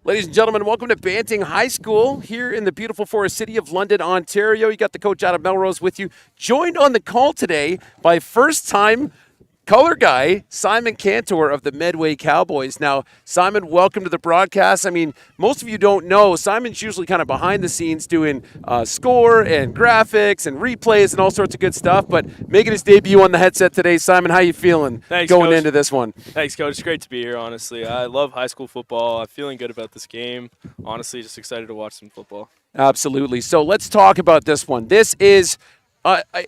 Ladies and gentlemen, welcome to Banting High School here in the beautiful Forest City of London, Ontario. You got the coach out of Melrose with you, joined on the call today by first-time color guy, Simon Cantor of the Medway Cowboys. Now, Simon, welcome to the broadcast. I mean, most of you don't know, Simon's usually kind of behind the scenes doing score and graphics and replays and all sorts of good stuff, but making his debut on the headset today. Simon, how you feeling going into this one? Thanks, Coach. It's great to be here, honestly. I love high school football. I'm feeling good about this game. Honestly, just excited to watch some football. Absolutely. So let's talk about this one. This is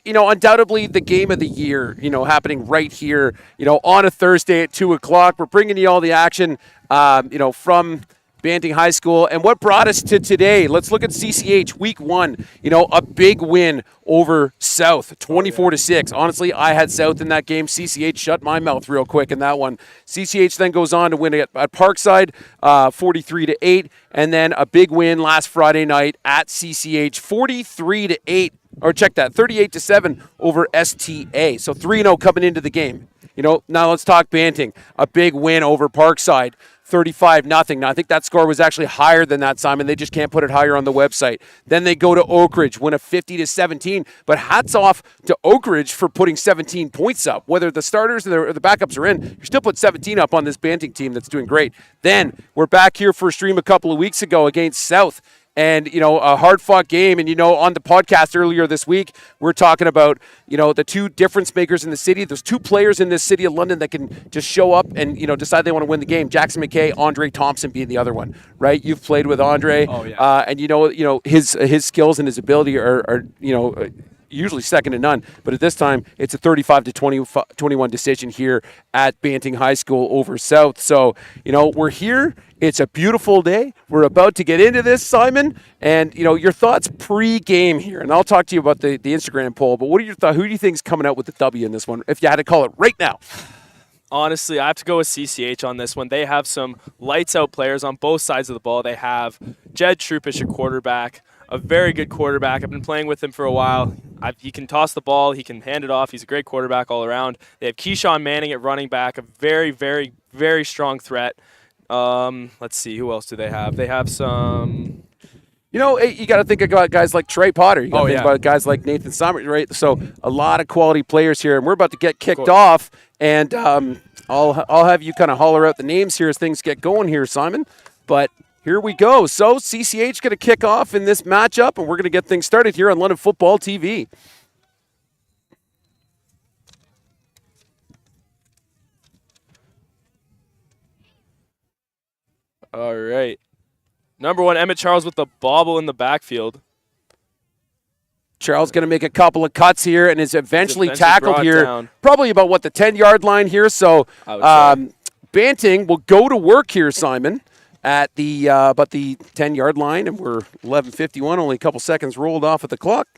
undoubtedly the game of the year, happening right here, on a Thursday at 2 o'clock. We're bringing you all the action, from Banting High School. And what brought us to today? Let's look at CCH week 1, a big win over South, 24-6. Honestly, I had South in that game. CCH shut my mouth real quick in that one. CCH then goes on to win at Parkside, 43-8. And then a big win last Friday night at CCH, 43-8. Or check that, 38-7 over STA. So 3-0 coming into the game. Now let's talk Banting. A big win over Parkside, 35-0. Now I think that score was actually higher than that, Simon. They just can't put it higher on the website. Then they go to Oak Ridge, win a 50-17. But hats off to Oak Ridge for putting 17 points up. Whether the starters or the backups are in, you still put 17 up on this Banting team that's doing great. Then we're back here for a stream a couple of weeks ago against South. And, a hard-fought game. And, on the podcast earlier this week, we're talking about, the two difference makers in the city. There's two players in this city of London that can just show up and, decide they want to win the game. Jackson McKay, Andre Thompson being the other one, right? You've played with Andre. Oh, yeah. And, his skills and his ability are usually second to none. But at this time, it's a 35-21 decision here at Banting High School over South. So, we're here. It's a beautiful day. We're about to get into this, Simon. And, your thoughts pre-game here. And I'll talk to you about the Instagram poll. But what are your thoughts? Who do you think is coming out with the W in this one, if you had to call it right now? Honestly, I have to go with CCH on this one. They have some lights-out players on both sides of the ball. They have Jed Trupish, a quarterback, a very good quarterback. I've been playing with him for a while. He can toss the ball. He can hand it off. He's a great quarterback all around. They have Keyshawn Manning at running back, a very, very, very strong threat. Let's see, who else do they have? They have some... you got to think about guys like Trey Potter. You got to think about guys like Nathan Summers, right? So a lot of quality players here, and we're about to get kicked off. And I'll have you kind of holler out the names here as things get going here, Simon. But here we go. So CCH going to kick off in this matchup, and we're going to get things started here on London Football TV. All right. Number 1, Emmett Charles with the bobble in the backfield. Charles going to make a couple of cuts here and is eventually tackled here. Down. Probably about, the 10-yard line here. So Banting will go to work here, Simon, at the about the 10-yard line. And we're 11:51, only a couple seconds rolled off of the clock.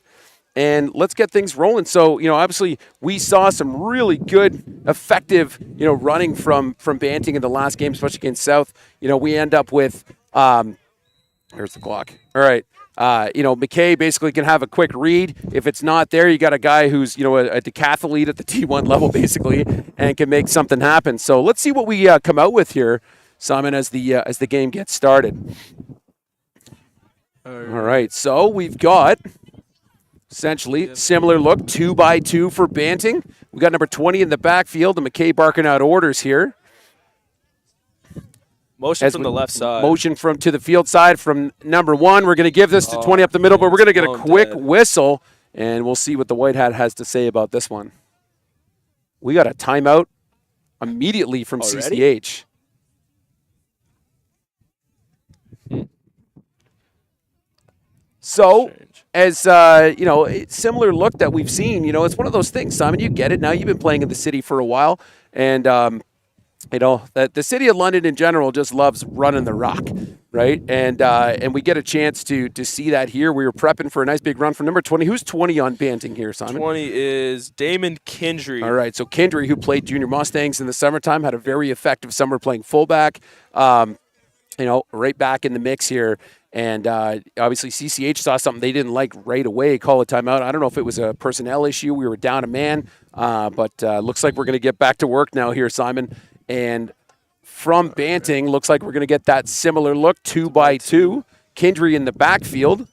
And let's get things rolling. So, obviously we saw some really good, effective, running from Banting in the last game, especially against South. We end up with, here's the clock. All right. McKay basically can have a quick read. If it's not there, you got a guy who's, a decathlete at the T1 level, basically, and can make something happen. So let's see what we come out with here, Simon, as the game gets started. All right. So we've got... essentially, similar look, 2x2 for Banting. We got number 20 in the backfield, and McKay barking out orders here. Motion from the left side. Motion to the field side from number 1. We're going to give this to 20 up the middle, but we're going to get a quick whistle, and we'll see what the White Hat has to say about this one. We got a timeout immediately from CCH. So, as, similar look that we've seen, it's one of those things, Simon, you get it. Now you've been playing in the city for a while, and, that the city of London in general just loves running the rock, right? And we get a chance to see that here. We were prepping for a nice big run from number 20. Who's 20 on Banting here, Simon? 20 is Damon Kindry. All right, so Kindry, who played Junior Mustangs in the summertime, had a very effective summer playing fullback. Right back in the mix here. And obviously CCH saw something they didn't like right away, call a timeout. I don't know if it was a personnel issue. We were down a man, but looks like we're going to get back to work now here, Simon. And from Banting. Looks like we're going to get that similar look, 2x2. Kindry in the backfield.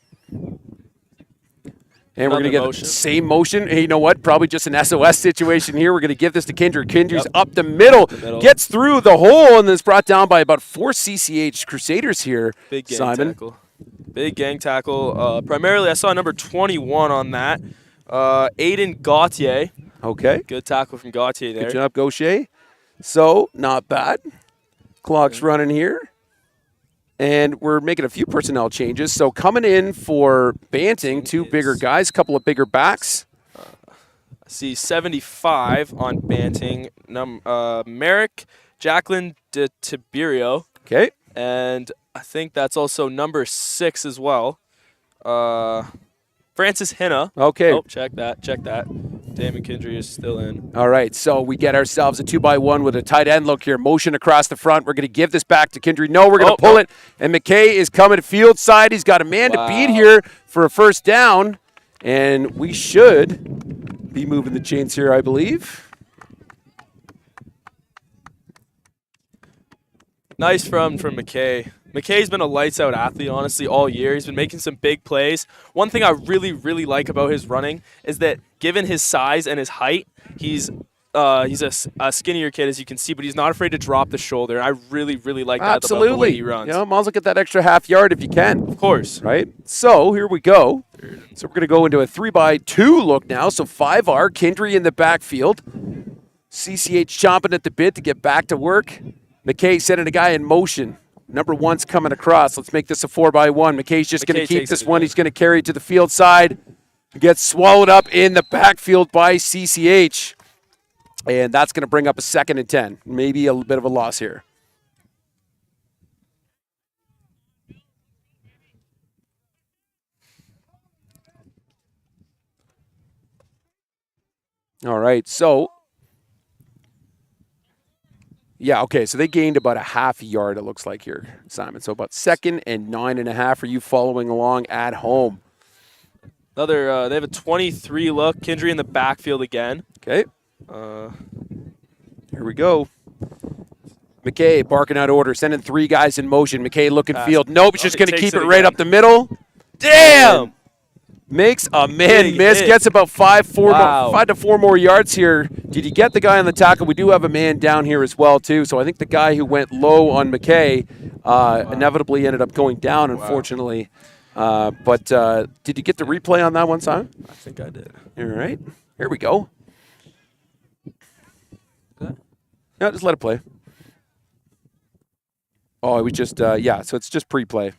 And we're going to get the same motion. Hey, you know what? Probably just an SOS situation here. We're going to give this to Kindry. Kindry's up the middle, gets through the hole, and then is brought down by about 4 CCH Crusaders here. Big gang Simon. tackle. Big gang tackle. Primarily, I saw number 21 on that. Aiden Gauthier. Okay. Good tackle from Gauthier there. Good job, Gaucher. So, not bad. Clock's running here. And we're making a few personnel changes. So coming in for Banting, 2 bigger guys, couple of bigger backs. I see 75 on Banting. Merrick, Jacqueline de Tiberio. Okay. And I think that's also number 6 as well. Francis Hinna. Okay. Oh, check that. Damon Kindry is still in. All right, so we get ourselves a 2x1 with a tight end look here. Motion across the front. We're going to give this back to Kindry. No, we're going to pull it. And McKay is coming field side. He's got a man to beat here for a first down. And we should be moving the chains here, I believe. Nice from McKay. McKay's been a lights-out athlete, honestly, all year. He's been making some big plays. One thing I really, really like about his running is that given his size and his height, he's a skinnier kid, as you can see, but he's not afraid to drop the shoulder. I really, really like that about the way he runs. You know, might as well get that extra half yard if you can. Of course. Right? So here we go. So we're going to go into a 3x2 look now. So 5R, Kindry in the backfield. CCH chomping at the bit to get back to work. McKay sending a guy in motion. Number 1's coming across. Let's make this a 4x1. McKay's just going to keep this one. He's going to carry it to the field side. Gets swallowed up in the backfield by CCH. And that's going to bring up a 2nd and 10. Maybe a bit of a loss here. All right, so yeah, okay, so they gained about a half yard, it looks like here, Simon. So about 2nd and 9.5 for you following along at home. They have a 23 look. Kindry in the backfield again. Okay. Here we go. McKay barking out order, sending 3 guys in motion. McKay looking field. Nope, he's just going to keep it right up the middle. Damn! Makes a man miss. Gets about 5 to 4 more yards here. Did you get the guy on the tackle? We do have a man down here as well, too. So I think the guy who went low on McKay inevitably ended up going down, unfortunately. But did you get the replay on that one, Simon? I think I did. All right. Here we go. Yeah, just let it play. Oh, we just, so it's just pre-play.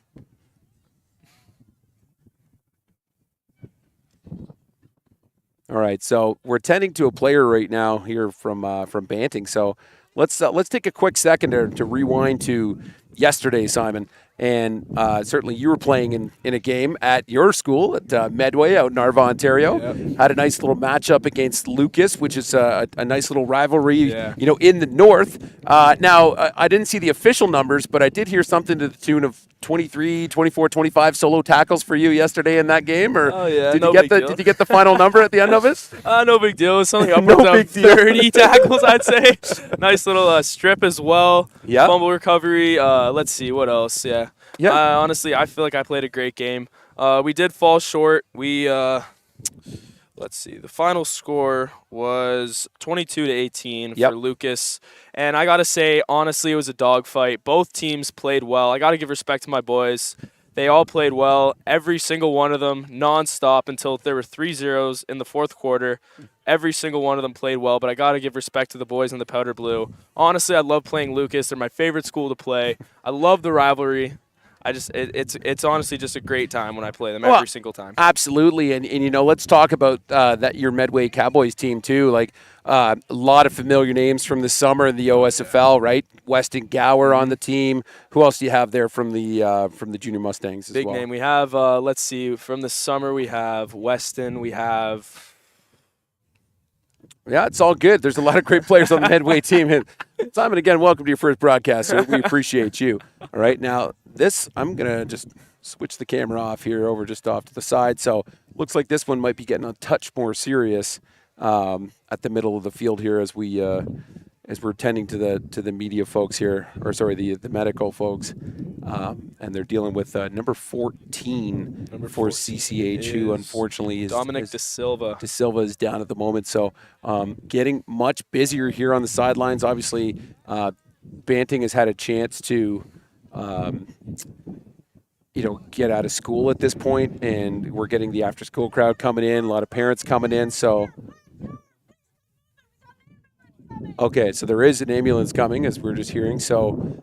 All right, so we're tending to a player right now here from Banting. So let's take a quick second to rewind to yesterday, Simon. And certainly you were playing in a game at your school at Medway out in Narva, Ontario. Yep. Had a nice little matchup against Lucas, which is a nice little rivalry, in the north. Now, I didn't see the official numbers, but I did hear something to the tune of 23, 24, 25 solo tackles for you yesterday in that game. Or did you get the final number at the end of it? No big deal. It's something upwards of 30 tackles, I'd say. Nice little strip as well. Yeah. Fumble recovery. Let's see what else. Yeah. Honestly, I feel like I played a great game. We did fall short. Let's see. The final score was 22-18 for Lucas. And I got to say, honestly, it was a dogfight. Both teams played well. I got to give respect to my boys. They all played well. Every single one of them, nonstop until there were 3 zeros in the 4th quarter. Every single one of them played well, but I got to give respect to the boys in the powder blue. Honestly, I love playing Lucas. They're my favorite school to play. I love the rivalry. It's honestly just a great time when I play them every single time. Absolutely, and let's talk about your Medway Cowboys team too. Like a lot of familiar names from the summer in the OSFL, right? Weston Gower on the team. Who else do you have there from the Junior Mustangs as well? Big name. We have let's see, from the summer we have Weston. We have. Yeah, it's all good. There's a lot of great players on the Medway team. And Simon, again, welcome to your first broadcast. So we appreciate you. All right, now I'm going to just switch the camera off here over just off to the side. So looks like this one might be getting a touch more serious at the middle of the field here as we as we're tending to the media folks here, or sorry, the medical folks, and they're dealing with number 14 for CCH, who unfortunately is Dominic De Silva. De Silva is down at the moment, so getting much busier here on the sidelines. Obviously, Banting has had a chance to, get out of school at this point, and we're getting the after-school crowd coming in, a lot of parents coming in, so. Okay, so there is an ambulance coming, as we're just hearing. So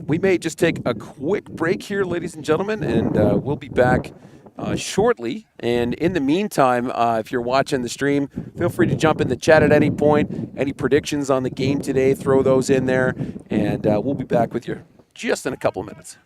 we may just take a quick break here, ladies and gentlemen, and we'll be back shortly. And in the meantime, if you're watching the stream, feel free to jump in the chat at any point. Any predictions on the game today, throw those in there, and we'll be back with you just in a couple of minutes.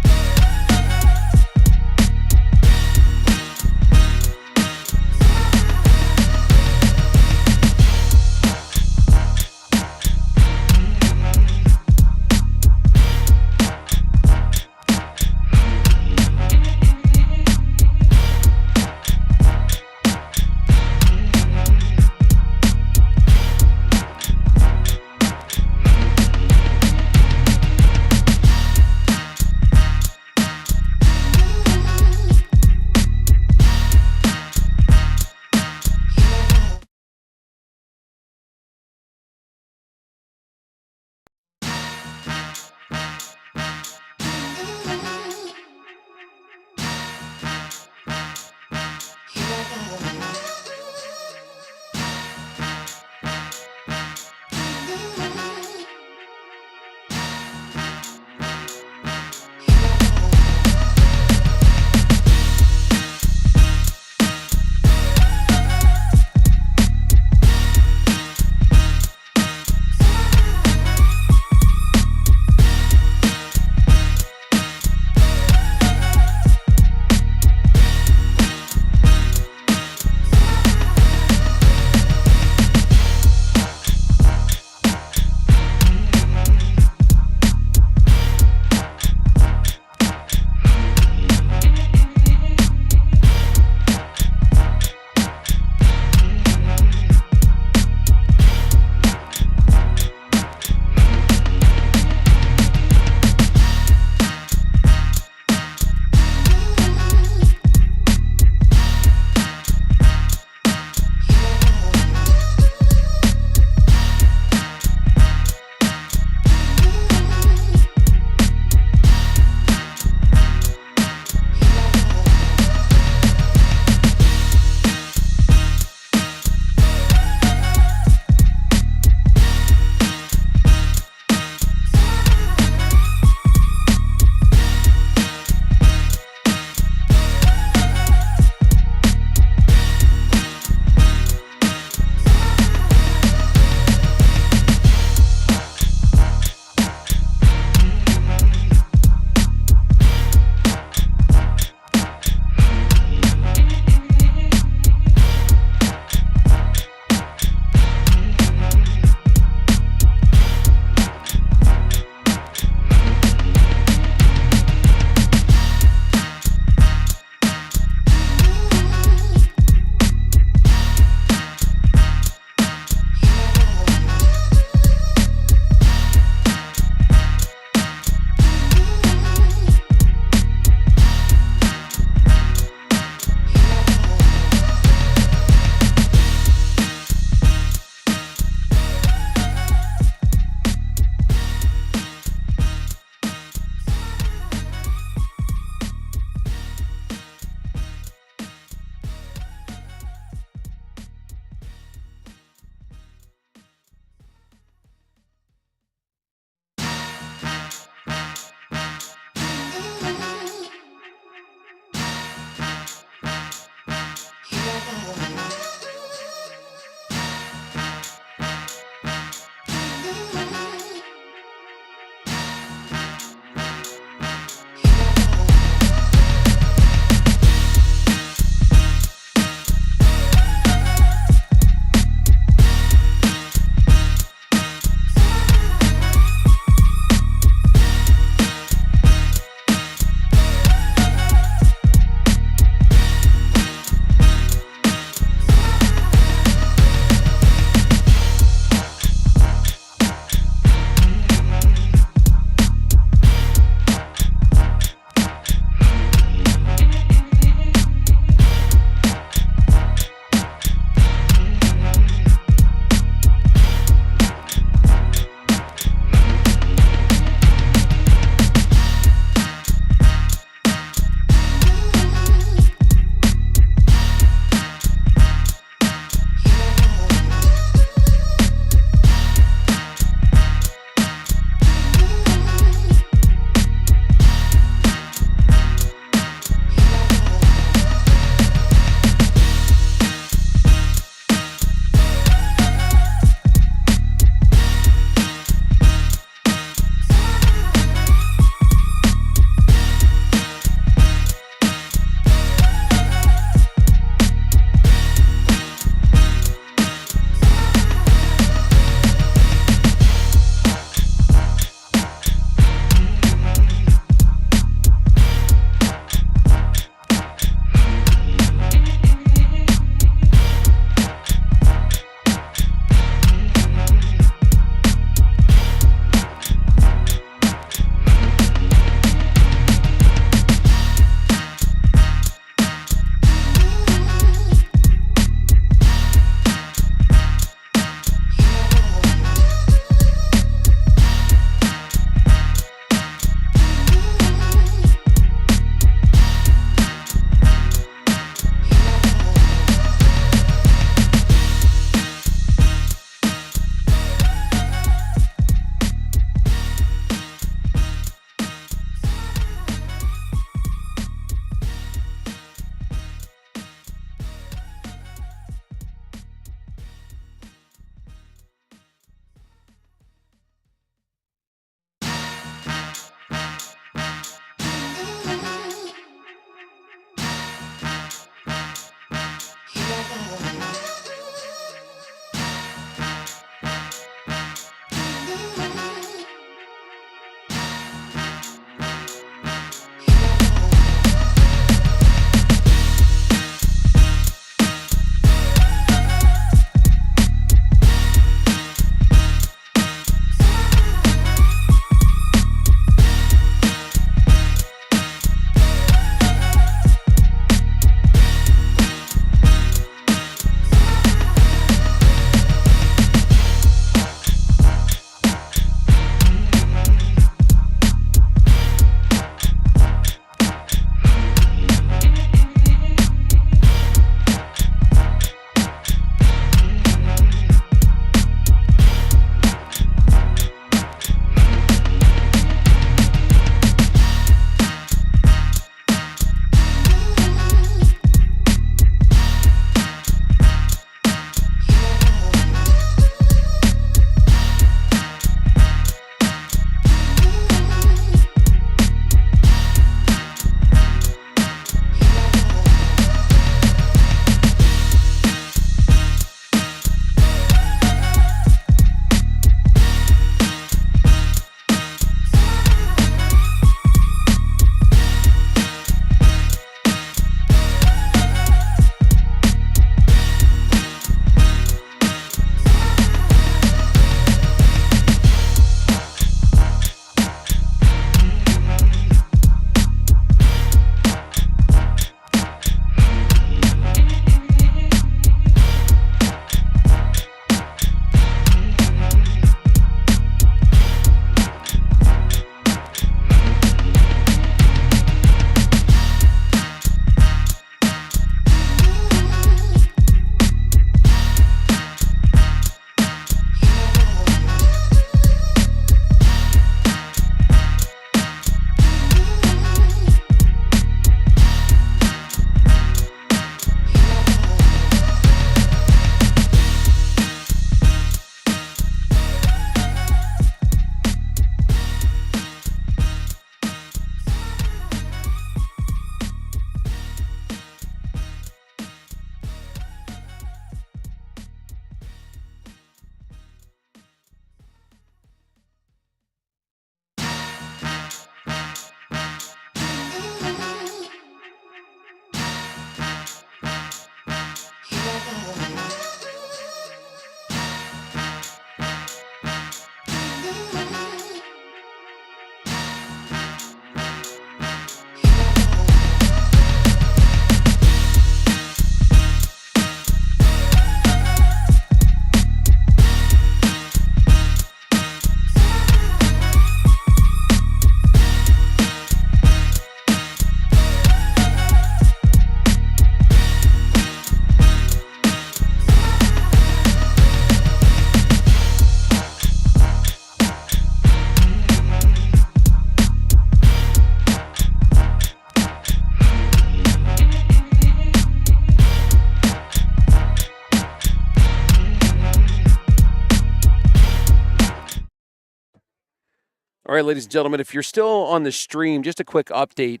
All right, ladies and gentlemen, if you're still on the stream, just a quick update.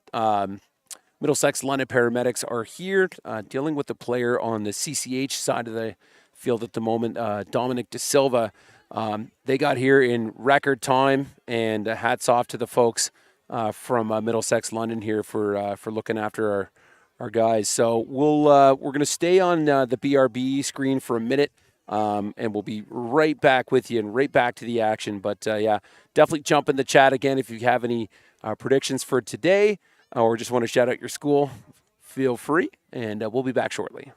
Middlesex London paramedics are here dealing with the player on the CCH side of the field at the moment, Dominic De Silva. They got here in record time, and hats off to the folks from Middlesex London here for looking after our guys. So we're going to stay on the BRB screen for a minute. And we'll be right back with you and right back to the action. But, yeah, definitely jump in the chat again if you have any predictions for today or just want to shout out your school. Feel free, and we'll be back shortly.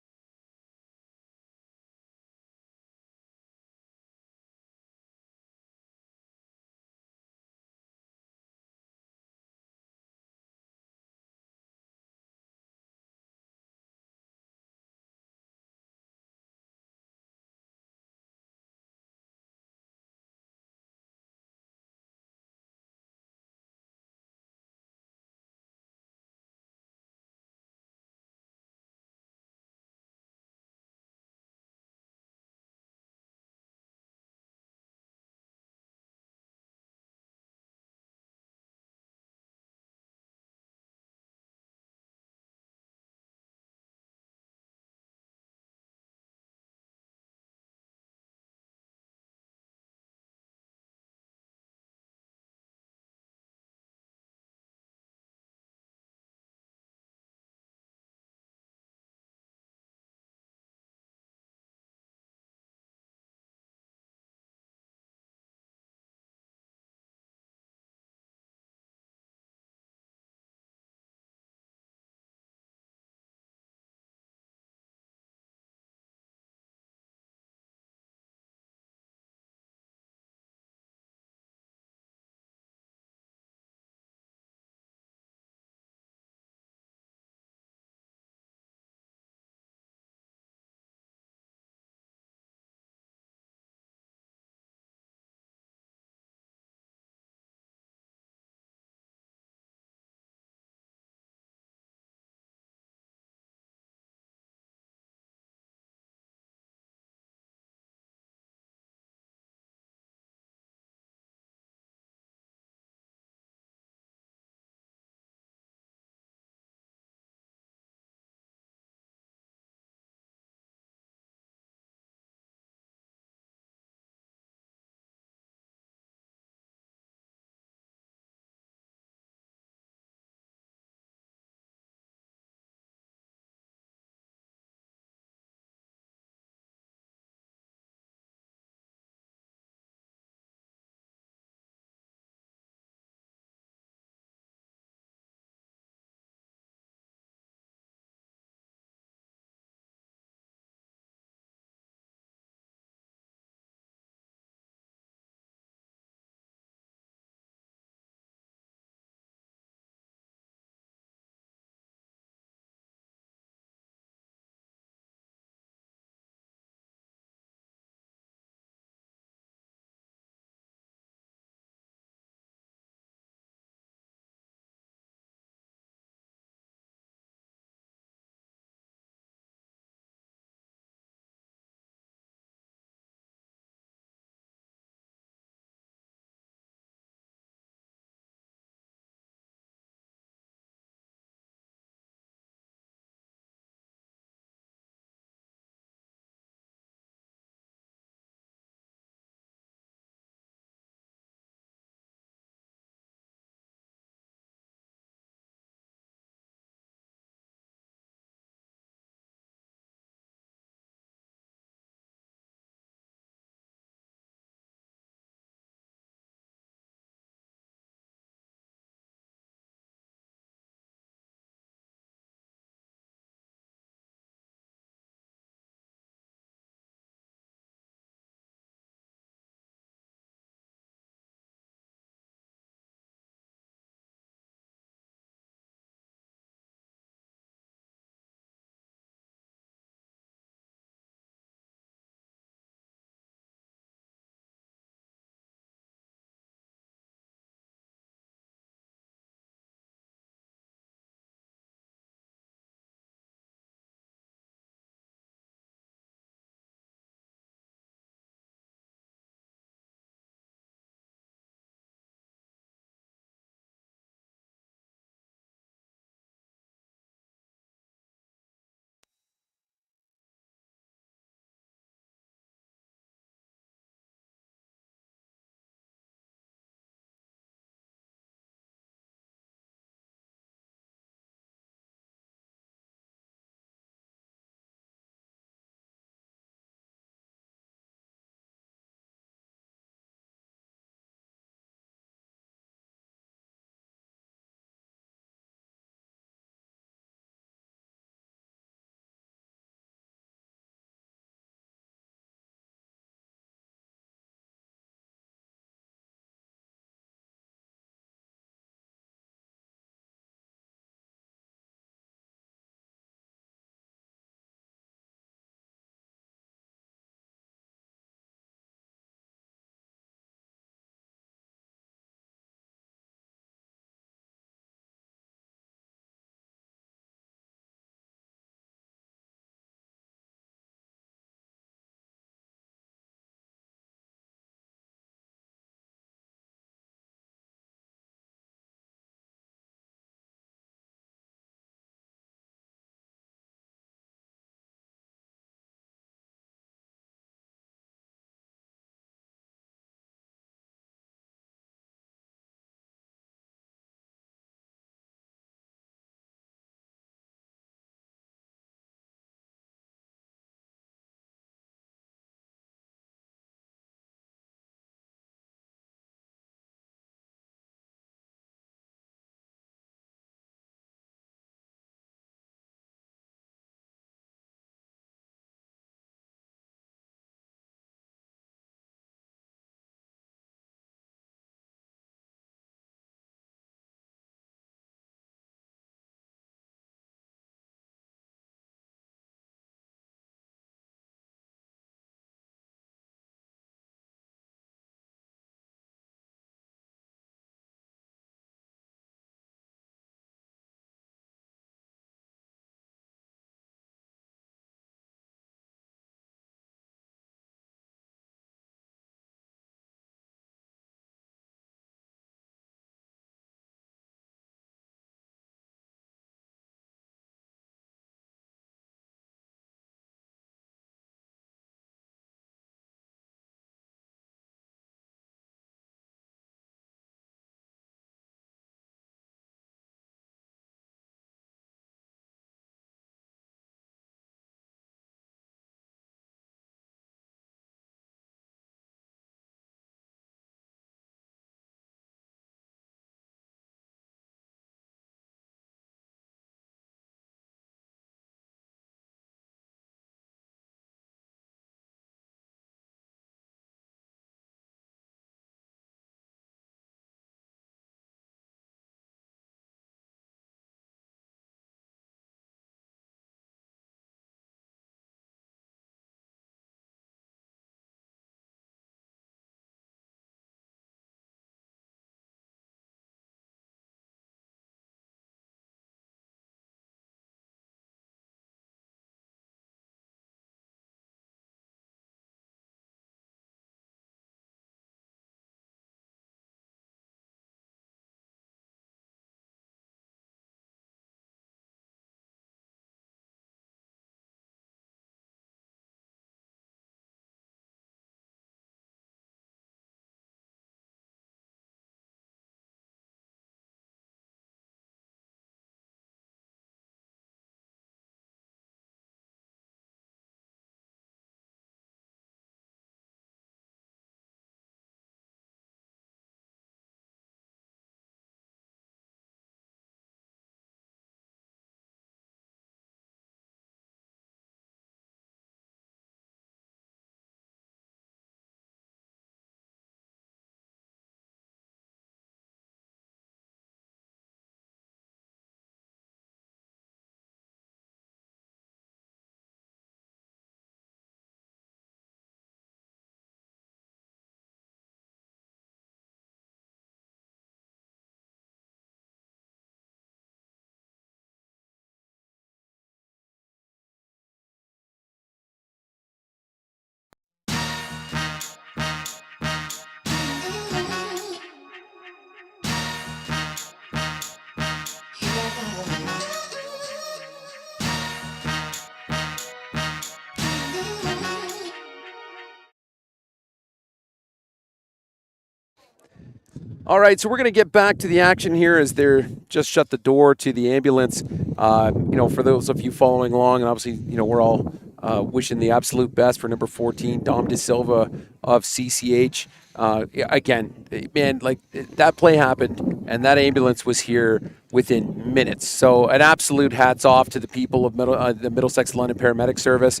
All right, so we're going to get back to the action here as they're just shut the door to the ambulance. For those of you following along, and obviously, we're all wishing the absolute best for number 14, Dom De Silva of CCH. Again, man, like that play happened, and that ambulance was here within minutes. So an absolute hats off to the people of the Middlesex London Paramedic Service.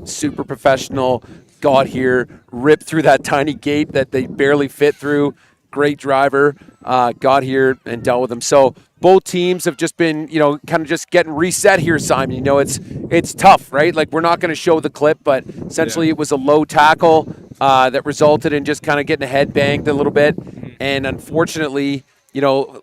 Super professional, got here, ripped through that tiny gate that they barely fit through. Great driver, got here and dealt with them. So both teams have just been, kind of just getting reset here, Simon. It's tough, right? Like, we're not going to show the clip, but essentially it was a low tackle that resulted in just kind of getting a head banged a little bit. And unfortunately,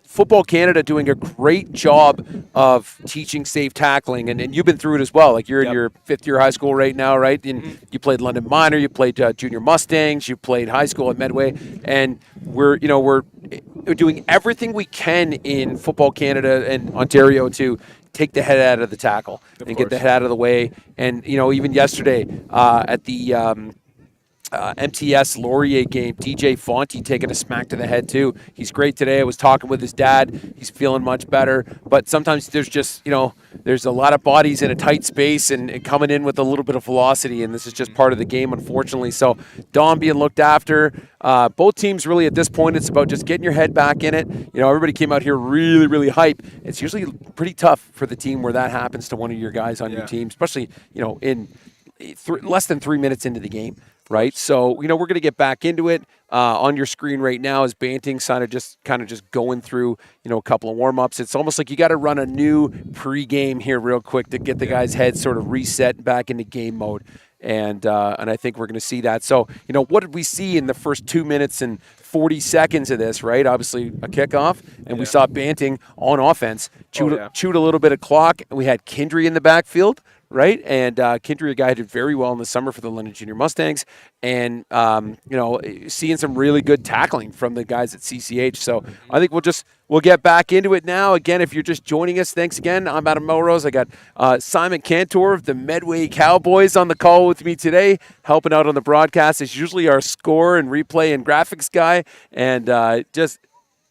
Football Canada doing a great job of teaching safe tackling, and you've been through it as well. Like, you're in your fifth year of high school right now, right? And you played London Minor, you played Junior Mustangs, you played high school at Medway, and we're doing everything we can in Football Canada and Ontario to take the head out of the tackle and get the head out of the way. And even yesterday at the MTS Laurier game, DJ Fonte taking a smack to the head too. He's great today. I was talking with his dad. He's feeling much better. But sometimes there's just, there's a lot of bodies in a tight space and coming in with a little bit of velocity, and this is just part of the game, unfortunately. So Dom being looked after. Both teams really at this point, it's about just getting your head back in it. Everybody came out here really, really hype. It's usually pretty tough for the team where that happens to one of your guys on your team, especially, in less than 3 minutes into the game. Right, so we're going to get back into it. On your screen right now is Banting kind of just going through a couple of warm-ups. It's almost like you got to run a new pre-game here real quick to get the guys' heads sort of reset back into game mode, and I think we're going to see that. So what did we see in the first 2 minutes and 40 seconds of this? Right, obviously a kickoff, and we saw Banting on offense chewed a little bit of clock, and we had Kindry in the backfield. Right, and Kindry, a guy who did very well in the summer for the London Junior Mustangs, and seeing some really good tackling from the guys at CCH. So I think we'll get back into it now. Again, if you're just joining us, thanks again. I'm Adam Melrose. I got Simon Cantor of the Medway Cowboys on the call with me today, helping out on the broadcast. It's usually our score and replay and graphics guy, and just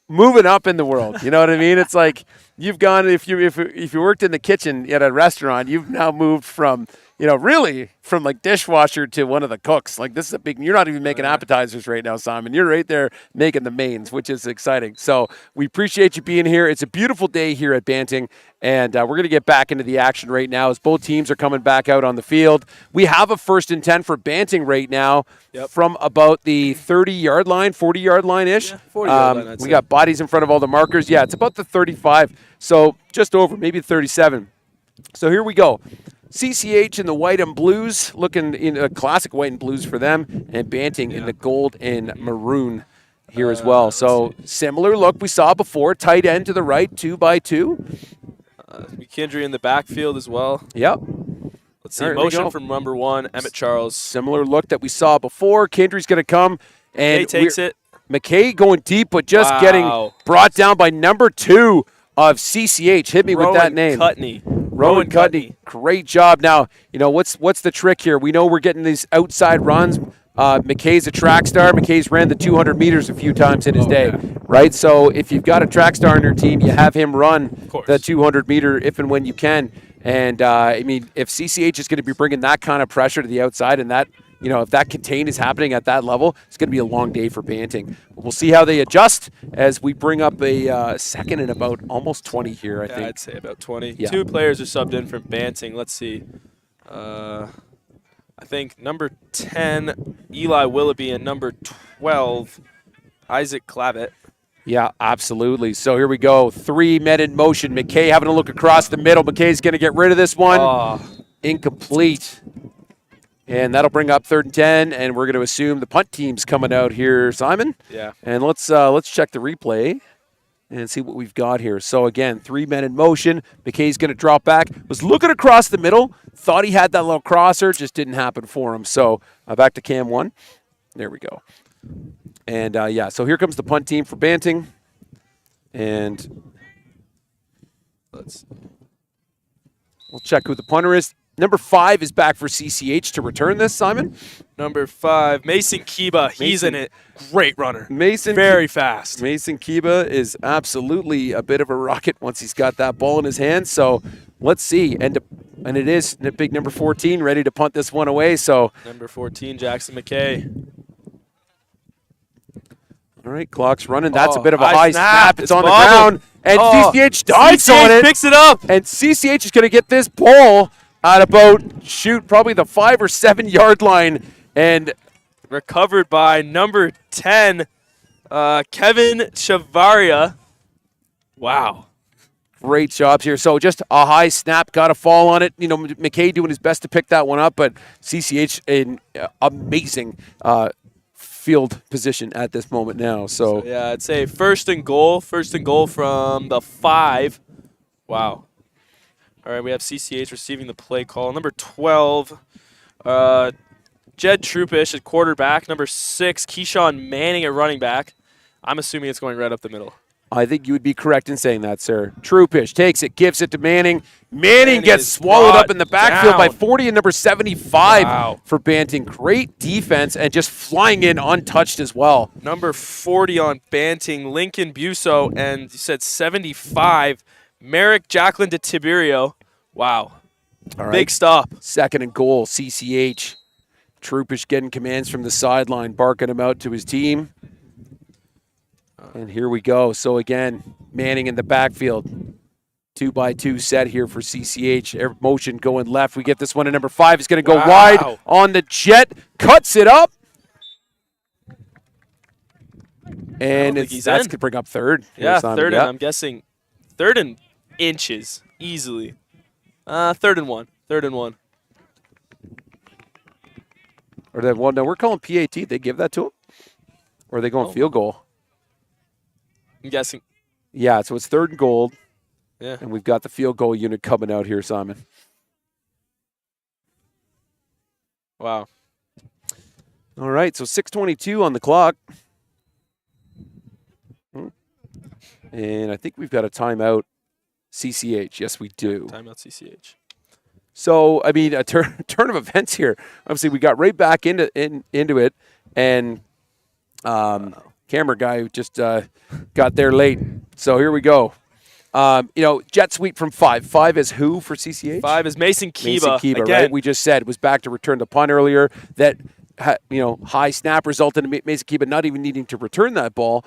moving up in the world. You know what I mean? It's like you've gone, if you worked in the kitchen at a restaurant, you've now moved from, really from like dishwasher to one of the cooks. Like, this is a big, you're not even making appetizers right now, Simon. You're right there making the mains, which is exciting. So we appreciate you being here. It's a beautiful day here at Banting, and we're going to get back into the action right now as both teams are coming back out on the field. We have a 1st and 10 for Banting right now from about the 30-yard line, 40-yard line-ish. 40-yard line, we got bodies in front of all the markers. Yeah, it's about the 35, so just over, maybe 37. So here we go. CCH in the white and blues, looking in a classic white and blues for them, and Banting in the gold and maroon here as well. So similar look we saw before, tight end to the right, 2x2. McKendry in the backfield as well. Yep. Let's see, motion from number 1, Emmett Charles. Similar look that we saw before. Kendry's going to come. And McKay takes it. McKay going deep, but just getting brought down by number 2 of CCH. Hit me with that name. Rowan Cudney. Great job. Now, what's the trick here? We know we're getting these outside runs. McKay's a track star. McKay's ran the 200 meters a few times in his day, right? So if you've got a track star on your team, you have him run the 200 meter if and when you can. And, if CCH is going to be bringing that kind of pressure to the outside, and that, if that contain is happening at that level, it's going to be a long day for Banting. But we'll see how they adjust as we bring up a second and about almost 20 here, I think. I'd say about 20. Yeah. 2 players are subbed in from Banting. Let's see. I think number 10, Eli Willoughby, and number 12, Isaac Clavitt. Yeah, absolutely. So here we go. 3 men in motion. McKay having a look across the middle. McKay's going to get rid of this one. Incomplete. And that'll bring up 3rd and 10, and we're going to assume the punt team's coming out here, Simon. Yeah. And let's check the replay and see what we've got here. So, again, 3 men in motion. McKay's going to drop back. Was looking across the middle. Thought he had that little crosser. Just didn't happen for him. So, back to Cam 1. There we go. And, so here comes the punt team for Banting. And we'll check who the punter is. Number 5 is back for CCH to return this, Simon. Number 5, Mason Kiba. He's in it. Great runner. Very fast. Mason Kiba is absolutely a bit of a rocket once he's got that ball in his hand. So let's see. And it is big number 14 ready to punt this one away. So number 14, Jackson McKay. All right, clock's running. That's a bit of a high snap. It's on the bobbled. ground. And CCH dives on it. Picks it up. And CCH is going to get this ball at about, probably the 5 or 7 yard line. And recovered by number 10, Kevin Chavaria. Wow. Great jobs here. So just a high snap, got a fall on it. You know, McKay doing his best to pick that one up, but CCH in amazing field position at this moment now. So yeah, I'd say first and goal from the 5. Wow. All right, we have CCH receiving the play call. Number 12, Jed Trupish at quarterback. Number 6, Keyshawn Manning at running back. I'm assuming it's going right up the middle. I think you would be correct in saying that, sir. Trupish takes it, gives it to Manning. Manning gets swallowed up in the backfield by 40 and number 75 for Banting. Great defense and just flying in untouched as well. Number 40 on Banting, Lincoln Busso, and you said 75, Merrick Jacqueline de Tiberio. Wow. All right. Big stop. Second and goal, CCH. Trupish getting commands from the sideline, barking him out to his team. And here we go. So again, Manning in the backfield. 2-by-2 set here for CCH. Air motion going left. We get this one to number 5. He's going to go wide on the jet. Cuts it up. And that's going to bring up third. Yeah, third and I'm guessing third and inches easily. Third and one. Or that one? No, we're calling PAT. They give that to him? Or are they going field goal? I'm guessing. Yeah, so it's third and goal. Yeah. And we've got the field goal unit coming out here, Simon. Wow. All right, so 6:22 on the clock. And I think we've got a timeout CCH. Yes, we do. Timeout CCH. So, I mean, a turn of events here. Obviously, we got right back into it, and camera guy just got there late. So here we go. Jet sweep from 5. 5 is who for CCH? 5 is Mason Kiba. Mason Kiba, again. right? We just said was back to return the punt earlier. That high snap resulted in Mason Kiba not even needing to return that ball,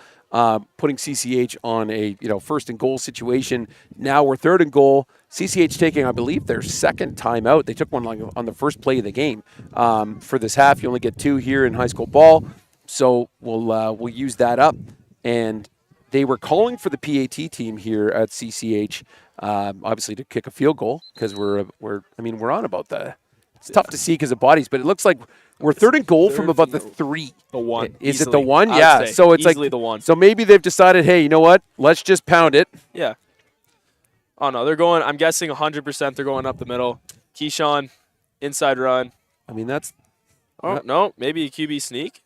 putting CCH on a first and goal situation. Now we're third and goal. CCH taking, I believe, their second timeout. They took one on the first play of the game. For this half, you only get 2 here in high school ball, so we'll use that up. And they were calling for the PAT team here at CCH, obviously to kick a field goal because we're on about the. It's tough to see because of bodies, but it looks like we're third and goal from about the 3. The 1. Is easily. it the 1? Yeah. So it's easily like the 1. So maybe they've decided, hey, you know what? Let's just pound it. Yeah. Oh no, they're going. I'm guessing 100%. They're going up the middle. Keyshawn, inside run. I mean that's. Oh no, maybe a QB sneak.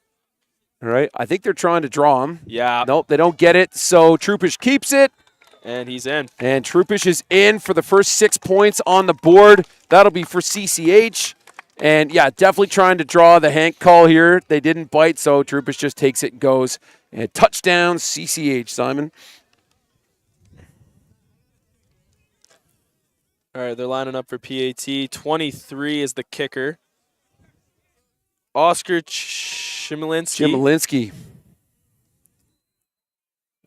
All right. I think they're trying to draw him. Yeah. Nope, they don't get it. So Trupish keeps it. And he's in. And Trupish is in for the first 6 points on the board. That'll be for CCH. And, yeah, definitely trying to draw the Hank call here. They didn't bite, so Trupish just takes it and goes. And touchdown, CCH, Simon. All right, they're lining up for PAT. 23 is the kicker. Oscar Chmielinsky.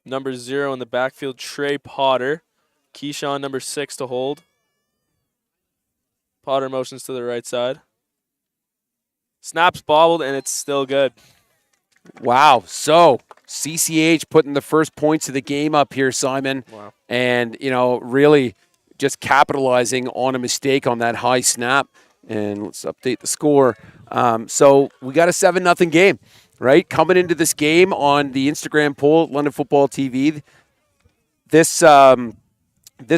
Number 0 in the backfield, Trey Potter. Keyshawn, number 6 to hold. Potter motions to the right side. Snaps bobbled, and it's still good. Wow. So CCH putting the first points of the game up here, Simon. Wow. And, really just capitalizing on a mistake on that high snap. And let's update the score. So we got a 7-0 game. Right, coming into this game on the Instagram poll, London Football TV, this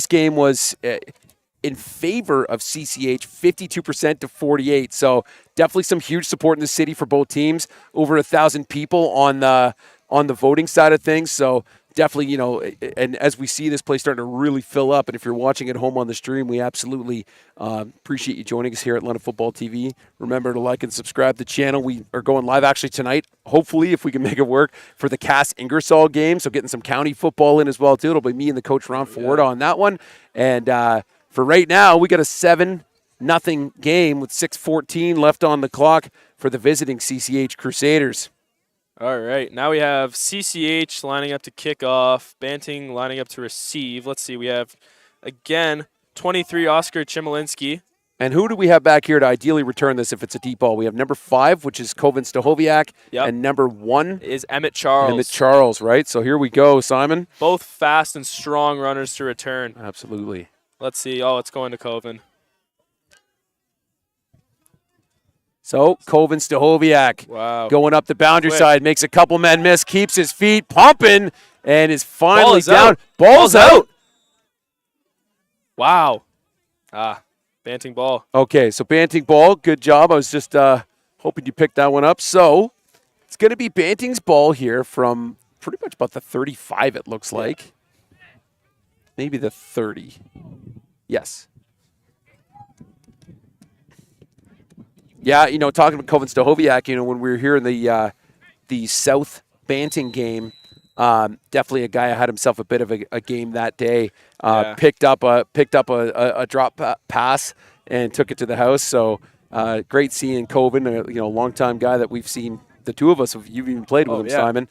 game was in favor of CCH, 52% to 48%. So definitely some huge support in the city for both teams. Over 1,000 people on the voting side of things. So definitely, and as we see this place starting to really fill up, and if you're watching at home on the stream, we absolutely appreciate you joining us here at London Football TV. Remember to like and subscribe to the channel. We are going live actually tonight, hopefully, if we can make it work, for the Cass Ingersoll game. So getting some county football in as well, too. It'll be me and the coach Ron Ford on that one. And for right now, we got a 7-0 game with 6:14 left on the clock for the visiting CCH Crusaders. All right, now we have CCH lining up to kick off, Banting lining up to receive. Let's see, we have, again, 23 Oscar Chmielewski. And who do we have back here to ideally return this if it's a deep ball? We have number 5, which is Kovin Stahoviak, and number 1 is Emmett Charles. Emmett Charles, right? So here we go, Simon. Both fast and strong runners to return. Absolutely. Let's see. Oh, it's going to Kovin. So, Kovin Stahoviak going up the boundary side, makes a couple men miss, keeps his feet pumping, and is finally down. Ball's out. Wow. Banting ball. Okay, so Banting ball, good job. I was just hoping you picked that one up. So, it's going to be Banting's ball here from pretty much about the 35, it looks like. Maybe the 30. Yes. Yeah, talking about Kovin Stahoviak, when we were here in the South Banting game, definitely a guy who had himself a bit of a game that day. Picked up a drop pass and took it to the house. So great seeing Kovin, a longtime guy that we've seen. The two of us, you've even played with him, Simon.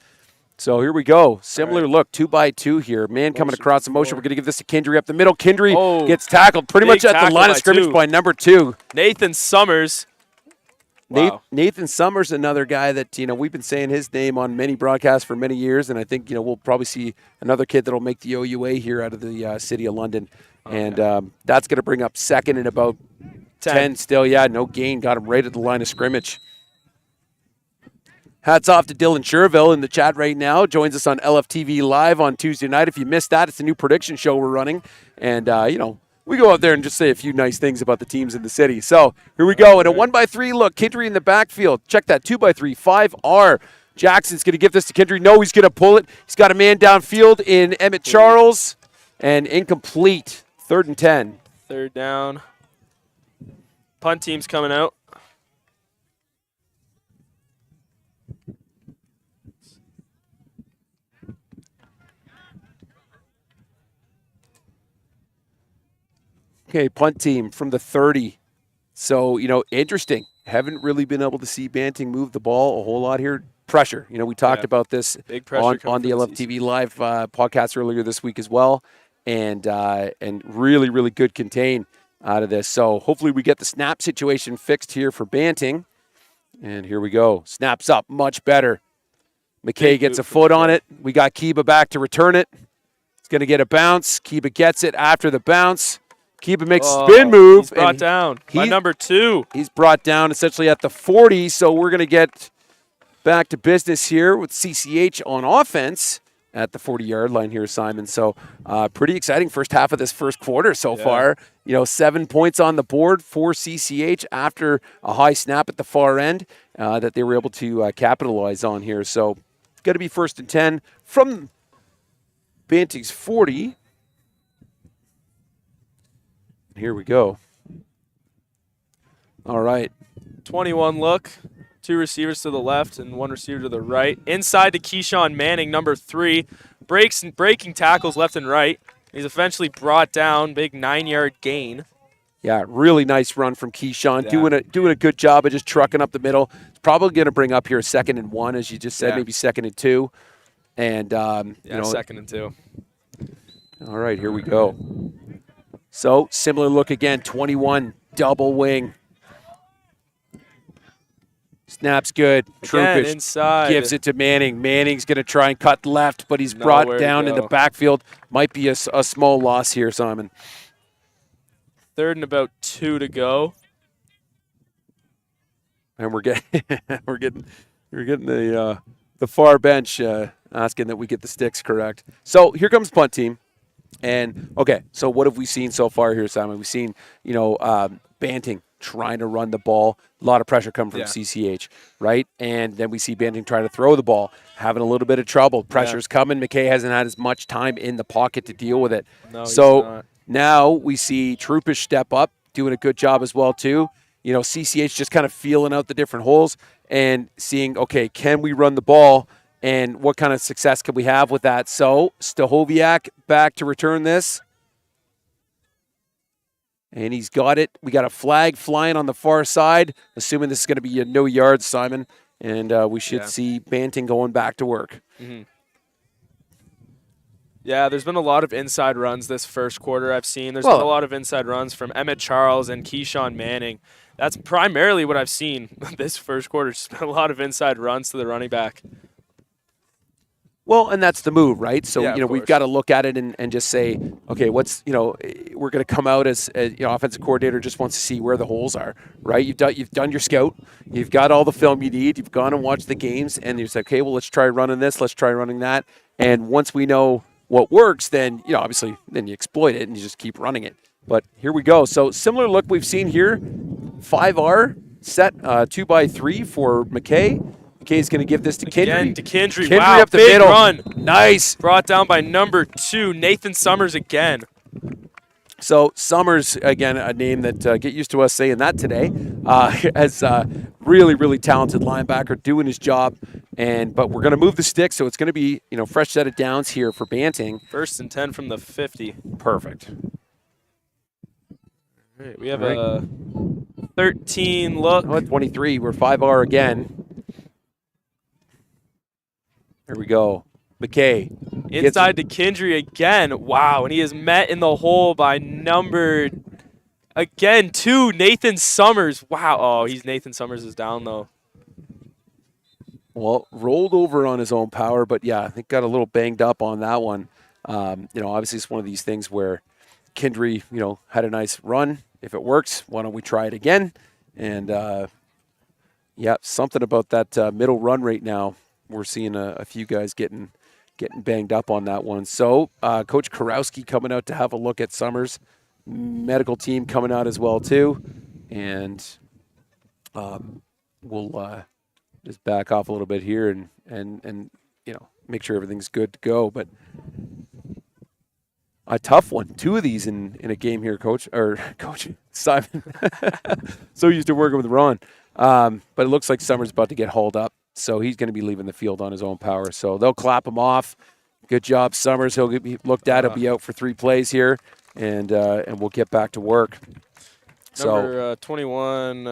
So here we go. Similar look, 2x2 here. Man coming across the motion. We're going to give this to Kindry up the middle. Kindry gets tackled pretty much at the line of scrimmage by number 2. Nathan Summers. Wow. Nathan Summers, another guy that, we've been saying his name on many broadcasts for many years, and I think, we'll probably see another kid that'll make the OUA here out of the city of London. And that's going to bring up second and about 10 still. Yeah, no gain. Got him right at the line of scrimmage. Hats off to Dylan Sherville in the chat right now. Joins us on LFTV Live on Tuesday night. If you missed that, it's a new prediction show we're running. And, we go out there and just say a few nice things about the teams in the city. So here we go. In a 1x3 look, Kindry in the backfield. Check that 2x3, 5R. Jackson's going to give this to Kindry. No, he's going to pull it. He's got a man downfield in Emmett Charles. And incomplete. 3rd and 10. Third down. Punt team's coming out. Okay, punt team from the 30. So, interesting. Haven't really been able to see Banting move the ball a whole lot here. Pressure. We talked about this on the LFTV Live podcast earlier this week as well. And really, really good contain out of this. So hopefully we get the snap situation fixed here for Banting. And here we go. Snaps up much better. McKay gets a foot on it. We got Kiba back to return it. It's going to get a bounce. Kiba gets it after the bounce. Kiba makes a spin move. He's brought down by number 2. He's brought down essentially at the 40, so we're going to get back to business here with CCH on offense at the 40-yard line here, Simon. So pretty exciting first half of this first quarter so far. 7 points on the board for CCH after a high snap at the far end that they were able to capitalize on here. So it's got to be 1st and 10 from Banting's 40. Here we go. All right. 21 look. 2 receivers to the left and 1 receiver to the right. Inside to Keyshawn Manning, number 3. Breaking tackles left and right. He's eventually brought down. Big 9-yard gain. Yeah, really nice run from Keyshawn. Doing a good job of just trucking up the middle. It's probably going to bring up here 2nd and 1, as you just said, maybe 2nd and 2. And, 2nd and 2. All right, here we go. So, similar look again, 21, double wing. Snap's good. Troopish inside. Gives it to Manning. Manning's going to try and cut left, but he's brought down in the backfield. Might be a small loss here, Simon. 3rd and about 2 to go. And we're getting the far bench asking that we get the sticks correct. So here comes punt team. And, okay, so what have we seen so far here, Simon? We've seen, Banting trying to run the ball. A lot of pressure coming from CCH, right? And then we see Banting trying to throw the ball, having a little bit of trouble. Pressure's coming. McKay hasn't had as much time in the pocket to deal with it. No, so he's not. now we see Troupish step up, doing a good job as well too. You know, CCH just kind of feeling out the different holes and seeing, okay, can we run the ball and what kind of success can we have with that? So Stahoviak back to return this. And he's got it. We got a flag flying on the far side, assuming this is going to be a no yards, Simon. And we should see Banting going back to work. Mm-hmm. Yeah, there's been a lot of inside runs this first quarter I've seen. There's been a lot of inside runs from Emmett Charles and Keyshawn Manning. That's primarily what I've seen this first quarter. Just been a lot of inside runs to the running back. Well, and that's the move, right? So, Yeah, you know, we've got to look at it and just say, okay, what's, you know, we're going to come out as you know, offensive coordinator just wants to see where the holes are, right? You've done your scout. You've got all the film you need. You've gone and watched the games, and you say, okay, well, let's try running this. Let's try running that. And once we know what works, then, you know, obviously, then you exploit it and you just keep running it. But here we go. So similar look we've seen here. 5R set 2x3 for McKay. McKay's going to give this to Kindry. Again to Kindry. Kindry Wow, up the big middle. run. Nice. Brought down by number 2, Nathan Summers again. So Summers, again, a name that get used to us saying that today, as really, really talented linebacker doing his job. But we're going to move the stick, so it's going to be, you know, fresh set of downs here for Banting. 1st and 10 from the 50. Perfect. All right, we have a 13 look. Oh, 23. We're 5R again. Here we go. McKay. Inside to Kindry again. Wow, and he is met in the hole by number, again, 2, Nathan Summers. Wow. Oh, Nathan Summers is down, though. Well, rolled over on his own power, but, yeah, I think got a little banged up on that one. You know, obviously it's one of these things where Kindry, you know, had a nice run. If it works, why don't we try it again? And, yeah, something about that middle run right now. We're seeing a few guys getting banged up on that one. So Coach Karowski coming out to have a look at Summers. Medical team coming out as well too. And we'll just back off a little bit here and you know, make sure everything's good to go. But a tough one. 2 of these in a game here, Coach Simon. So used to working with Ron. But it looks like Summers about to get hauled up. So he's going to be leaving the field on his own power. So they'll clap him off. Good job, Summers. He'll be looked at. He'll be out for 3 plays here, and we'll get back to work. Number 21,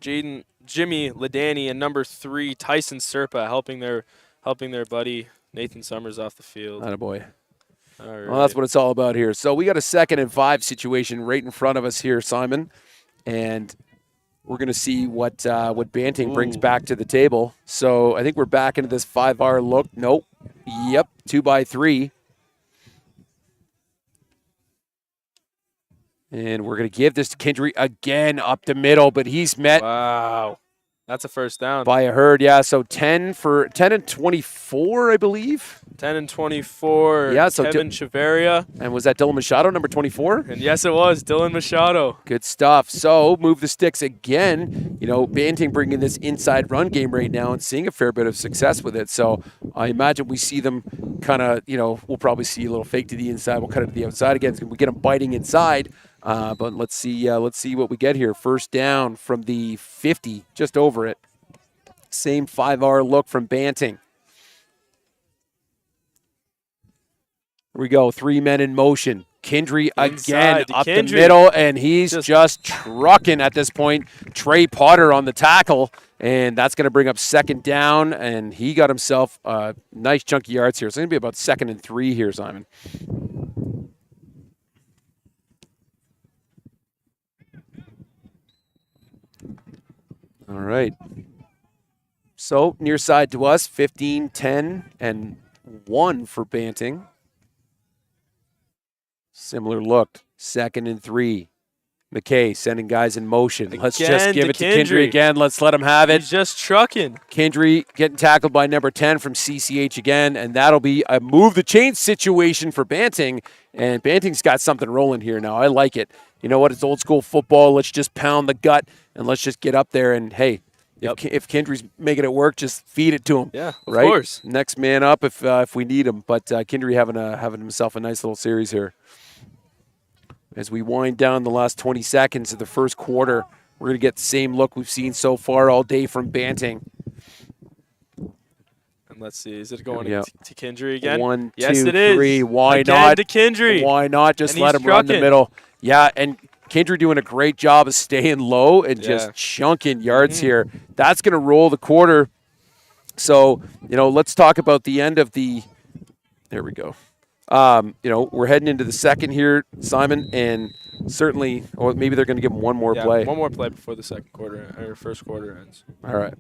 Jimmy Ladani, and number 3, Tyson Serpa, helping their buddy Nathan Summers off the field. Attaboy. All right. Well, that's what it's all about here. So we got a 2nd and 5 situation right in front of us here, Simon, and we're going to see what Banting brings back to the table. So I think we're back into this 5R look. Nope. Yep. 2x3. And we're going to give this to Kindry again up the middle, but he's met. Wow. That's a first down. By a herd, yeah. So 10 and 24, I believe. 10 and 24. Yeah, so Kevin Chaveria. And was that Dylan Machado, number 24? And yes, it was Dylan Machado. Good stuff. So move the sticks again. You know, Banting bringing this inside run game right now and seeing a fair bit of success with it. So I imagine we see them kind of, you know, we'll probably see a little fake to the inside. We'll cut it to the outside again. We get them biting inside. But let's see what we get here. First down from the 50, just over it. Same 5R look from Banting. Here we go, 3 men in motion. Kindry again up the middle, and he's just trucking at this point. Trey Potter on the tackle, and that's going to bring up 2nd down, and he got himself a nice chunky yards here. It's going to be about 2nd and 3 here, Simon. All right. So near side to us, 15, 10, and 1 for Banting. Similar look, 2nd and 3. McKay sending guys in motion. Let's just give it to Kindry again. Let's let him have it. He's just trucking. Kindry getting tackled by number 10 from CCH again, and that'll be a move the chain situation for Banting. And Banting's got something rolling here now. I like it. you know what, it's old school football. Let's just pound the gut and let's just get up there. And, hey, if Kindry's making it work, just feed it to him. Yeah, of right? course. Next man up if we need him. But Kindry having himself a nice little series here. As we wind down the last 20 seconds of the first quarter, we're going to get the same look we've seen so far all day from Banting. And let's see, is it going to Kindry again? 1, yes, 2, it is. 3. Why again not? to Kindry. Why not just And let he's him run the trucking. middle? Yeah, and Kindry doing a great job of staying low and just chunking yards here. That's going to roll the quarter. So, let's talk about the end of the – there we go. We're heading into the second here, Simon, and certainly – or maybe they're going to give him one more play. One more play before the second quarter or first quarter ends. All right.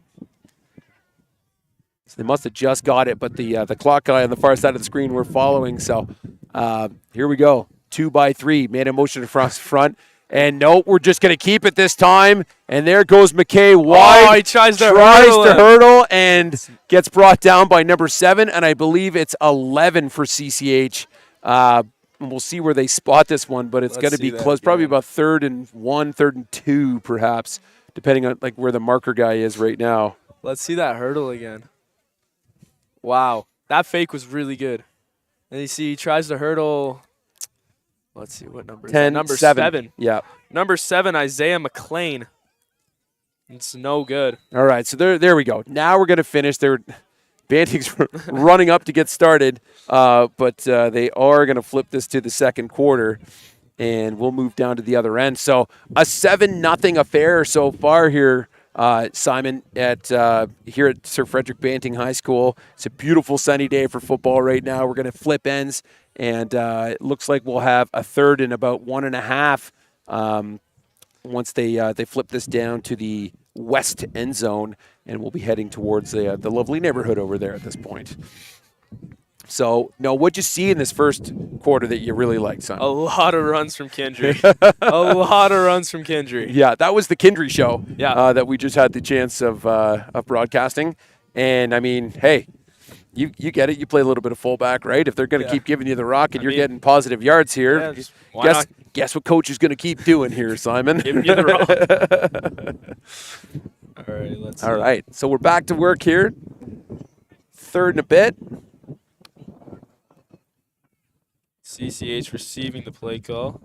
So they must have just got it, but the clock guy on the far side of the screen we're following. So here we go. 2 by 3. Made a motion across the front. And no, we're just going to keep it this time. And there goes McKay wide. Oh, he tries to hurdle and gets brought down by number 7. And I believe it's 11 for CCH. And we'll see where they spot this one, but it's going to be close. Probably about 3rd and 1, 3rd and 2, perhaps, depending on where the marker guy is right now. Let's see that hurdle again. Wow, that fake was really good. And you see he tries to hurdle. Let's see, what number is 10, that? Number 7. 7. Yeah. Number 7, Isaiah McLean. It's no good. All right, so there we go. Now we're going to finish. Banting's running up to get started, but they are going to flip this to the second quarter, and we'll move down to the other end. So a 7-0 affair so far here, Simon, here at Sir Frederick Banting High School. It's a beautiful sunny day for football right now. We're going to flip ends, and it looks like we'll have a third and about 1.5 once they flip this down to the west end zone, and we'll be heading towards the lovely neighborhood over there at this point. So, what'd you see in this first quarter that you really liked, Simon? A lot of runs from Kindry. A lot of runs from Kindry. Yeah, that was the Kindry show that we just had the chance of broadcasting. And, I mean, hey, you get it. You play a little bit of fullback, right? If they're going to keep giving you the rock and you're getting positive yards here, guess what coach is going to keep doing here, Simon? Giving you the rock. All right, let's see. All right, so we're back to work here. 3rd and a bit. CCH receiving the play call.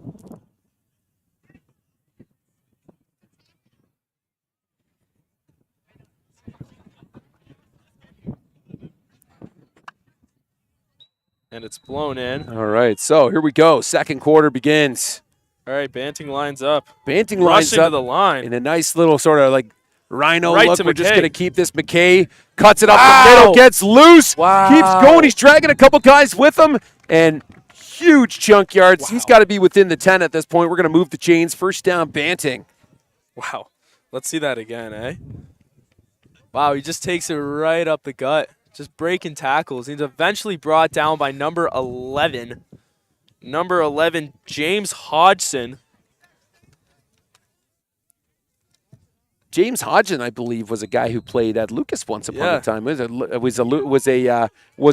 And it's blown in. All right, so here we go. Second quarter begins. All right, Banting lines up. Banting lines Rushing up to the line. in a nice little sort of rhino Right look. to We're just McKay. going to keep this. McKay cuts it up the middle, gets loose, keeps going. He's dragging a couple guys with him, and huge chunk yards. He's got to be within the 10 at this point. We're going to move the chains. First down, Banting. Wow. Let's see that again, eh? Wow, he just takes it right up the gut. Just breaking tackles. He's eventually brought down by number 11. Number 11, James Hodgson. James Hodgson, I believe, was a guy who played at Lucas once upon a time. Was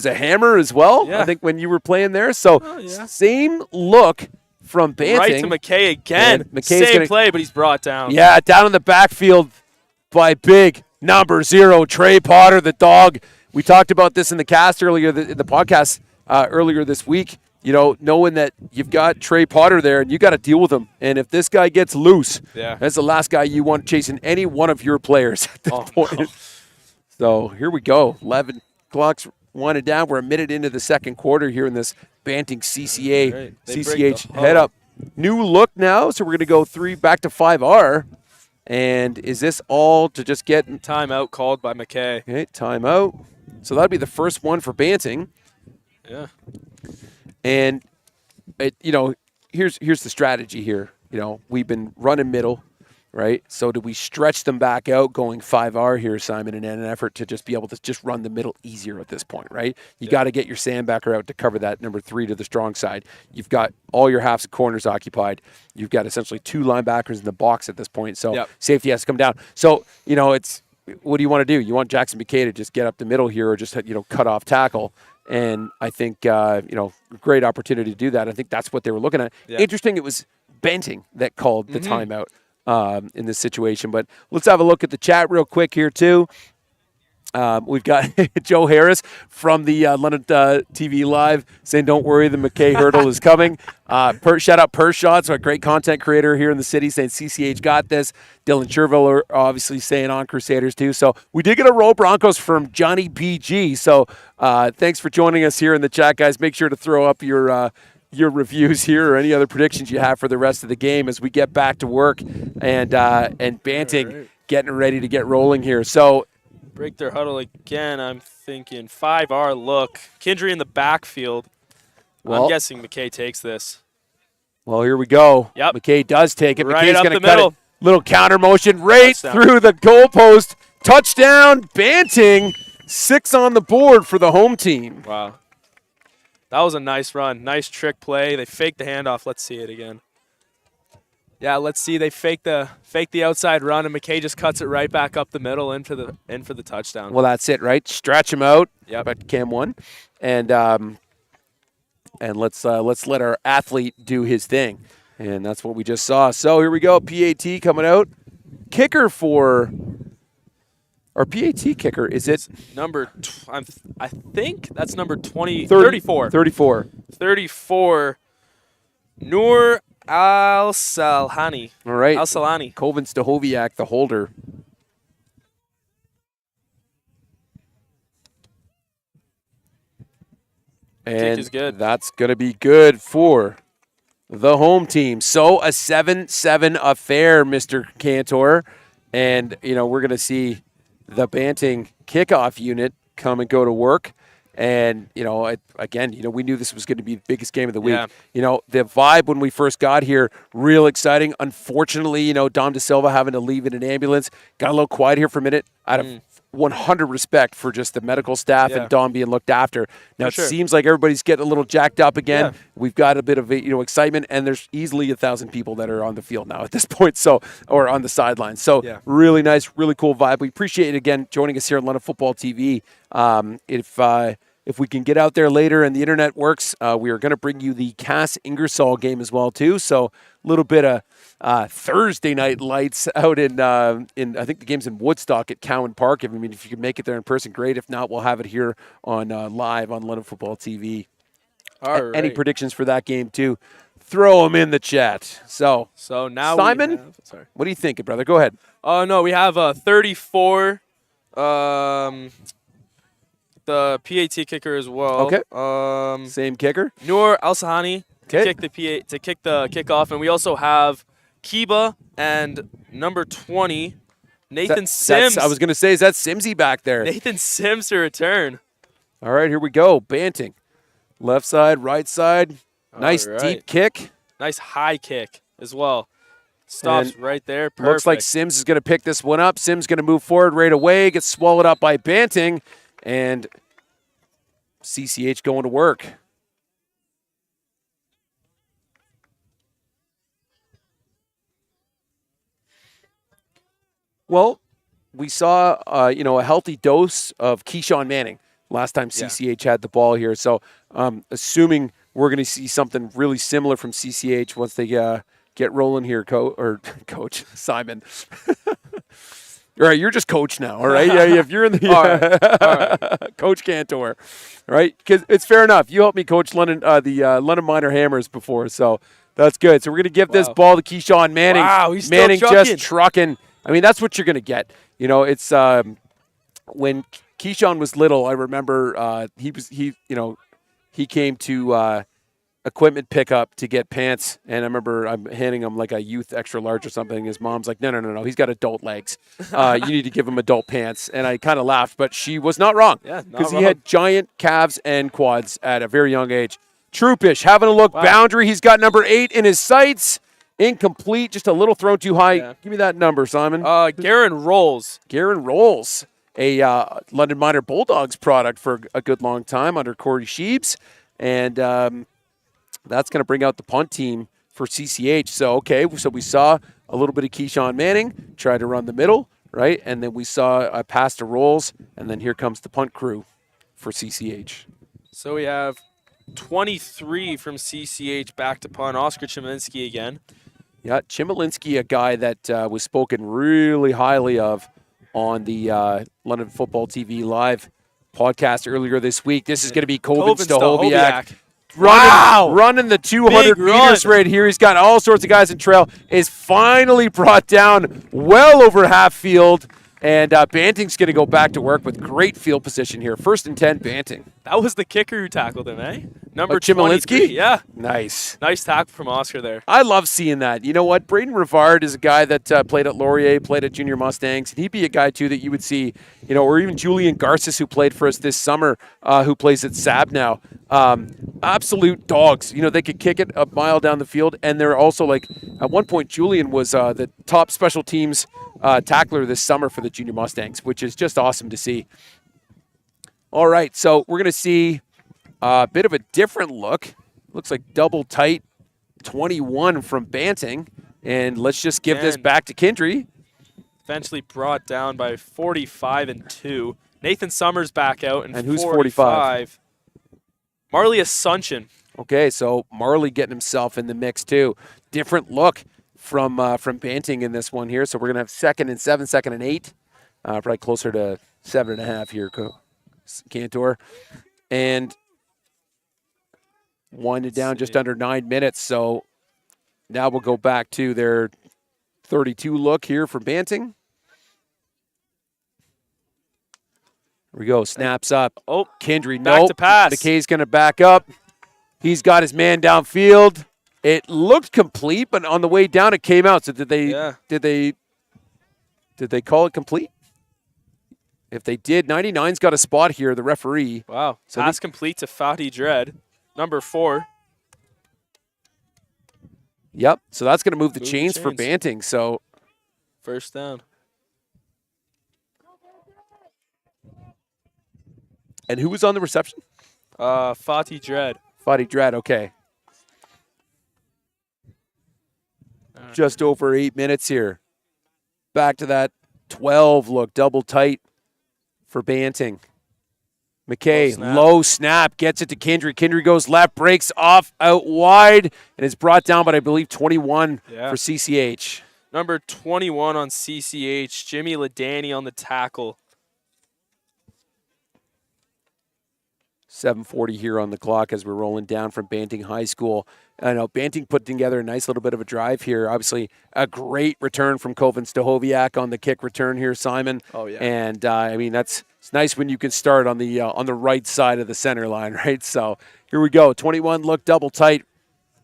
a hammer as well. Yeah. I think when you were playing there. So same look from Banting. Right to McKay again. Same play, but he's brought down. Yeah, down in the backfield by big number 0, Trey Potter, the dog. We talked about this in the cast earlier, in the podcast earlier this week. Knowing that you've got Trey Potter there and you got to deal with him. And if this guy gets loose, that's the last guy you want chasing any one of your players at this point. No. So here we go. 11 clock's winding down. We're a minute into the second quarter here in this Banting CCA. Right. CCH head up. New look now, so we're going to go 3 back to 5R. And is this all to just get timeout called by McKay? Okay, timeout. So that'd be the first one for Banting. Yeah. And here's the strategy here. We've been running middle, right? So do we stretch them back out going 5R here, Simon, in an effort to just be able to just run the middle easier at this point, right? You got to get your sandbacker out to cover that number 3 to the strong side. You've got all your halves and corners occupied. You've got essentially 2 linebackers in the box at this point. So safety has to come down. So, it's what do you want to do? You want Jackson McKay to just get up the middle here or just, cut off tackle. And I think, great opportunity to do that. I think that's what they were looking at. Yeah. Interesting, it was Banting that called the timeout in this situation. But let's have a look at the chat real quick here, too. We've got Joe Harris from the London TV Live saying, don't worry, the McKay hurdle is coming. Shout out Pershots, a great content creator here in the city, saying CCH got this. Dylan Cherville obviously saying on Crusaders too. So we did get a roll Broncos from Johnny BG. So thanks for joining us here in the chat, guys. Make sure to throw up your reviews here or any other predictions you have for the rest of the game as we get back to work and Banting getting ready to get rolling here. So break their huddle again. I'm thinking 5R look. Kindry in the backfield. Well, I'm guessing McKay takes this. Well, here we go. Yep. McKay does take it. Right McKay's up going to the cut middle. it. Little counter motion right Touchdown. through the goalpost. Touchdown, Banting. 6 on the board for the home team. Wow. That was a nice run. Nice trick play. They faked the handoff. Let's see it again. Yeah, let's see. They fake the outside run, and McKay just cuts it right back up the middle in for the touchdown. Well, that's it, right? Stretch him out. Yep. But Cam won, and let's let our athlete do his thing, and that's what we just saw. So here we go. PAT coming out. Kicker for our PAT kicker. Is it I think that's number 34? 34. 34. Noor Al-Salhani. All right. Al-Salani. Kovan Stahoviak, the holder. And is good. That's going to be good for the home team. So a 7-7 affair, Mr. Cantor. And, we're going to see the Banting kickoff unit come and go to work. And, again, we knew this was going to be the biggest game of the week. Yeah. The vibe when we first got here, real exciting. Unfortunately, Dom DeSilva having to leave in an ambulance. Got a little quiet here for a minute out of 100 respect for just the medical staff and Dom being looked after. Now, it seems like everybody's getting a little jacked up again. Yeah. We've got a bit of excitement, and there's easily 1,000 people that are on the field now at this point, or on the sidelines. So really nice, really cool vibe. We appreciate it, again, joining us here on London Football TV. If we can get out there later and the internet works, we are going to bring you the Cass Ingersoll game as well too. So a little bit of Thursday night lights out in I think the game's in Woodstock at Cowan Park. If you can make it there in person, great. If not, we'll have it here on live on London Football TV. All right. Any predictions for that game too? Throw them in the chat. So now Simon, what are you thinking, brother? Go ahead. Oh no, we have 34. The PAT kicker as well. Okay. Same kicker. Noor Al-Sahani to kick the kickoff, and we also have Kiba and number 20 Nathan Sims. I was going to say, is that Simsy back there? Nathan Sims to return. All right, here we go. Banting, left side, right side. Nice deep kick. Nice high kick as well. Stops right there. Perfect. Looks like Sims is going to pick this one up. Sims going to move forward right away. Gets swallowed up by Banting. And CCH going to work. Well, we saw, a healthy dose of Keyshawn Manning last time CCH had the ball here. So assuming we're going to see something really similar from CCH once they get rolling here, Coach Simon. All right, you're just coach now, all right? Yeah, if you're in the all right. Coach Cantor, right? Because it's fair enough. You helped me coach London Minor Hammers before, so that's good. So we're going to give this ball to Keyshawn Manning. Wow, he's Manning still just trucking. I mean, that's what you're going to get. It's when Keyshawn was little. I remember he came to equipment pickup to get pants, and I remember I'm handing him like a youth extra large or something. His mom's like, no, he's got adult legs. You need to give him adult pants. And I kind of laughed, but she was not wrong. Yeah, because he had giant calves and quads at a very young age. Troopish having a look, boundary. He's got number 8 in his sights. Incomplete, just a little thrown too high. Yeah. Give me that number, Simon. Garen Rolls. Garen Rolls, a London Minor Bulldogs product for a good long time under Corey Sheebs. And that's going to bring out the punt team for CCH. So we saw a little bit of Keyshawn Manning try to run the middle, right? And then we saw a pass to Rolls, and then here comes the punt crew for CCH. So we have 23 from CCH back to punt. Oscar Chiminski again. Yeah, Chmielewski, a guy that was spoken really highly of on the London Football TV Live podcast earlier this week. This is going to be Kovan Stahoviak. Running the 200 meters right here. He's got all sorts of guys in trail. Is finally brought down well over half field. And Banting's going to go back to work with great field position here. 1st and 10, Banting. That was the kicker who tackled him, eh? Number Chmielewski? Yeah. Nice. Nice tackle from Oscar there. I love seeing that. You know what? Braden Rivard is a guy that played at Laurier, played at Junior Mustangs. And he'd be a guy, too, that you would see, or even Julian Garces, who played for us this summer, who plays at SAB now. Absolute dogs. They could kick it a mile down the field. And they're also, at one point, Julian was the top special teams tackler this summer for the Junior Mustangs, which is just awesome to see. All right, so we're going to see a bit of a different look. Looks like double tight 21 from Banting. And let's just give this back to Kindry. Eventually brought down by 45 and 2. Nathan Summers back out. And who's 45? Marley Resumption. Okay, so Marley getting himself in the mix too. Different look from Banting in this one here. So we're going to have 2nd and 7, 2nd and 8. Probably closer to 7.5 here, Cantor. And winded down just under 9 minutes. So now we'll go back to their 32 look here for Banting. Here we go. Snaps up. Oh, Kindry. Back to pass. McKay's going to back up. He's got his man downfield. It looked complete, but on the way down it came out. So did they call it complete? If they did, 99's got a spot here, the referee. Wow. So pass complete to Fatty Dredd, number 4. Yep. So that's going to move the chains for Banting. So 1st down. And who was on the reception? Fatty Dredd. Fatty Dredd, okay. Just over 8 minutes here. Back to that 12 look, double tight for Banting. McKay, low snap, gets it to Kindry. Kindry goes left, breaks off out wide, and is brought down by, I believe, 21 for CCH. Number 21 on CCH, Jimmy Ladany on the tackle. 7:40 here on the clock as we're rolling down from Banting High School. I know Banting put together a nice little bit of a drive here. Obviously, a great return from Kovan Stahoviak on the kick return here, Simon. Oh yeah. And I mean, it's nice when you can start on the right side of the center line, right? So here we go. 21 look double tight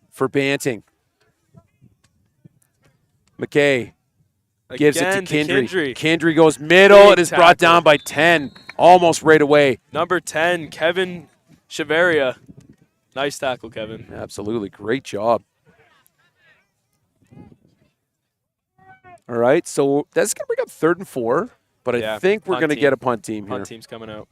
for Banting. McKay gives it to Kindry. Kindry goes middle. It is brought down by 10, almost right away. Number 10, Kevin Chavaria. Nice tackle, Kevin. Absolutely. Great job. All right, so that's going to bring up 3rd and 4, but I think we're going to get a punt team here. Punt team's coming out.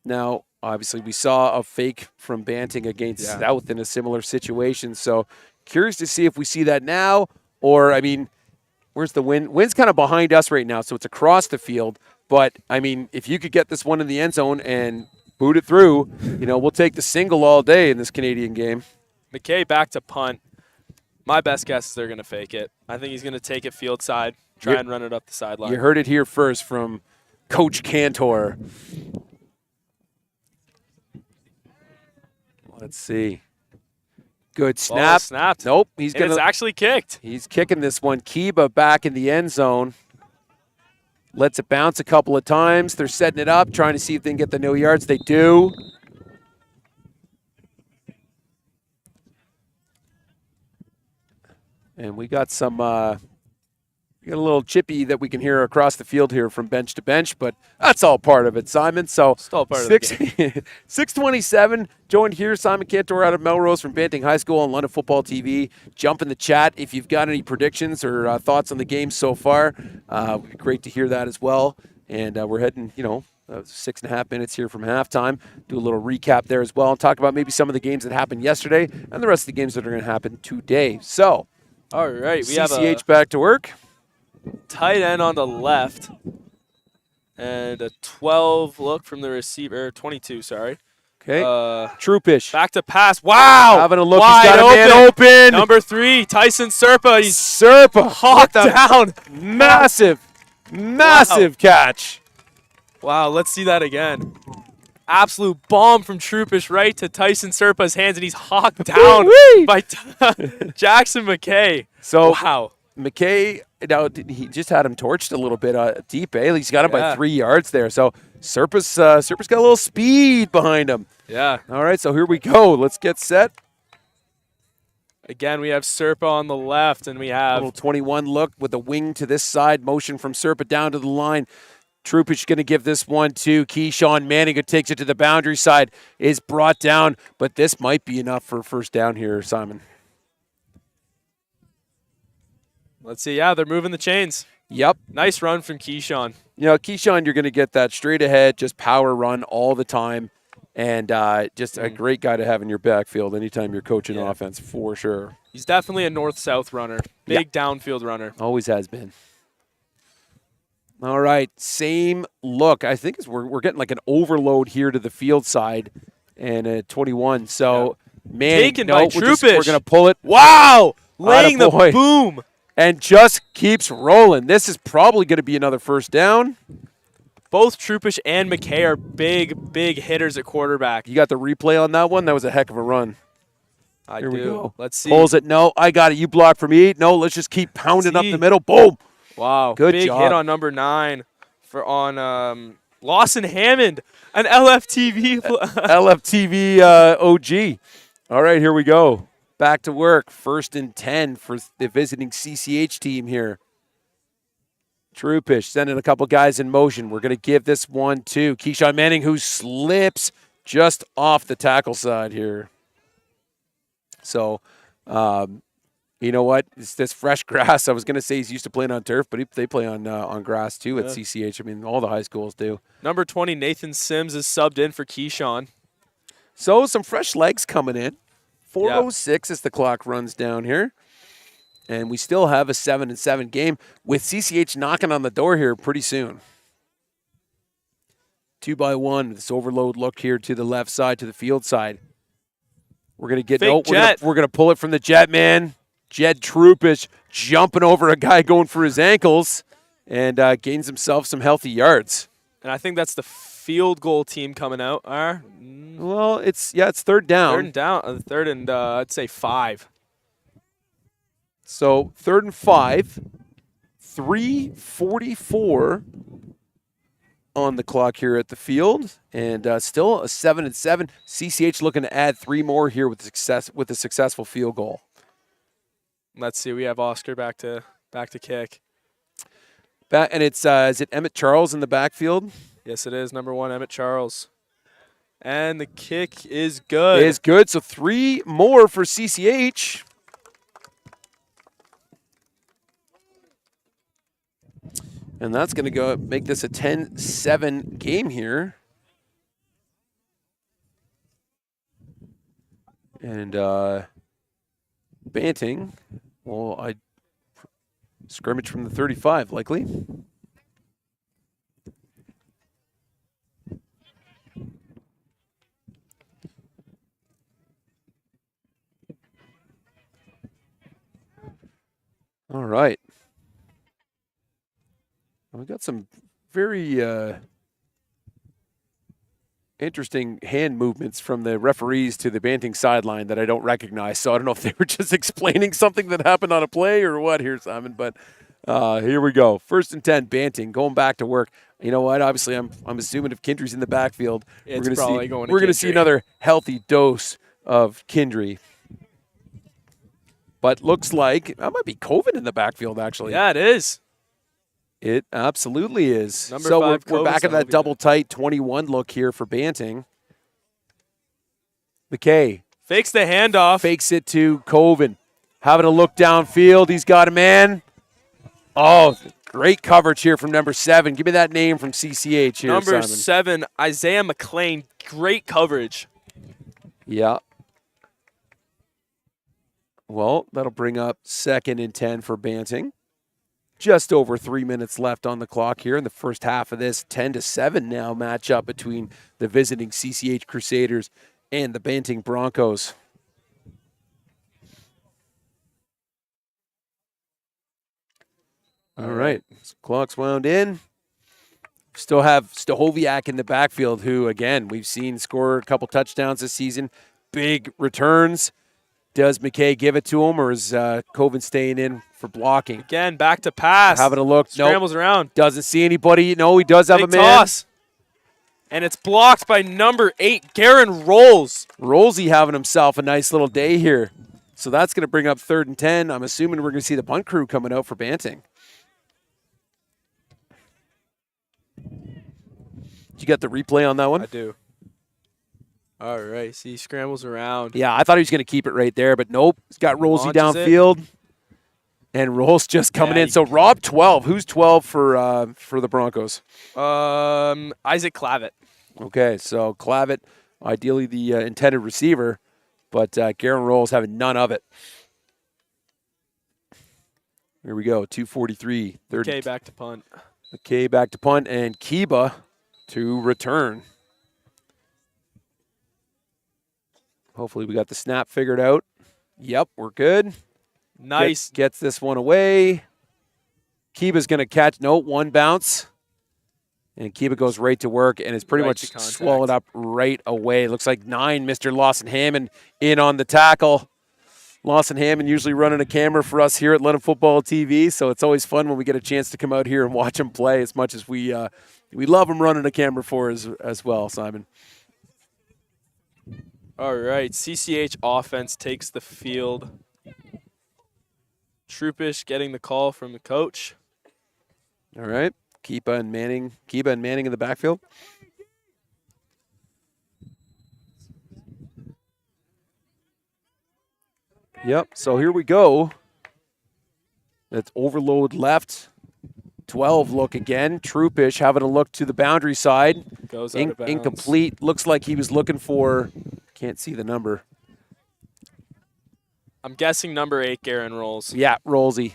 Now, obviously, we saw a fake from Banting against South in a similar situation, so curious to see if we see that now, or, I mean, where's the win? Wind's kind of behind us right now, so it's across the field. But, I mean, if you could get this one in the end zone and boot it through, we'll take the single all day in this Canadian game. McKay back to punt. My best guess is they're going to fake it. I think he's going to take it field side, try and run it up the sideline. You heard it here first from Coach Cantor. Let's see. Good snap. Snapped. Nope. It's actually kicked. He's kicking this one. Kiba back in the end zone. Lets it bounce a couple of times. They're setting it up, trying to see if they can get the no yards. They do. And we got some, we got a little chippy that we can hear across the field here from bench to bench, but that's all part of it, Simon. So it's all part of the game. 6:27, joined here, Simon Cantor out of Melrose from Banting High School on London Football TV. Jump in the chat if you've got any predictions or thoughts on the game so far. It'd be great to hear that as well. And we're heading, 6.5 minutes here from halftime. Do a little recap there as well and talk about maybe some of the games that happened yesterday and the rest of the games that are going to happen today. So, all right, we have CCH back to work. Tight end on the left. And a 12 look from the receiver, 22, sorry. Okay. Troopish. Back to pass. Wow. Having a look. Wide He's got a man open. Number 3, Tyson Serpa. He's Serpa. hawked down. Massive catch. Wow, let's see that again. Absolute bomb from Troopish right to Tyson Serpa's hands, and he's hawked down by Jackson McKay. So, wow. McKay, he just had him torched a little bit deep, eh? He's got him by 3 yards there. So, Serpa's got a little speed behind him. Yeah. All right, so here we go. Let's get set. Again, we have Serpa on the left, and we have a little 21 look with the wing to this side, motion from Serpa down to the line. Troopish going to give this one to Keyshawn Manning, who takes it to the boundary side, is brought down, but this might be enough for first down here, Simon. Let's see. Yeah, they're moving the chains. Yep. Nice run from Keyshawn. You know, Keyshawn, you're going to get that straight ahead, just power run all the time, and just a great guy to have in your backfield anytime you're coaching offense, for sure. He's definitely a north-south runner, big downfield runner. Always has been. All right, same look. I think we're getting like an overload here to the field side, and a 21. So, Manning, taken by Troopish. We're going to pull it. Wow, laying the boom. And just keeps rolling. This is probably going to be another first down. Both Troopish and McKay are big hitters at quarterback. You got the replay on that one? That was a heck of a run. Here we go. Let's see. Pulls it. No, I got it. You block for me. No, let's just keep pounding up the middle. Boom. Wow. Good big job. Hit on number 9 on Lawson Hammond, an LFTV. LFTV OG. All right, here we go. Back to work. 1st and 10 for the visiting CCH team here. Troopish sending a couple guys in motion. We're going to give this one to Keyshawn Manning, who slips just off the tackle side here. So, you know what? It's this fresh grass. I was going to say he's used to playing on turf, but they play on grass too at CCH. I mean, all the high schools do. Number 20, Nathan Sims, is subbed in for Keyshawn. So, some fresh legs coming in. 4:06 as the clock runs down here. And we still have a 7-7 game with CCH knocking on the door here pretty soon. 2-by-1, this overload look here to the left side, to the field side. We're going to get we're going to pull it from the jet man. Jed Troopish jumping over a guy going for his ankles and gains himself some healthy yards. And I think that's the field goal team coming out. Well, it's 3rd down. Third and I'd say 5. So 3rd and 5, 3:44 on the clock here at the field, and still a 7-7. CCH looking to add 3 more here with a successful field goal. Let's see. We have Oscar back to kick. And it's is it Emmett Charles in the backfield? Yes, it is. Number 1, Emmett Charles. And the kick is good. It is good. So 3 more for CCH. And that's going to go make this a 10-7 game here. And Banting, well, I scrimmage from the 35, likely. All right. We got some very interesting hand movements from the referees to the Banting sideline that I don't recognize. So I don't know if they were just explaining something that happened on a play or what here, Simon. But here we go. 1st and 10, Banting going back to work. You know what? Obviously, I'm assuming if Kindry's in the backfield, we're going to see another healthy dose of Kindry. But looks like that might be COVID in the backfield, actually. Yeah, it is. It absolutely is. Number 5, we're back in that double tight 21 look here for Banting. McKay. Fakes the handoff. Fakes it to Coven. Having a look downfield. He's got a man. Oh, great coverage here from number 7. Give me that name from CCH here, Number Simon. 7, Isaiah McLean. Great coverage. Yeah. Well, that'll bring up 2nd and 10 for Banting. just over 3 minutes left on the clock here in the first half of this 10-7 now matchup between the visiting CCH Crusaders and the Banting Broncos. All right. Clock's wound in. Still have Stahoviak in the backfield, who, again, we've seen score a couple touchdowns this season. Big returns. Does McKay give it to him, or is Coven staying in for blocking? Again, back to pass. Having a look. Scrambles around. Doesn't see anybody. No, he does have Big a man. Toss. And it's blocked by number 8, Garen Rolls. Rollsy having himself a nice little day here. So that's going to bring up 3rd and 10. I'm assuming we're going to see the punt crew coming out for Banting. You got the replay on that one? I do. All right. See, scrambles around. Yeah, I thought he was going to keep it right there, but nope. He's got Rollsy downfield. And Rolls just coming in. So Rob 12. Who's 12 for the Broncos? Isaac Clavitt. Okay, so Clavitt, ideally the intended receiver, but Garen Rolls having none of it. Here we go, 2:43. Okay, back to punt. Okay, back to punt, and Kiba to return. Hopefully we got the snap figured out. Yep, we're good. Nice. Gets this one away. Kiba's going to catch. No, one bounce. And Kiba goes right to work and is pretty much swallowed up right away. Looks like 9, Mr. Lawson Hammond in on the tackle. Lawson Hammond usually running a camera for us here at London Football TV, so it's always fun when we get a chance to come out here and watch him play as much as we love him running a camera for us as well, Simon. All right, CCH offense takes the field. Troupish getting the call from the coach. All right, Kiba and Manning in the backfield. Yep, so here we go. That's overload left. 12 look again. Troupish having a look to the boundary side. Goes out of bounds. Incomplete. Looks like he was looking for, can't see the number. I'm guessing number 8, Garen Rolls. Yeah, Rollsy.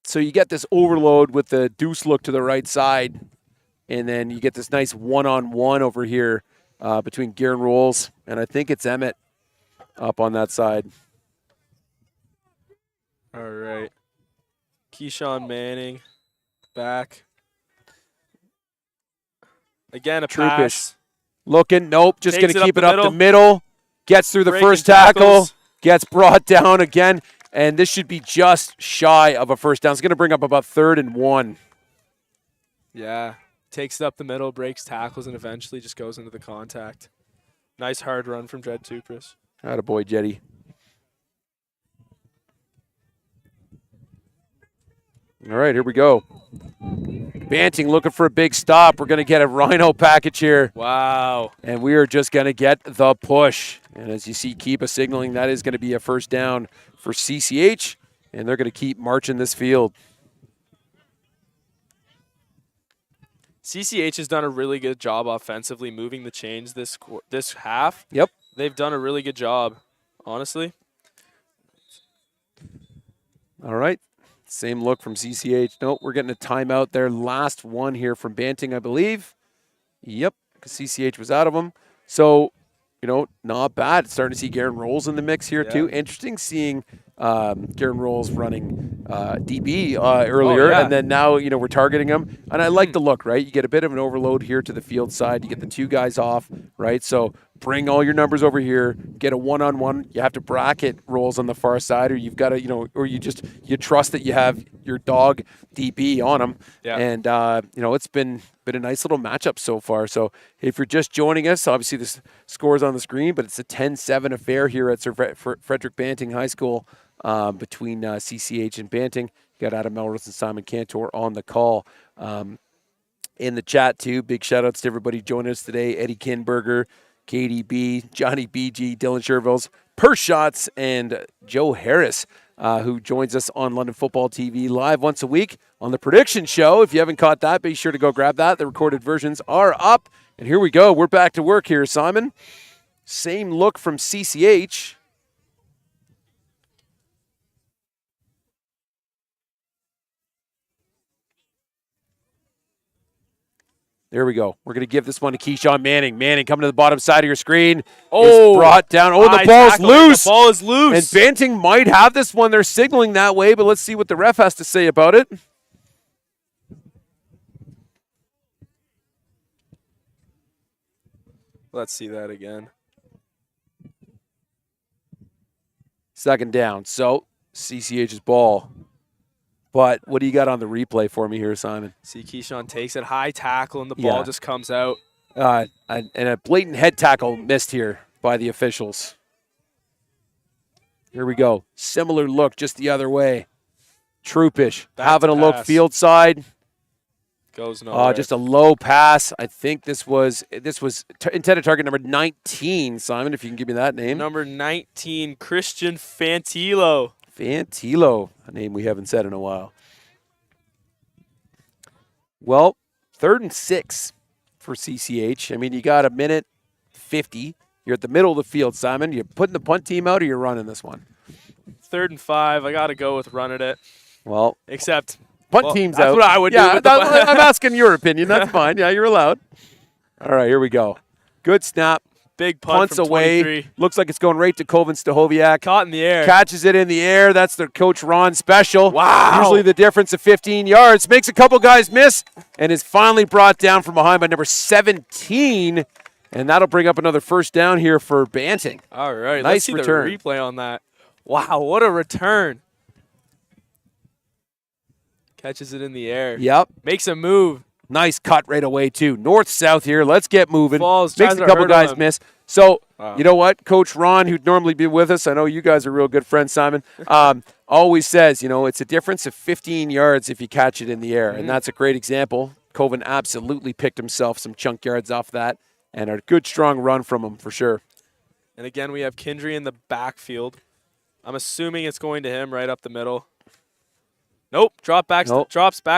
So you get this overload with the deuce look to the right side, and then you get this nice one-on-one over here between Garen Rolls, and I think it's Emmett up on that side. All right. Keyshawn Manning back. Again, a pass. Looking, nope, just going to keep it up the middle. Gets through the Breaking first tackle, tackles. Gets brought down again, and this should be just shy of a first down. It's going to bring up about 3rd and 1. Yeah. Takes it up the middle, breaks tackles, and eventually just goes into the contact. Nice hard run from Jed Tupris. Attaboy, Jetty. All right, here we go. Banting looking for a big stop. We're going to get a Rhino package here. Wow. And we are just going to get the push. And as you see, Kiba signaling that is going to be a first down for CCH. And they're going to keep marching this field. CCH has done a really good job offensively moving the chains this half. Yep. They've done a really good job, honestly. All right. Same look from CCH. Nope, we're getting a timeout there. Last one here from Banting, I believe. Yep, because CCH was out of them. So, not bad. Starting to see Garen Rolls in the mix here, too. Interesting seeing Garen Rolls running DB earlier, and then now, we're targeting him. And I like the look, right? You get a bit of an overload here to the field side. You get the 2 guys off, right? So bring all your numbers over here, get a one-on-one. You have to bracket Rolls on the far side, or you've got to, or you trust that you have your dog DB on him. Yeah. And, it's been a nice little matchup so far. So if you're just joining us, obviously the score's on the screen, but it's a 10-7 affair here at Sir Frederick Banting High School between CCH and Banting. You got Adam Melrose and Simon Cantor on the call. In the chat, too, big shout-outs to everybody joining us today. Eddie Kinberger, KDB, Johnny BG, Dylan Shervilles, Purse Shots, and Joe Harris, who joins us on London Football TV live once a week on the Prediction Show. If you haven't caught that, be sure to go grab that. The recorded versions are up. And here we go. We're back to work here, Simon. Same look from CCH. There we go. We're going to give this one to Keyshawn Manning. Manning coming to the bottom side of your screen. Oh, is brought down. Oh, the high ball's tackle. loose. The ball is loose. And Banting might have this one. They're signaling that way, but let's see what the ref has to say about it. Let's see that again. Second down. So, CCH's ball. But what do you got on the replay for me here, Simon? See, Keyshawn takes it, high tackle, and the ball just comes out. And a blatant head tackle missed here by the officials. Here we go. Similar look, just the other way. Troopish having a look field side. Goes nowhere. Just a low pass. I think this was intended target number 19, Simon, if you can give me that name. Number 19, Christian Fantillo. Fantillo, a name we haven't said in a while. Well, 3rd and 6 for CCH. I mean, you got a minute 50. You're at the middle of the field, Simon. You're putting the punt team out or you're running this one? 3rd and 5. I got to go with running it. Well, except punt team's that's out. What I would do. With I'm asking your opinion. That's fine. Yeah, you're allowed. All right, here we go. Good snap. Big punt Punts from away. 23. Looks like it's going right to Kovan Stahoviak. Caught in the air. Catches it in the air. That's their coach Ron special. Wow. Usually the difference of 15 yards. Makes a couple guys miss and is finally brought down from behind by number 17. And that'll bring up another first down here for Banting. All right. Nice let's see return. The replay on that. Wow, what a return. Catches it in the air. Yep. Makes a move. Nice cut right away, too. North-south here. Let's get moving. Falls, makes a tries to couple hurt guys him. miss. So, Wow. you know what? Coach Ron, who'd normally be with us, I know you guys are real good friends, Simon, always says, it's a difference of 15 yards if you catch it in the air. And that's a great example. Kovan absolutely picked himself some chunk yards off that. And a good, strong run from him for sure. And again, we have Kindry in the backfield. I'm assuming it's going to him right up the middle. Nope. Drops back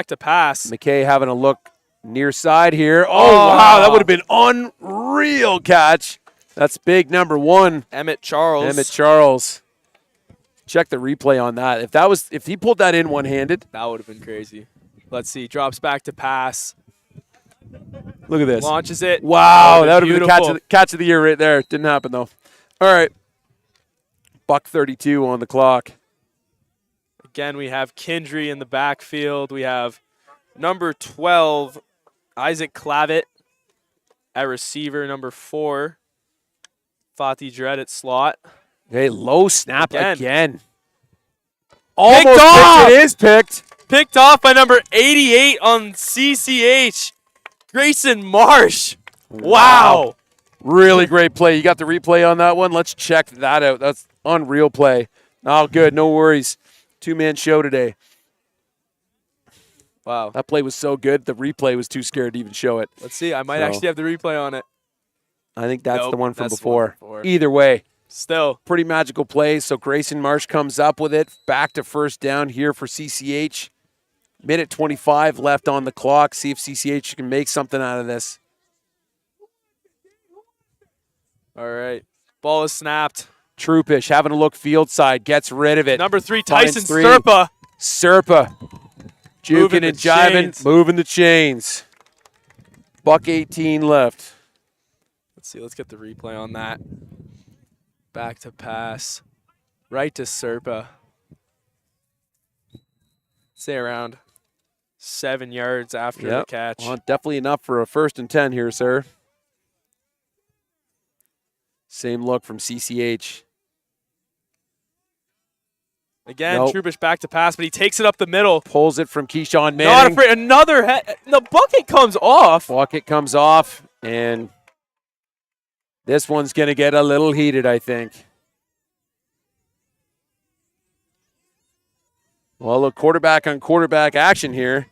to pass. McKay having a look near side here. Oh, wow. That would have been unreal catch. That's big number 1. Emmett Charles. Check the replay on that. If he pulled that in one-handed. That would have been crazy. Let's see. Drops back to pass. Look at this. Launches it. Wow. That would have been the catch of the year right there. Didn't happen, though. All right. $1:32 on the clock. Again, we have Kindry in the backfield. We have number 12, Isaac Clavitt at receiver. Number 4, Fatih Dredd at slot. Okay, low snap again. Picked Almost off! It is picked. Picked off by number 88 on CCH, Grayson Marsh. Wow. Really great play. You got the replay on that one? Let's check that out. That's unreal play. Oh, good. No worries. 2-man show today. Wow. That play was so good, the replay was too scared to even show it. Let's see. I might actually have the replay on it. I think that's the one from that's the before. one before. Either way, Still. pretty magical play. So Grayson Marsh comes up with it. Back to first down here for CCH. Minute 25 left on the clock. See if CCH can make something out of this. All right. Ball is snapped. Troopish having a look field side. Gets rid of it. Number 3, Finds Tyson 3. Serpa. Serpa. Juking and jiving. Moving the chains. $1:18 left. Let's see. Let's get the replay on that. Back to pass. Right to Serpa. Say around 7 yards after the catch. Well, definitely enough for a 1st and 10 here, sir. Same look from CCH. Again, Troopish back to pass, but he takes it up the middle. Pulls it from Keyshawn Manning. Not afraid. Another head. The bucket comes off. Bucket comes off, and this one's going to get a little heated, I think. Well, look, quarterback on quarterback action here.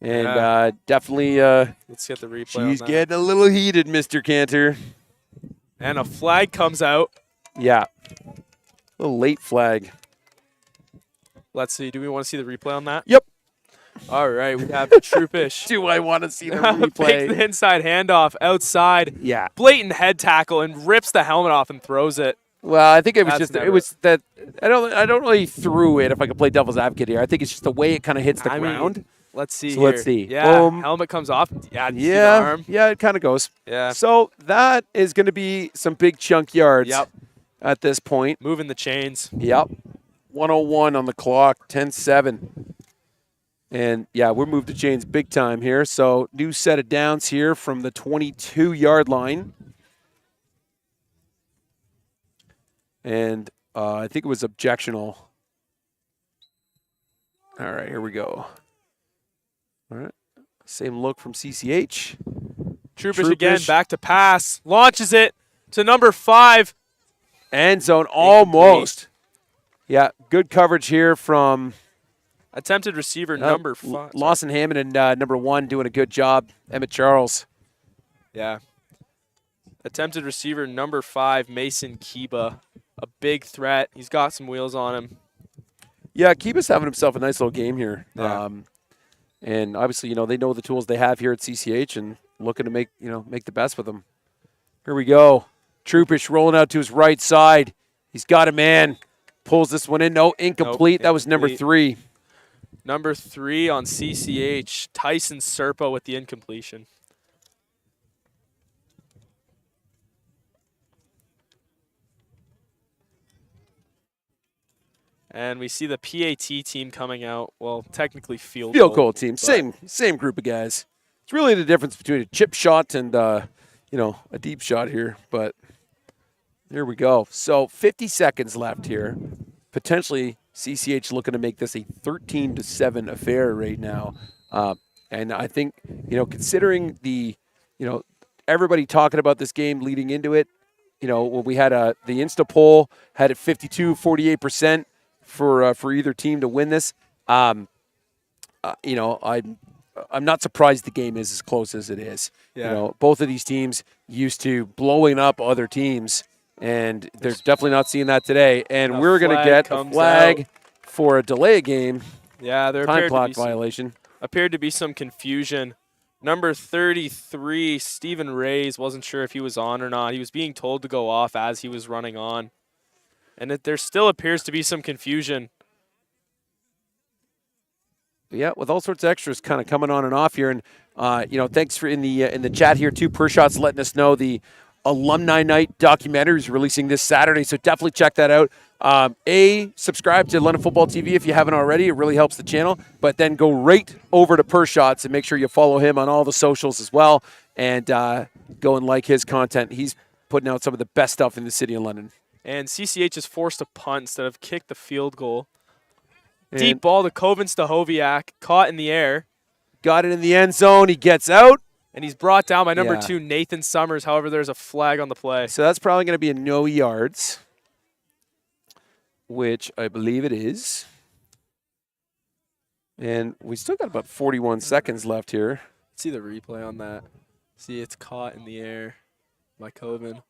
And definitely let's get the replay. She's getting a little heated, Mr. Cantor. And a flag comes out. Yeah. A little late flag. Let's see. Do we want to see the replay on that? Yep. All right. We have Troopish. Do I want to see the Takes replay? the inside handoff outside. Yeah. Blatant head tackle and rips the helmet off and throws it. Well, I think it was That's it was that I don't really throw it if I could play devil's advocate here. I think it's just the way it kind of hits the ground. Let's see So here. let's see. Yeah, Boom. helmet comes off. Yeah, you see the Yeah, arm? yeah, it kind of goes. Yeah. So that is going to be some big chunk yards Yep. at this point. Moving the chains. Yep. 101 on the clock, 10-7. And, yeah, we're moved the chains big time here. So new set of downs here from the 22-yard line. And I think it was objectional. All right, here we go. All right. Same look from CCH. Troopish again, back to pass. Launches it to number 5. End zone almost. Yeah, good coverage here from Attempted receiver number 5. Lawson Hammond and number 1 doing a good job. Emmett Charles. Yeah. Attempted receiver number 5, Mason Kiba. A big threat. He's got some wheels on him. Yeah, Kiba's having himself a nice little game here. Yeah. And obviously, they know the tools they have here at CCH and looking to make the best with them. Here we go. Troopish rolling out to his right side. He's got a man. Pulls this one in. No, incomplete. Nope, that was number 3. Number 3 on CCH, Tyson Serpa with the incompletion. And we see the PAT team coming out. Well, technically field goal team. Same group of guys. It's really the difference between a chip shot and a deep shot here. But there we go. So 50 seconds left here. Potentially CCH looking to make this a 13-7 affair right now. And I think, considering the, everybody talking about this game leading into it, when we had the Insta poll had it 52-48% for either team to win this. I'm not surprised the game is as close as it is. Yeah. Both of these teams used to blowing up other teams, and they're definitely not seeing that today. And we're going to get a flag for a delay game. Yeah, there time clock violation. Appeared to be some confusion. Number 33, Stephen Reyes, wasn't sure if he was on or not. He was being told to go off as he was running on. And there still appears to be some confusion. Yeah, with all sorts of extras kind of coming on and off here. And, thanks for in the chat here, too. Pershot's letting us know the Alumni Night documentary is releasing this Saturday, so definitely check that out. Subscribe to London Football TV if you haven't already. It really helps the channel. But then go right over to Pershot's and make sure you follow him on all the socials as well. And go and like his content. He's putting out some of the best stuff in the city of London. And CCH is forced a punt instead of kick the field goal. Deep ball to Kovin Stahoviak, caught in the air. Got it in the end zone. He gets out. And he's brought down by number 2, Nathan Summers. However, there's a flag on the play. So that's probably going to be a no yards, which I believe it is. And we still got about 41 seconds left here. See the replay on that. See, it's caught in the air by Kovin.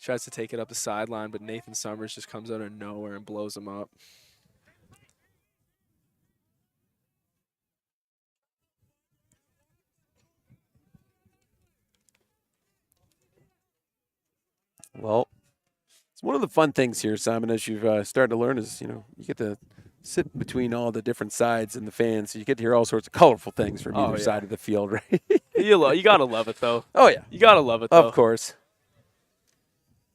Tries to take it up the sideline, but Nathan Summers just comes out of nowhere and blows him up. Well, it's one of the fun things here, Simon, as you've started to learn is, you get to sit between all the different sides and the fans. So you get to hear all sorts of colorful things from either side of the field, right? You got to love it, though. Oh, yeah. You got to love it, though. Of course.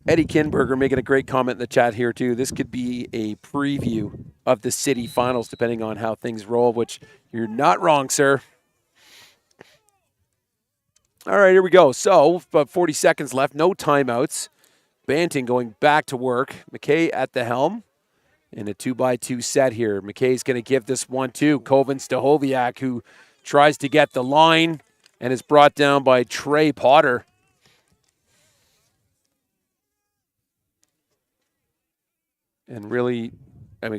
Eddie Kinberger making a great comment in the chat here, too. This could be a preview of the city finals, depending on how things roll, which you're not wrong, sir. All right, here we go. So, about 40 seconds left. No timeouts. Banting going back to work. McKay at the helm in a 2x2 set here. McKay's going to give this one to Kovin Stahoviak, who tries to get the line and is brought down by Trey Potter. And really,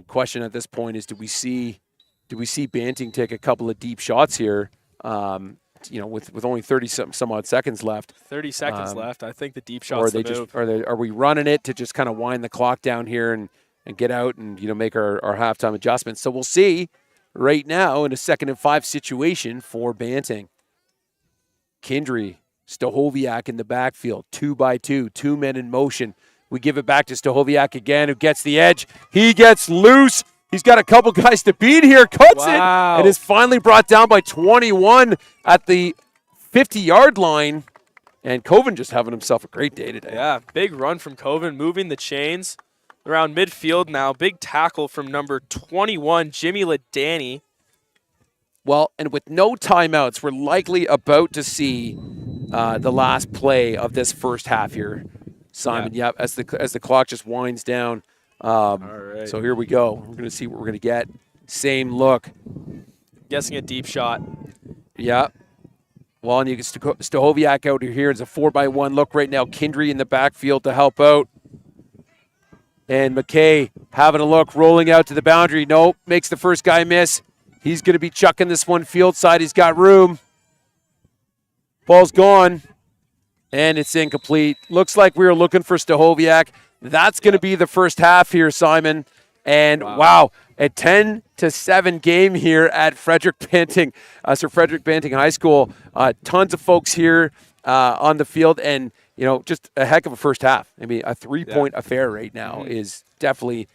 question at this point is, do we see Banting take a couple of deep shots here? With only 30 some odd seconds left. 30 seconds left. I think the deep shots are we running it to just kind of wind the clock down here and get out and make our halftime adjustments? So we'll see right now in a 2nd and 5 situation for Banting. Kindry, Stahoviak in the backfield, 2x2, 2 men in motion. We give it back to Stahoviak again, who gets the edge. He gets loose. He's got a couple guys to beat here. Cuts it Wow. and is finally brought down by 21 at the 50-yard line. And Coven just having himself a great day today. Yeah, big run from Coven, moving the chains around midfield now. Big tackle from number 21, Jimmy Ladani. Well, and with no timeouts, we're likely about to see the last play of this first half here, Simon. Yep, as the clock just winds down. All right. So here we go. We're going to see what we're going to get. Same look. Guessing a deep shot. Yeah. Well, and you get Stahoviak out here. It's a 4-by-1 look right now. Kindry in the backfield to help out. And McKay having a look, rolling out to the boundary. Nope, makes the first guy miss. He's going to be chucking this one field side. He's got room. Ball's gone. And it's incomplete. Looks like we were looking for Stahoviak. That's going to be the first half here, Simon. And wow, a 10-7 game here at Frederick Banting, Sir Frederick Banting High School. Tons of folks here on the field, and just a heck of a first half. I mean, a 3-point affair right now is definitely.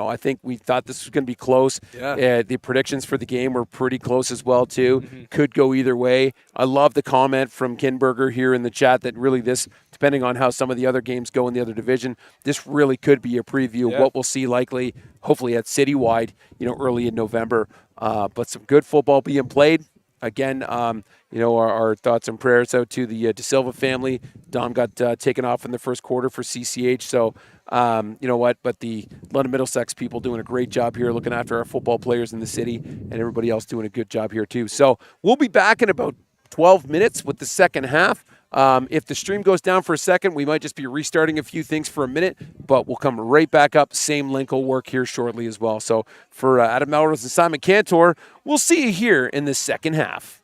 I think we thought this was going to be close. Yeah. The predictions for the game were pretty close as well, too. Could go either way. I love the comment from Kinberger here in the chat that really this, depending on how some of the other games go in the other division, this really could be a preview of what we'll see likely, hopefully at Citywide, early in November. But some good football being played. Again, our thoughts and prayers out to the De Silva family. Dom got taken off in the first quarter for CCH, so you know what? But the London Middlesex people doing a great job here looking after our football players in the city, and everybody else doing a good job here too. So we'll be back in about 12 minutes with the second half. If the stream goes down for a second, we might just be restarting a few things for a minute, but we'll come right back up. Same link will work here shortly as well. So for Adam Melrose and Simon Cantor, we'll see you here in the second half.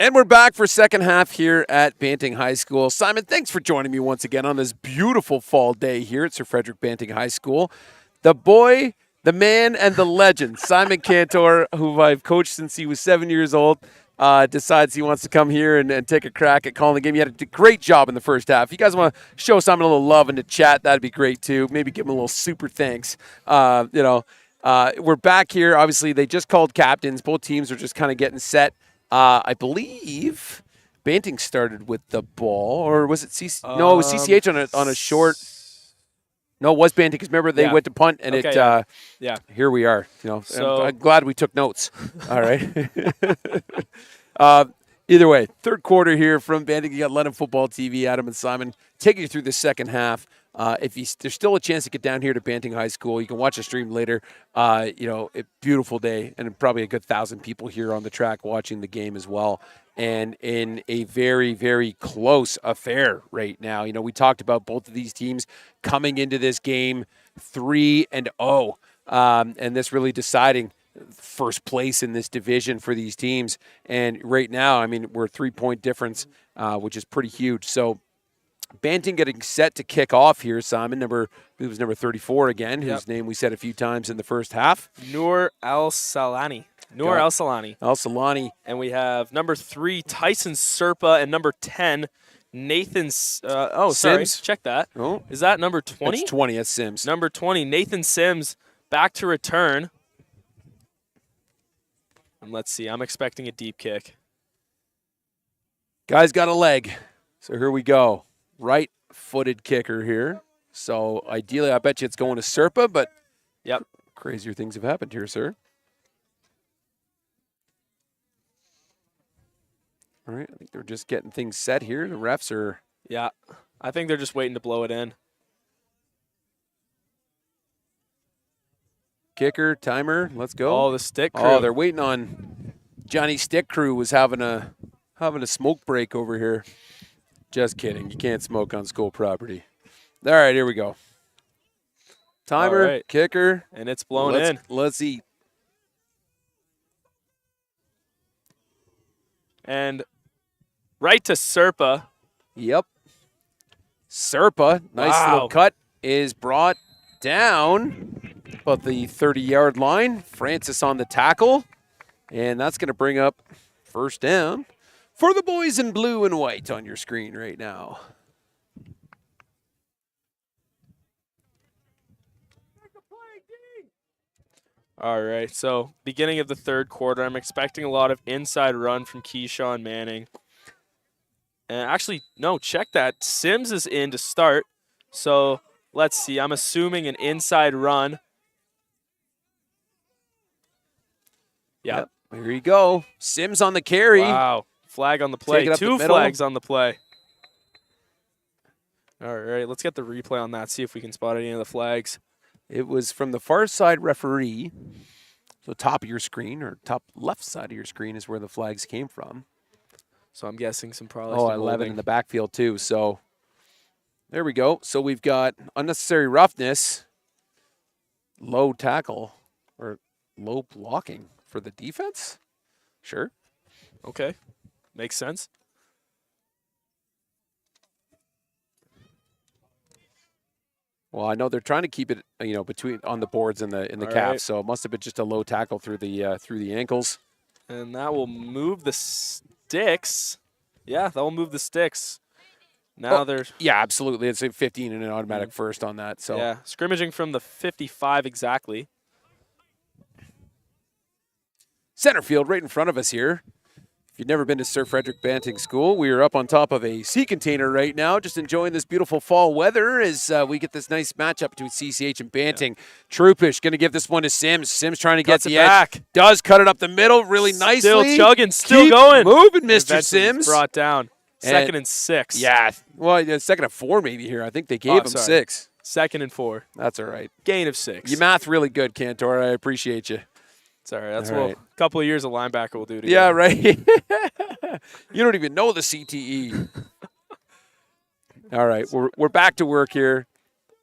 And we're back for second half here at Banting High School. Simon, thanks for joining me once again on this beautiful fall day here at Sir Frederick Banting High School. The boy, the man, and the legend, Simon Cantor, who I've coached since he was 7 years old, decides he wants to come here and take a crack at calling the game. He had a great job in the first half. If you guys want to show Simon a little love and to chat, that'd be great too. Maybe give him a little super thanks. We're back here. Obviously, they just called captains. Both teams are just kind of getting set. I believe Banting started with the ball, or was it CCH? No, it was CCH on a short. No, it was Banting because remember they went to punt and here we are. So I'm glad we took notes. All right. Either way, third quarter here from Banting. You got Lennon Football TV, Adam and Simon taking you through the second half. There's still a chance to get down here to Banting High School. You can watch the stream later. A beautiful day and probably a good 1,000 people here on the track watching the game as well. And in a very, very close affair right now. We talked about both of these teams coming into this game 3-0, and this really deciding first place in this division for these teams. And right now, we're a 3-point difference, which is pretty huge. So Banting getting set to kick off here, Simon. It was number 34 again, whose name we said a few times in the first half. Noor Al-Salani. Al-Salani. And we have number 3, Tyson Serpa, and number 10, Nathan. Sims. Check that. Oh. Is that number 20? It's 20. That's Sims. Number 20, Nathan Sims, back to return. And let's see. I'm expecting a deep kick. Guy's got a leg. So here we go. Right-footed kicker here. So ideally, I bet you it's going to Serpa, but crazier things have happened here, sir. All right, I think they're just getting things set here. The refs are... Yeah, I think they're just waiting to blow it in. Kicker, timer, let's go. Oh, the stick crew. Oh, they're waiting on... Johnny Stick Crew was having a smoke break over here. Just kidding. You can't smoke on school property. All right, here we go. Timer, kicker. And it's blown in. Let's eat. And right to Serpa. Yep. Serpa, nice little cut, is brought down about the 30-yard line. Francis on the tackle. And that's going to bring up first down for the boys in blue and white on your screen right now. All right, so beginning of the third quarter, I'm expecting a lot of inside run from Keyshawn Manning. And actually, no, check that. Sims is in to start. So let's see. I'm assuming an inside run. Yep. Here you go. Sims on the carry. Wow. Flag on the play. 2 flags on the play. All right, let's get the replay on that, see if we can spot any of the flags. It was from the far side referee. So top of your screen, or top left side of your screen, is where the flags came from. So I'm guessing some probably 11 in the backfield too. So there we go. So we've got unnecessary roughness, low tackle, or low blocking for the defense. Sure. Okay. Makes sense. Well, I know they're trying to keep it, between on the boards and the calf. Right. So it must have been just a low tackle through the ankles. And that will move the sticks. Yeah, that will move the sticks. Now there's absolutely. It's a 15 and an automatic first on that. So yeah, scrimmaging from the 55 exactly. Center field right in front of us here. If you've never been to Sir Frederick Banting School, we are up on top of a sea container right now, just enjoying this beautiful fall weather as we get this nice matchup between CCH and Banting. Yeah. Troupish going to give this one to Sims. Sims trying to get the edge. Back. Does cut it up the middle really nicely. Still chugging, still Keep going. Moving, Mr. Sims. Brought down. Second and 6. Yeah. Well, second and 4 maybe here. I think they gave him 6. Second and 4. That's all right. Gain of 6. You math really good, Cantor. I appreciate you. It's all right. That's what a couple of years of linebacker will do to you. Yeah, right. You don't even know the CTE. All right, we're back to work here.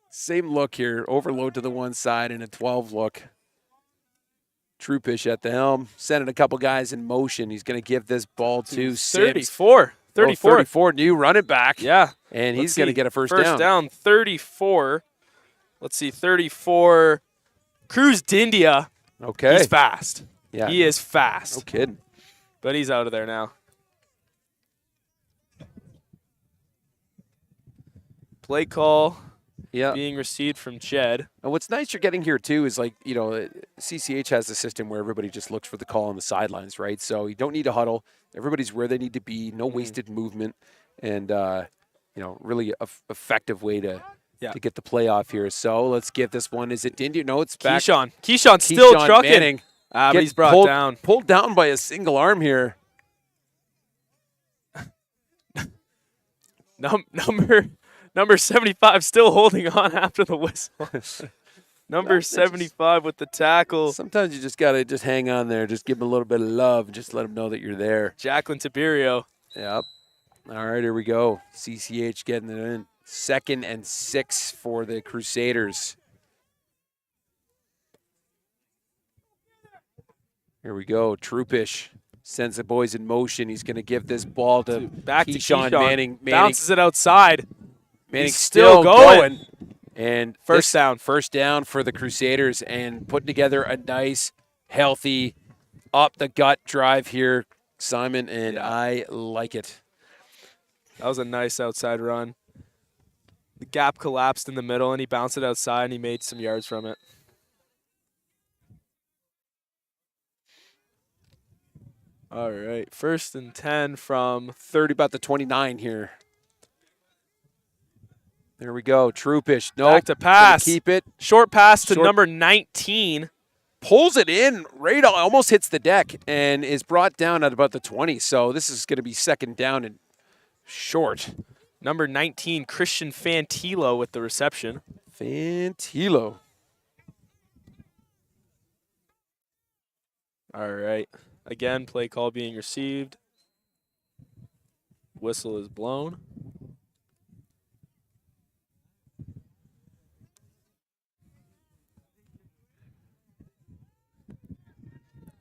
Same look here. Overload to the one side and a 12 look. Trupish at the helm, sending a couple guys in motion. He's going to give this ball to Sims. 34. 34. 34, new running back. Yeah. And he's going to get a first down. First down, 34. Let's see, 34. Cruz Dindia. Okay. He's fast. Yeah. He is fast. No kidding. But he's out of there now. Play call being received from Jed. And what's nice you're getting here, too, is like, CCH has a system where everybody just looks for the call on the sidelines, right? So you don't need a huddle. Everybody's where they need to be. No wasted movement. And, really effective way to get the play off here. So let's give this one. Is it Dindy? No, it's back. Keyshawn still trucking. Manning. But he's brought down. Pulled down by a single arm here. Number 75 still holding on after the whistle. Number 75 with the tackle. Sometimes you just got to just hang on there. Just give them a little bit of love. Just let them know that you're there. Jacqueline Tiberio. Yep. All right, here we go. CCH getting it in. 2nd and 6 for the Crusaders. Here we go. Trupish sends the boys in motion. He's going to give this ball to Keyshawn Manning. Bounces it outside. Manning's still going. And first down. First down for the Crusaders and putting together a nice, healthy, up-the-gut drive here, Simon, and I like it. That was a nice outside run. The gap collapsed in the middle, and he bounced it outside, and he made some yards from it. All right, 1st and 10 from 30, about the 29 here. There we go. Trupish. Back to pass. Keep it. Short pass to number 19. Pulls it in. Right, almost hits the deck and is brought down at about the 20. So this is going to be 2nd down and short. Number 19, Christian Fantilo with the reception. Fantilo. All right. Again, play call being received. Whistle is blown.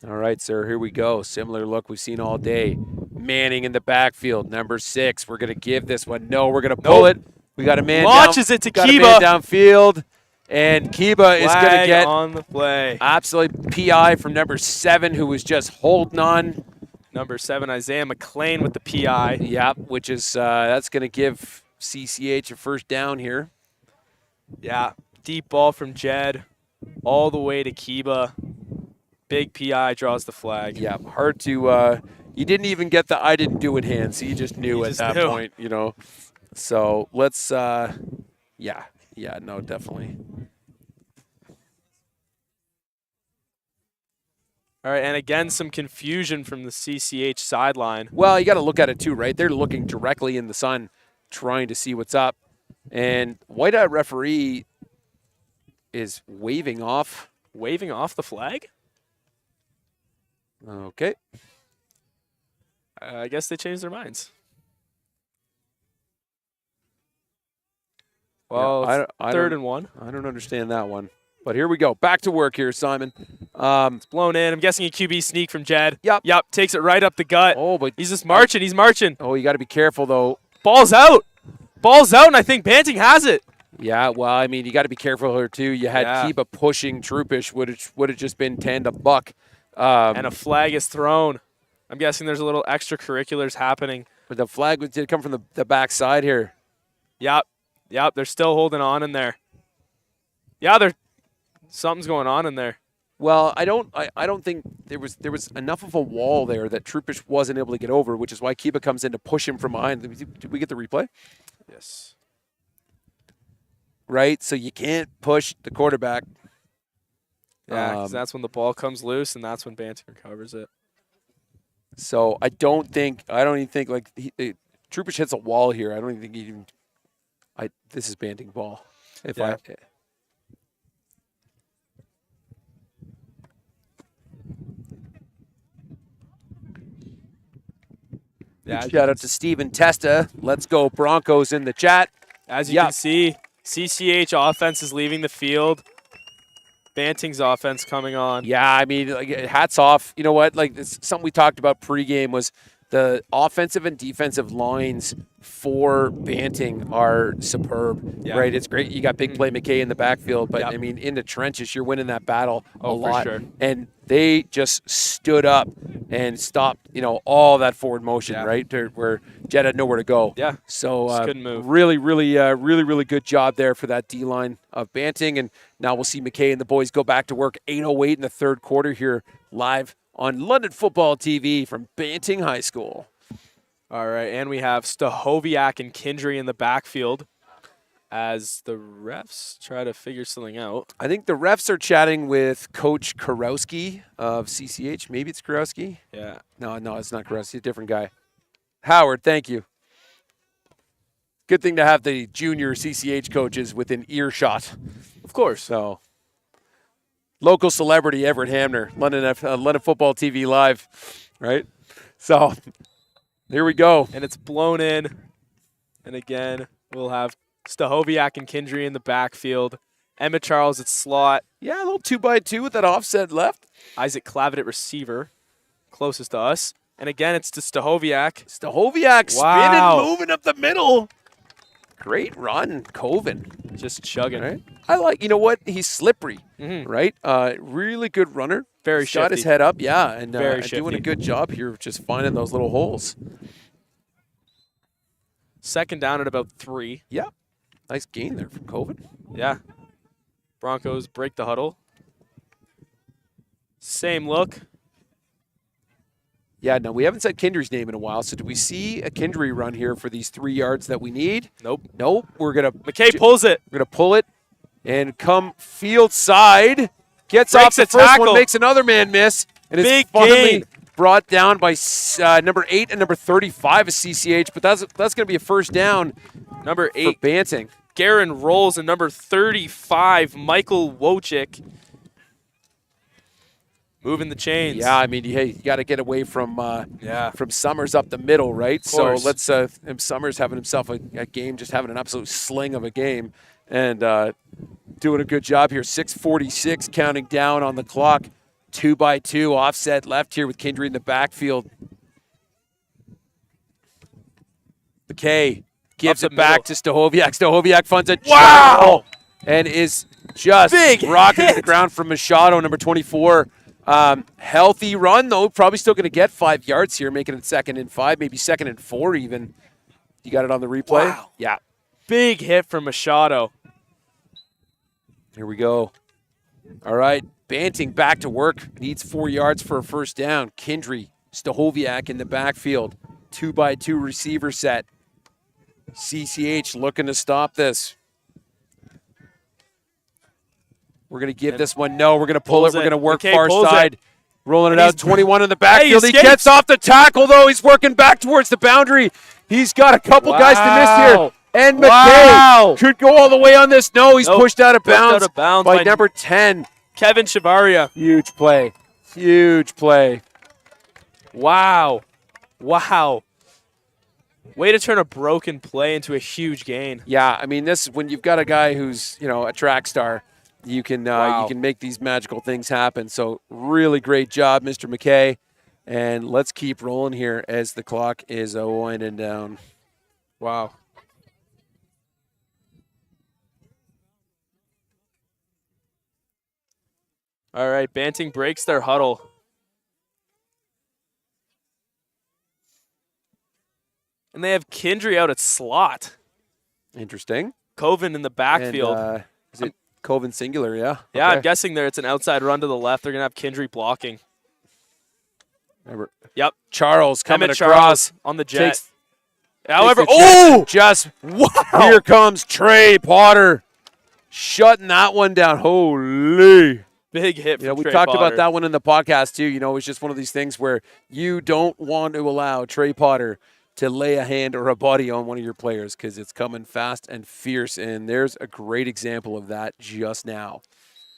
All right, sir, here we go. Similar look we've seen all day. Manning in the backfield, number 6. We're going to give this one. No, we're going to pull it. We got a man launches it to Kiba downfield, and Kiba is going to get on the play. Absolutely PI from number 7, who was just holding on. Number 7, Isaiah McLean with the PI. Yep, which is that's going to give CCH a first down here. Yeah, deep ball from Jed all the way to Kiba. Big PI draws the flag. Yeah, hard to you didn't even get the I didn't do it hands. He just knew at that point, So let's no, definitely. All right, and again, some confusion from the CCH sideline. Well, you got to look at it too, right? They're looking directly in the sun, trying to see what's up. And white-eyed referee is waving off. Waving off the flag? Okay. I guess they changed their minds. Well, yeah, I 3rd and 1. I don't understand that one. But here we go. Back to work here, Simon. It's blown in. I'm guessing a QB sneak from Jed. Yep. Takes it right up the gut. Oh, but he's just marching. He's marching. Oh, you got to be careful, though. Ball's out. Ball's out, and I think Banting has it. Yeah, well, I mean, you got to be careful here, too. You had Kiba pushing Trupish, would have just been 10 to buck. And a flag is thrown. I'm guessing there's a little extracurriculars happening. But the flag did come from the backside here. Yep, they're still holding on in there. Yeah, something's going on in there. Well, I don't think there was enough of a wall there that Trupish wasn't able to get over, which is why Kiba comes in to push him from behind. Did we get the replay? Yes. Right, so you can't push the quarterback. Yeah, because that's when the ball comes loose, and that's when Banting recovers it. So I don't even think like Trupish hits a wall here. I don't even think this is Banting ball. Shout out to Steven Testa. Let's go Broncos in the chat. As you can see, CCH offense is leaving the field. Banting's offense coming on. Yeah, I mean, like, hats off. You know what? Like, it's something we talked about pregame was the offensive and defensive lines for Banting are superb, right? It's great. You got big play McKay in the backfield, but, I mean, in the trenches, you're winning that battle a lot. For sure. And they just stood up and stopped, all that forward motion, right, where Jed had nowhere to go. Yeah, So just couldn't move. really good job there for that D-line of Banting. And now we'll see McKay and the boys go back to work. 8:08 in the third quarter here live on London Football TV from Banting High School. All right, and we have Stahoviak and Kindry in the backfield as the refs try to figure something out. I think the refs are chatting with Coach Karowski of CCH. Maybe it's Karowski. Yeah. No, it's not Karowski. A different guy. Howard, thank you. Good thing to have the junior CCH coaches within earshot. Of course. So, local celebrity Everett Hamner, London Football TV Live, right? So, here we go. And it's blown in. And again, we'll have Stahoviak and Kindry in the backfield. Emmett Charles at slot. Yeah, a little 2x2 with that offset left. Isaac Clavitt at receiver, closest to us. And again, it's to Stahoviak. Stahoviak spinning, moving up the middle. Great run, Coven. Just chugging. Right? I like, you know what? He's slippery, right? Really good runner. Very shifty. Got his head up, and doing a good job here, just finding those little holes. Second down at about 3. Yep. Nice gain there from Coven. Yeah. Broncos break the huddle. Same look. Yeah, no, we haven't said Kindry's name in a while, so do we see a Kindry run here for these 3 yards that we need? Nope. We're going to... McKay pulls it. We're going to pull it and come field side. Gets Breaks off the first tackle. one, makes another man miss, and is finally brought down by number 8 and number 35 of CCH, but that's going to be a first down. Number 8. For Banting. Garen Rolls and number 35, Michael Wojcik. Moving the chains. Yeah, I mean, you got to get away from Summers up the middle, right? So let's Summers having himself a game, just having an absolute sling of a game, and doing a good job here. 6:46 counting down on the clock. 2x2 offset left here with Kindry in the backfield. McKay gives it back to Stahoviak. Stahoviak funds it. Wow! And is just rocking to the ground from Machado, number 24. Healthy run, though. Probably still going to get 5 yards here, making it 2nd and 5, maybe 2nd and 4 even. You got it on the replay? Wow. Yeah. Big hit from Machado. Here we go. All right. Banting back to work. Needs 4 yards for a first down. Kindry, Stahoviak in the backfield. 2x2 receiver set. CCH looking to stop this. We're going to give this one. No, we're going to pull it. We're going to work far side. Rolling it out. 21 in the backfield. He gets off the tackle, though. He's working back towards the boundary. He's got a couple guys to miss here. And McKay could go all the way on this. No, he's pushed out of bounds by number 10. Kevin Chavaria. Huge play. Huge play. Wow. Wow. Way to turn a broken play into a huge gain. Yeah, I mean, this when you've got a guy who's, a track star, you can make these magical things happen. So really great job, Mr. McKay. And let's keep rolling here as the clock is winding down. Wow. All right, Banting breaks their huddle. And they have Kindry out at slot. Interesting. Coven in the backfield. And, is it Coven singular, yeah? Yeah, okay. I'm guessing there it's an outside run to the left. They're going to have Kindry blocking. Remember, yep. Charles coming Emmett across. Charles on the jet. However, here comes Trey Potter. Shutting that one down. Holy. Big hit from we Trey talked Potter. about that one in the podcast, too. It's just one of these things where you don't want to allow Trey Potter to lay a hand or a body on one of your players because it's coming fast and fierce. And there's a great example of that just now.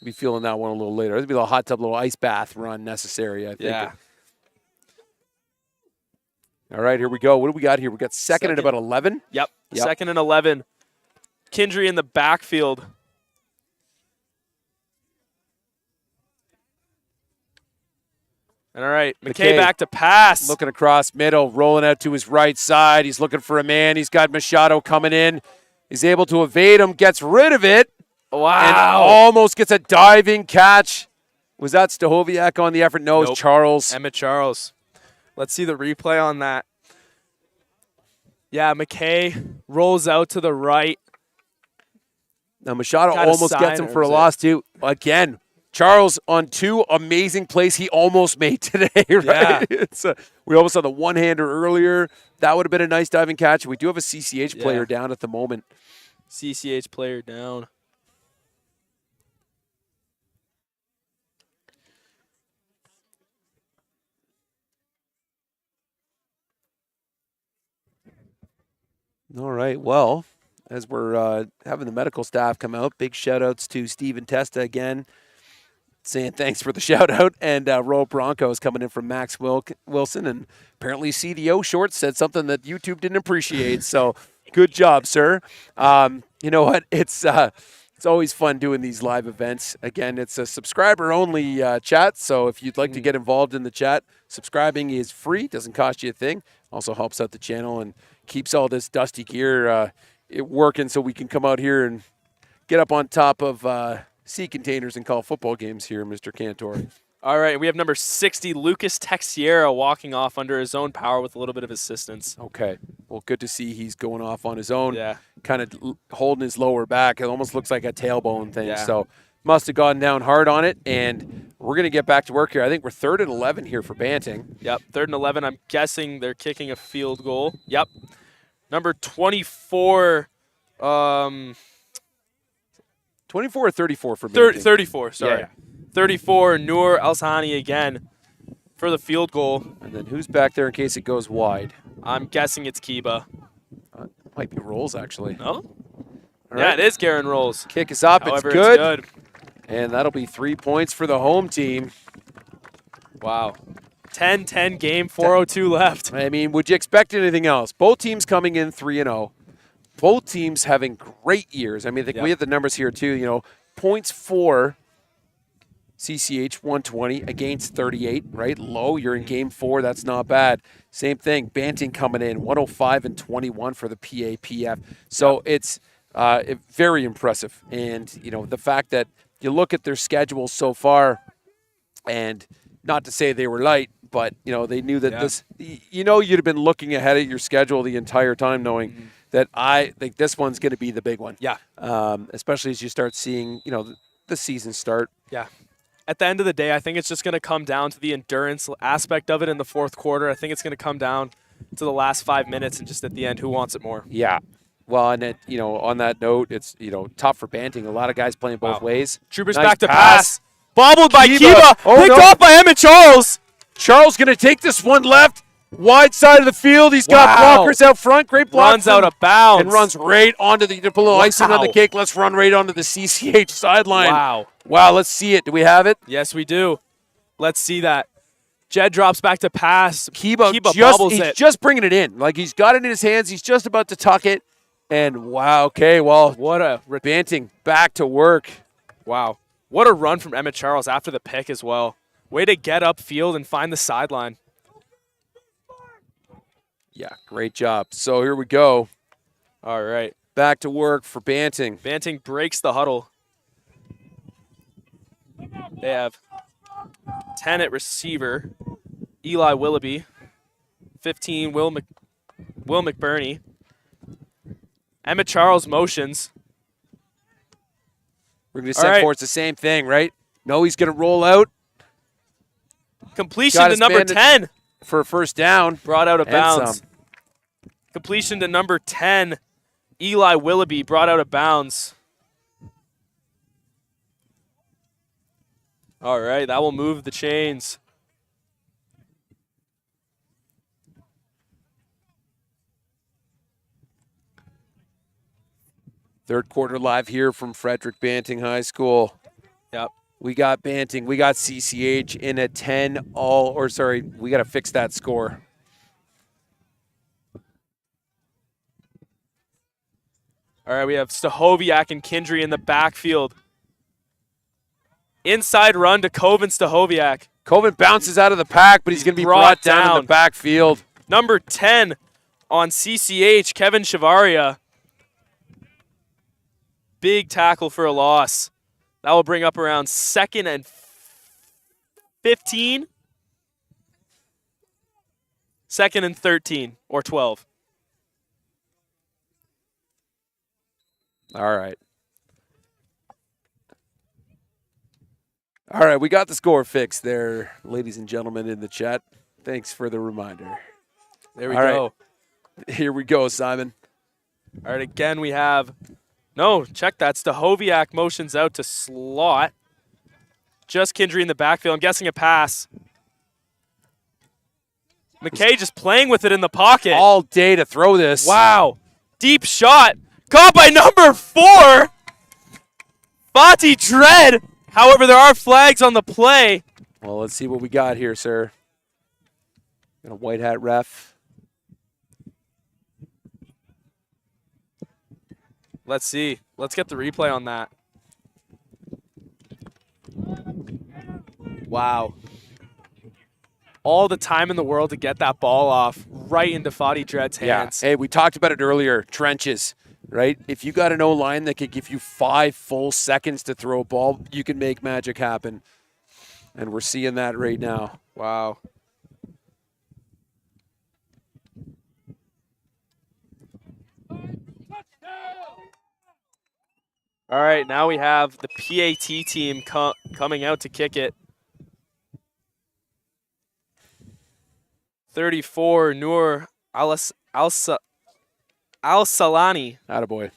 We'll be feeling that one a little later. There'll be a little hot tub, little ice bath run necessary, I think. Yeah. All right, here we go. What do we got here? We got second at about 11. Yep. 2nd and 11. Kindry in the backfield. And all right, McKay back to pass. Looking across middle, rolling out to his right side. He's looking for a man. He's got Machado coming in. He's able to evade him, gets rid of it. Wow. And almost gets a diving catch. Was that Stahoviak on the effort? No, Nope. it's Charles. Emmett Charles. Let's see the replay on that. Yeah, McKay rolls out to the right. Now, Machado Got a almost sign, gets him or for a is it- loss, too. Again, Charles on 2 amazing plays he almost made today, right? Yeah. We almost saw the one-hander earlier. That would have been a nice diving catch. We do have a CCH player down at the moment. CCH player down. All right, well, as we're having the medical staff come out, big shout-outs to Steven Testa again, saying thanks for the shout-out, and Royal Broncos coming in from Max Wilson, and apparently CDO Short said something that YouTube didn't appreciate, so good job, sir. You know what? It's always fun doing these live events. Again, it's a subscriber-only chat, so if you'd like to get involved in the chat, subscribing is free, doesn't cost you a thing, also helps out the channel and keeps all this dusty gear working so we can come out here and get up on top of sea containers and call football games here, Mr. Cantor. All right, we have number 60, Lucas Texiera, walking off under his own power with a little bit of assistance. Okay. Well, good to see he's going off on his own. Yeah. Kind of holding his lower back. It almost looks like a tailbone thing. Yeah. So must have gone down hard on it. And we're going to get back to work here. I think we're 3rd and 11 here for Banting. Yep, 3rd and 11. I'm guessing they're kicking a field goal. Yep. Number 24. 24 or 34 for Banting? 34, sorry. Yeah. 34, Noor Alsani again for the field goal. And then who's back there in case it goes wide? I'm guessing it's Kiba. Might be Rolls, actually. No? All Yeah, right. it is Garen Rolls. Kick is up. However, it's good. It's good. And that'll be 3 points for the home team. Wow. 10-10 game, 4:02 left. I mean, would you expect anything else? Both teams coming in 3-0. Both teams having great years. I mean, I think we have the numbers here too. You know, points for CCH 120 against 38, right? Low. You're in game 4. That's not bad. Same thing. Banting coming in 105 and 21 for the PAPF. So it's very impressive. And you know, the fact that you look at their schedule so far, and not to say they were light, but you know, they knew that this. You know, you'd have been looking ahead at your schedule the entire time, knowing that I think this one's going to be the big one. Yeah. Especially as you start seeing, you know, the season start. Yeah. At the end of the day, I think it's just going to come down to the endurance aspect of it in the 4th quarter. I think it's going to come down to the last 5 minutes and just at the end, who wants it more. Yeah. Well, and you know, on that note, it's, you know, tough for Banting. A lot of guys playing both ways. Troopers Nice back to pass. Bobbled by Kiba. Kiba. Oh, Picked no. off by Emmett Charles. Charles going to take this one left. Wide side of the field. He's got blockers out front. Great block. Runs out of bounds. And runs right onto the, to put a little icing on the cake. Let's run right onto the CCH sideline. Wow. Wow, let's see it. Do we have it? Yes, we do. Let's see that. Jed drops back to pass. Kiba bobbles he's it. just bringing it in. Like, he's got it in his hands. He's just about to tuck it. And wow, okay, well, What a Banting back to work. wow. What a run from Emmett Charles after the pick as well. Way to get upfield and find the sideline. Yeah, great job. So here we go. All right. Back to work for Banting. Banting breaks the huddle. They have 10 at receiver. Eli Willoughby. 15, Will McBurney. Emmett Charles motions. We're going to set for it's the same thing, right? No, he's going to roll out. Completion to number 10. For a first down. Brought out of And bounds. some. Completion to number 10. Eli Willoughby brought out of bounds. All right, that will move the chains. Third quarter live here from Frederick Banting High School. Yep. We got Banting. We got CCH in a 10 all, or sorry, we got to fix that score. All right, we have Stahoviak and Kindry in the backfield. Inside run to Kovin Stahoviak. Coven bounces out of the pack, but he's going to be brought down in the backfield. Number 10 on CCH, Kevin Chavaria. Big tackle for a loss. That will bring up around 2nd and 15. 2nd and 13 or 12. All right. All right, we got the score fixed there, ladies and gentlemen in the chat. Thanks for the reminder. There we go. Right. Here we go, Simon. All right, again we have, no, check that. Stahoviak motions out to slot. Just Kindry in the backfield. I'm guessing a pass. McKay just playing with it in the pocket. All day to throw this. Wow. Deep shot. Caught by number 4. Fati Dread. However, there are flags on the play. Well, let's see what we got here, sir. Got a white hat ref. Let's see. Let's get the replay on that. Wow. All the time in the world to get that ball off right into Fati Dread's hands. Yeah. Hey, we talked about it earlier. Trenches, right? If you got an O-line that could give you 5 full seconds to throw a ball, you can make magic happen. And we're seeing that right now. Wow. All right, now we have the PAT team coming out to kick it. 34, Noor Al-Salani. Attaboy.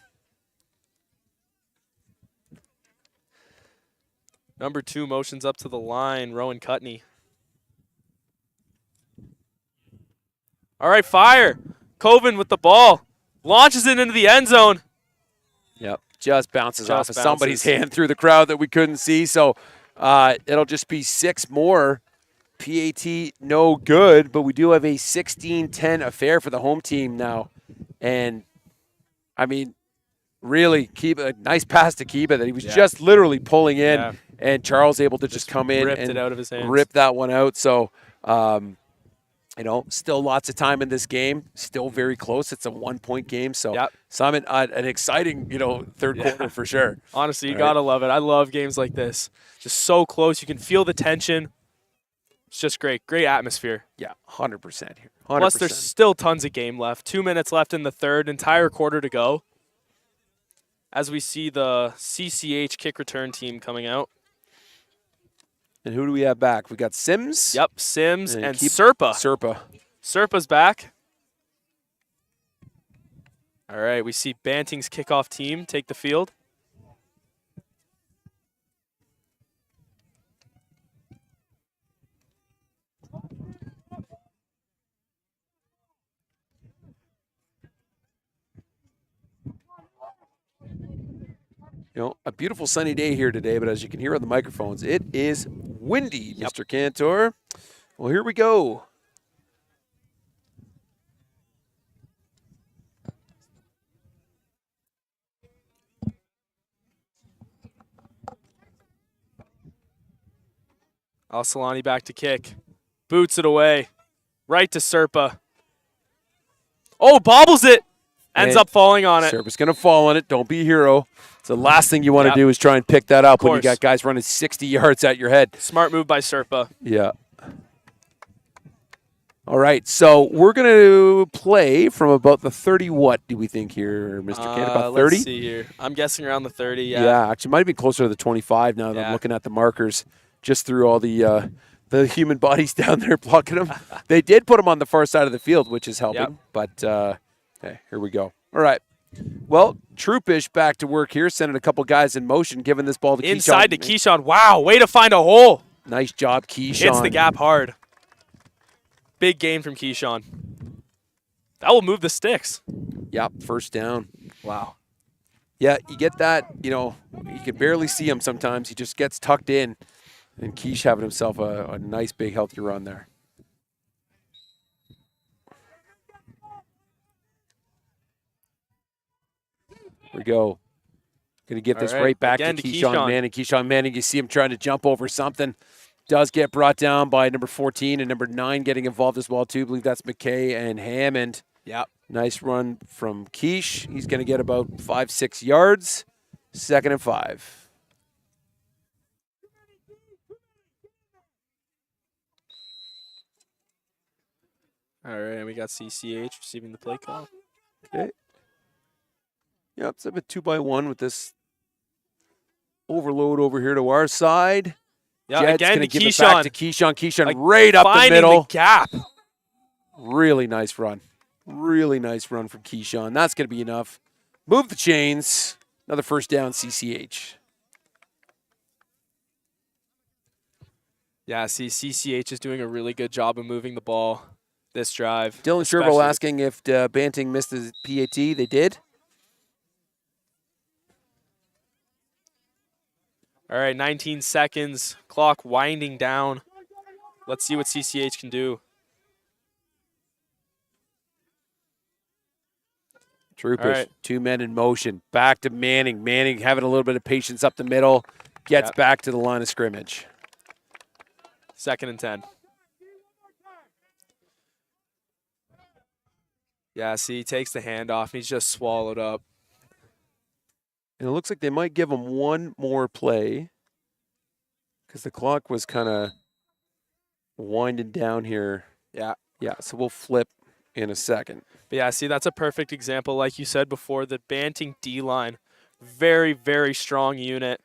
Number 2 motions up to the line, Rowan Cutney. All right, fire. Coven with the ball. Launches it into the end zone. Yep, just bounces off of somebody's hand through the crowd that we couldn't see. So it'll just be 6 more. PAT no good, but we do have a 16-10 affair for the home team now. And, I mean, really, Kiba, nice pass to Kiba that he was just literally pulling in, and Charles able to just come in and it out of his hands. Rip that one out. So, you know, still lots of time in this game. Still very close. It's a 1-point game. So, Simon, an exciting, you know, third quarter for sure. Honestly, you got to love it. I love games like this. Just so close. You can feel the tension. It's just great. Great atmosphere. Yeah, 100% here. 100%. Plus, there's still tons of game left. 2 minutes left in the third, entire quarter to go. As we see the CCH kick return team coming out. And who do we have back? We got Sims. Yep, Sims and Serpa. Serpa's back. All right, we see Banting's kickoff team take the field. You know, a beautiful sunny day here today, but as you can hear on the microphones, it is windy, Mr. Cantor. Well, here we go. Al-Salani back to kick. Boots it away. Right to Serpa. Oh, bobbles it. Ends up falling on it. Serpa's going to fall on it. Don't be a hero. So the last thing you want to do is try and pick that up when you got guys running 60 yards at your head. Smart move by Serpa. Yeah. All right, so we're going to play from about the 30 what do we think here, Mr. Kent? About 30? Let's see here. I'm guessing around the 30, Yeah, actually might be closer to the 25 now that I'm looking at the markers just through all the human bodies down there blocking them. They did put them on the far side of the field, which is helping, but hey, here we go. All right. Well, Troopish back to work here, sending a couple guys in motion, giving this ball to Keyshawn. Inside to Keyshawn. Wow, way to find a hole. Nice job, Keyshawn. Hits the gap hard. Big gain from Keyshawn. That will move the sticks. Yep, first down. Wow. Yeah, you get that, you know, you can barely see him sometimes. He just gets tucked in, and Keish having himself a nice, big, healthy run there. Here we go. Going to get this right back to Keyshawn Manning. Keyshawn Manning, you see him trying to jump over something. does get brought down by number 14 and number 9 getting involved as well, too. I believe that's McKay and Hammond. Yep. Nice run from Quiche. He's going to get about 5-6 yards. 2nd and 5. All right, and we got CCH receiving the play call. Okay. Yep, it's a bit 2-by-1 with this overload over here to our side. Yeah, Jed's again going to to give it back to Keyshawn. Keyshawn Like, right up the finding middle. the gap. Really nice run. Really nice run from Keyshawn. That's going to be enough. Move the chains. Another first down, CCH. Yeah, see, CCH is doing a really good job of moving the ball this drive. Dylan Sherbo asking if Banting missed the PAT. They did. All right, 19 seconds. Clock winding down. Let's see what CCH can do. Trupish, All right. 2 men in motion. Back to Manning. Manning having a little bit of patience up the middle. Gets back to the line of scrimmage. 2nd and 10. Yeah, see, he takes the handoff, and he's just swallowed up. And it looks like they might give him one more play because the clock was kind of winding down here. Yeah. Yeah, so we'll flip in a second. But yeah, see, that's a perfect example, like you said before, the Banting D-line. Very, very strong unit.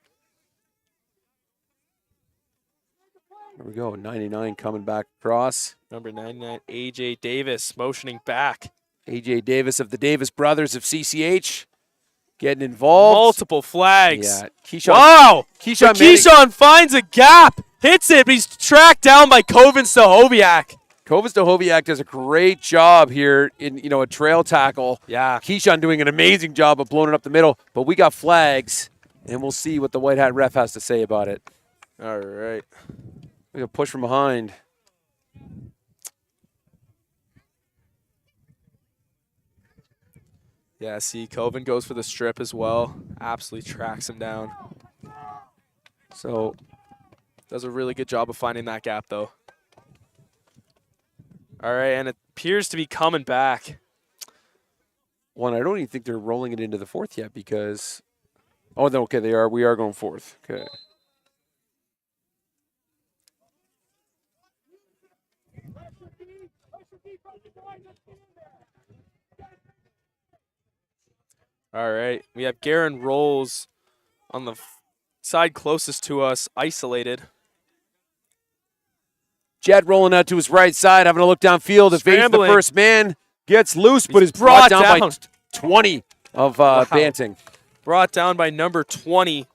Here we go, 99 coming back across. Number 99, A.J. Davis, motioning back. A.J. Davis of the Davis brothers of CCH getting involved. Multiple flags. Yeah, Keyshawn. Wow! Keyshawn, Keyshawn finds a gap, hits it, but he's tracked down by Kovin Stahoviak. Kovin Stahoviak does a great job here in a trail tackle. Yeah. Keyshawn doing an amazing job of blowing it up the middle, but we got flags, and we'll see what the white hat ref has to say about it. All right. We got push from behind. Yeah, see, Kovin goes for the strip as well. Absolutely tracks him down. So does a really good job of finding that gap, though. All right, and it appears to be coming back. One, I don't even think they're rolling it into the 4th yet because, oh, no, okay, they are. We are going 4th. Okay. All right, we have Garen Rolls on the side closest to us, isolated. Jed rolling out to his right side, having a look downfield. Evades the first man, gets loose, but is brought down by 20 of Banting. Brought down by number 20,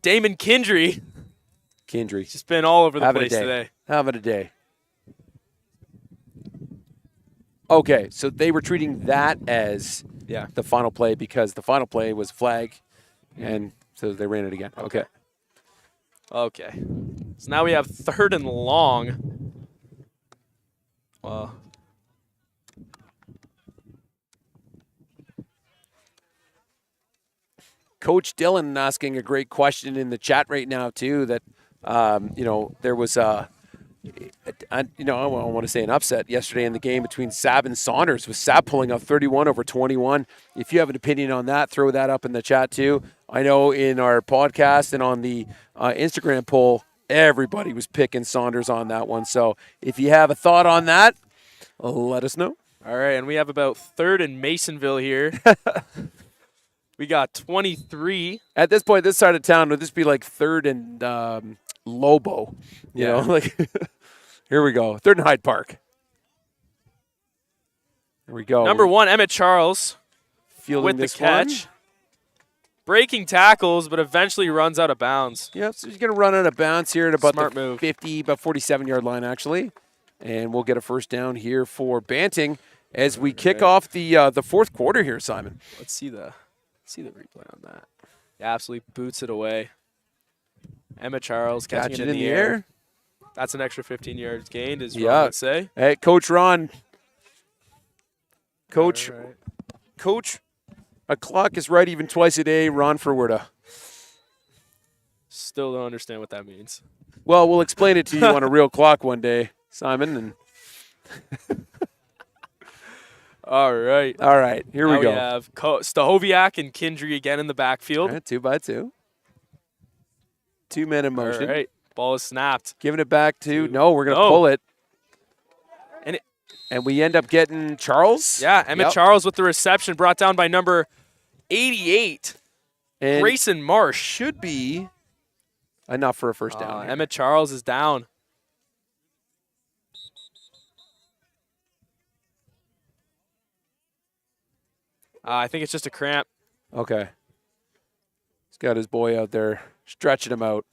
Damon Kindry. Kindry. Just been all over the place today. Having a day. Okay, so they were treating that as the final play because the final play was flag, and so they ran it again. Okay. Okay. So now we have 3rd and long. Well, Coach Dillon asking a great question in the chat right now too. That there was I want to say an upset yesterday in the game between Sab and Saunders, with Sab pulling out 31 over 21. If you have an opinion on that, throw that up in the chat too. I know in our podcast and on the Instagram poll, everybody was picking Saunders on that one. So if you have a thought on that, let us know. All right, and we have about 3rd and Masonville here. We got 23. At this point, this side of town, would this be like 3rd and Lobo? You know, like here we go. 3rd and Hyde Park. Here we go. Number 1, Emmett Charles, fielding with this the catch. one. Breaking tackles, but eventually runs out of bounds. Yep, so he's going to run out of bounds here at about Smart the move. 50, about 47-yard line, actually. And we'll get a first down here for Banting as we kick off the 4th quarter here, Simon. Let's see the replay on that. Yeah, absolutely boots it away. Emmett Charles catching it in the air. That's an extra 15 yards gained, as Ron would say. Hey, Coach Ron. Coach, a clock is right even twice a day. Ron Ferwerda. Still don't understand what that means. Well, we'll explain it to you on a real clock one day, Simon. And All right. all right, here we go. We have Stahoviak and Kindry again in the backfield. All right, 2x2. 2 men in motion. All right. Ball is snapped. Giving it back to, no, we're going to pull it. And we end up getting Charles. Yeah, Emmett Charles with the reception, brought down by number 88, and Grayson Marsh. Should be enough for a first down. Emmett Charles is down. I think it's just a cramp. Okay. He's got his boy out there stretching him out.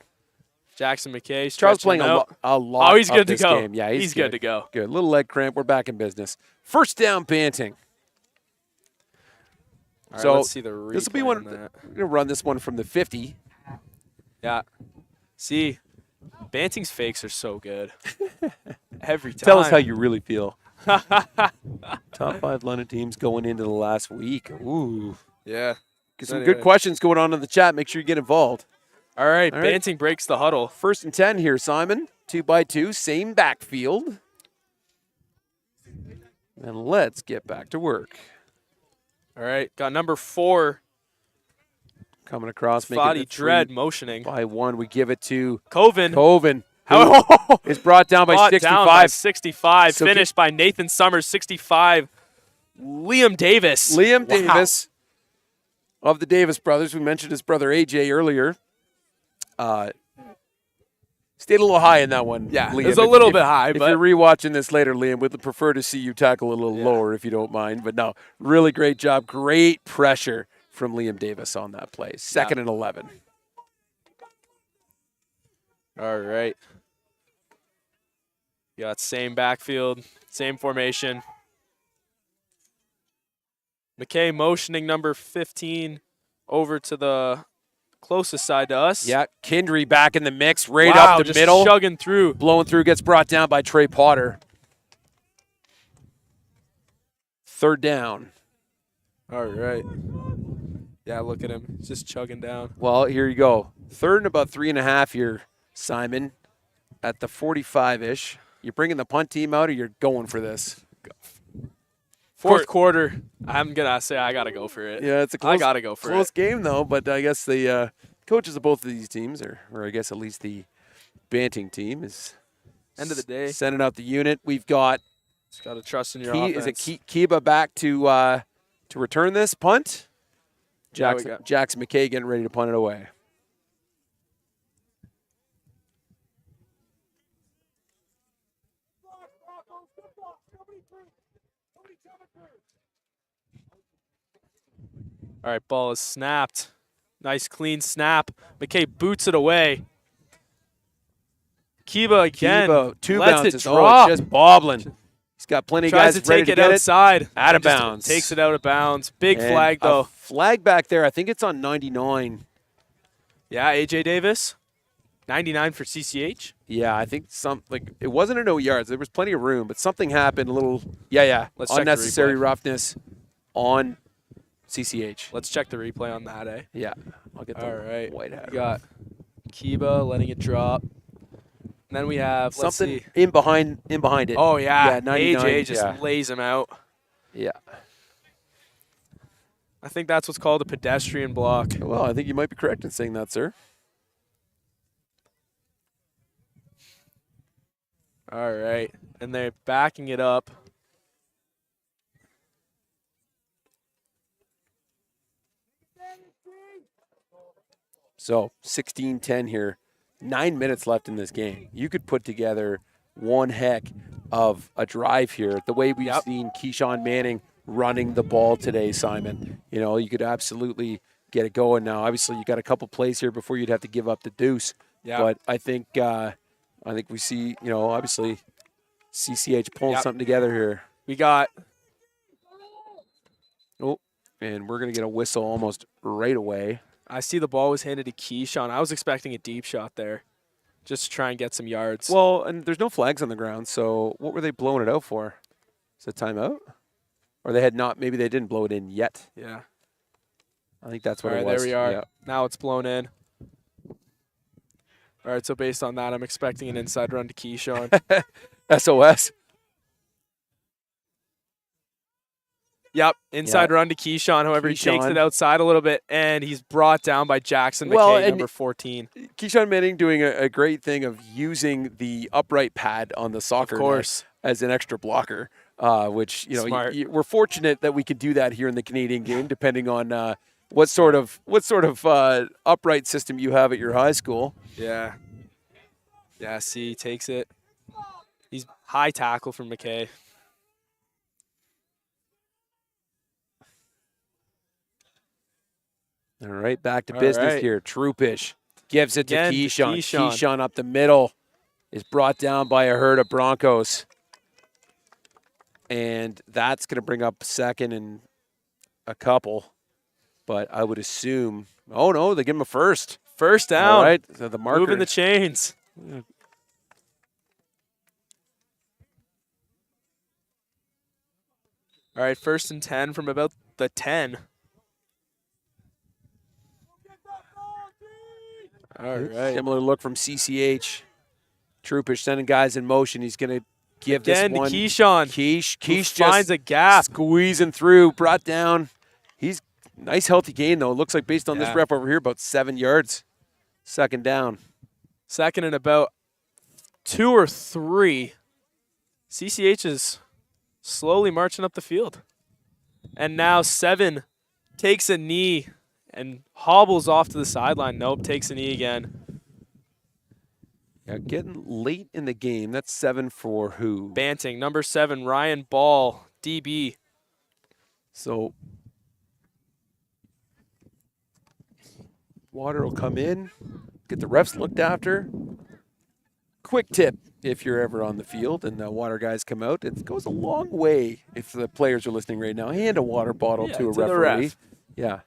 Jackson McKay. Charles playing a lot. Oh, he's good to go. Game. Yeah, he's good to go. Good. Little leg cramp. We're back in business. First down, Banting. All right, so let's see the replay. This will be one. We're gonna run this one from the 50. Yeah. See, Banting's fakes are so good. Every time. Tell us how you really feel. Top 5 London teams going into the last week. Ooh. Yeah. Get some good questions going on in the chat. Make sure you get involved. All right, Banting breaks the huddle. 1st and 10 here, Simon. 2x2, same backfield. And let's get back to work. All right, got number 4. Coming across, Fadi Dread motioning. By 1, we give it to Coven. Coven. Is brought down by 65. So finished by Nathan Summers, 65. Liam Davis. Davis of the Davis brothers. We mentioned his brother AJ earlier. Stayed a little high in that one. Yeah, Liam. It was a little bit high. If but you're rewatching this later, Liam, we'd prefer to see you tackle a little lower if you don't mind. But no, really great job. Great pressure from Liam Davis on that play. 2nd and 11. All right. You got same backfield, same formation. McKay motioning number 15 over to the closest side to us. Yeah, Kindry back in the mix, right up the just middle. chugging through. Blowing through, gets brought down by Trey Potter. 3rd down. All right. Yeah, look at him. He's just chugging down. Well, here you go. 3rd and about 3.5 here, Simon, at the 45-ish. You're bringing the punt team out, or you're going for this? 4th quarter, I'm going to say I got to go for it. Yeah, it's a I got to go for close game, though. But I guess the coaches of both of these teams, or I guess at least the Banting team, is end of the day sending out the unit. We've got just got to trust in your offense. Is it Kiba back to return this punt? Jackson McKay getting ready to punt it away. All right, ball is snapped. Nice clean snap. McKay boots it away. Kiba again. Kiba, 2 lets bounces. it drop. Just bobbling. He's got plenty of guys Tries to ready take to it get outside. Out of bounds. Takes it out of bounds. Big And flag, though. Flag back there. I think it's on 99. Yeah, AJ Davis. 99 for CCH. Yeah, I think it wasn't a no yards. There was plenty of room, but something happened. A little, Let's check the unnecessary replay. roughness on CCH. Let's check the replay on that, eh? Yeah, I'll get the All right. white hat. We got Kiba letting it drop. And then we have Something in behind it. Oh, yeah. 99, AJ just lays him out. Yeah. I think that's what's called a pedestrian block. Well, I think you might be correct in saying that, sir. All right. And they're backing it up. So 16-10 here. 9 minutes left in this game. You could put together one heck of a drive here. The way we've seen Keyshawn Manning running the ball today, Simon. You know, you could absolutely get it going now. Obviously, you got a couple plays here before you'd have to give up the deuce. Yeah. But I think we see, you know, obviously CCH pulling something together here. We got. Oh, and we're going to get a whistle almost right away. I see the ball was handed to Keyshawn. I was expecting a deep shot there just to try and get some yards. Well, and there's no flags on the ground, so what were they blowing it out for? Is it timeout? Or they had not, maybe they didn't blow it in yet. Yeah. I think that's what All it right, was. there we are. Yeah. Now it's blown in. All right, so based on that, I'm expecting an inside run to Keyshawn. SOS. Yep, inside run to Keyshawn. However, he takes it outside a little bit, and he's brought down by Jackson McKay, number 14. Keyshawn Banting doing a great thing of using the upright pad on the soccer net as an extra blocker, which, we're fortunate that we could do that here in the Canadian game, depending on what sort of upright system you have at your high school. Yeah. Yeah, see, he takes it. He's high tackle from McKay. All right, back to business here. Troupish gives it to Keyshawn. Keyshawn up the middle is brought down by a herd of Broncos. And that's going to bring up second and a couple. But I would assume, oh, no, they give him a first. First down. All right, so the marker. Moving the chains. All right, 1st and 10 from about the 10. All right. Similar look from CCH. Troupish sending guys in motion. He's going to give this one. To Keyshawn. Keish just finds a gap. Squeezing through, brought down. He's nice, healthy gain, though. It looks like based on this rep over here, about 7 yards. 2nd down. 2nd and about 2 or 3. CCH is slowly marching up the field. And now 7 takes a knee and hobbles off to the sideline. Nope, takes a knee again. Yeah, getting late in the game. That's 7 for who? Banting, number 7, Ryan Ball, DB. So water will come in, get the refs looked after. Quick tip, if you're ever on the field and the water guys come out, it goes a long way if the players are listening right now. Hand a water bottle to a referee. Yeah.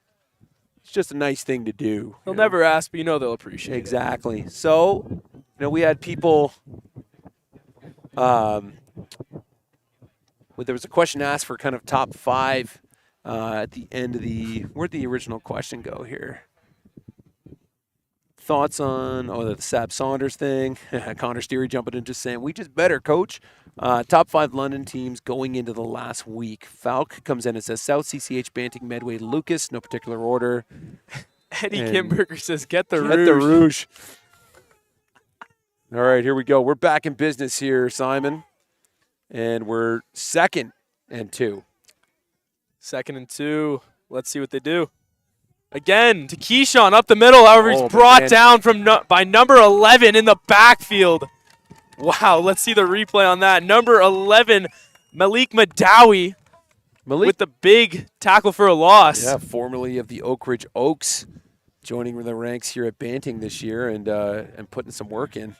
It's just a nice thing to do. They'll never ask, but they'll appreciate it. Exactly. So, we had people, there was a question asked for kind of top 5 at the end of where'd the original question go here? Thoughts on the Sab Saunders thing. Connor Steary jumping in just saying, we just better, coach. Top 5 London teams going into the last week. Falk comes in and says South, CCH, Banting, Medway, Lucas, no particular order. Eddie Kimberger says, get the Get the Rouge. All right, here we go. We're back in business here, Simon. And we're 2nd and 2. 2nd and 2. Let's see what they do. Again, to Keyshawn up the middle. However, he's brought down by number 11 in the backfield. Wow, let's see the replay on that. Number 11, Malik Madawi with the big tackle for a loss. Yeah, formerly of the Oak Ridge Oaks, joining the ranks here at Banting this year and putting some work in.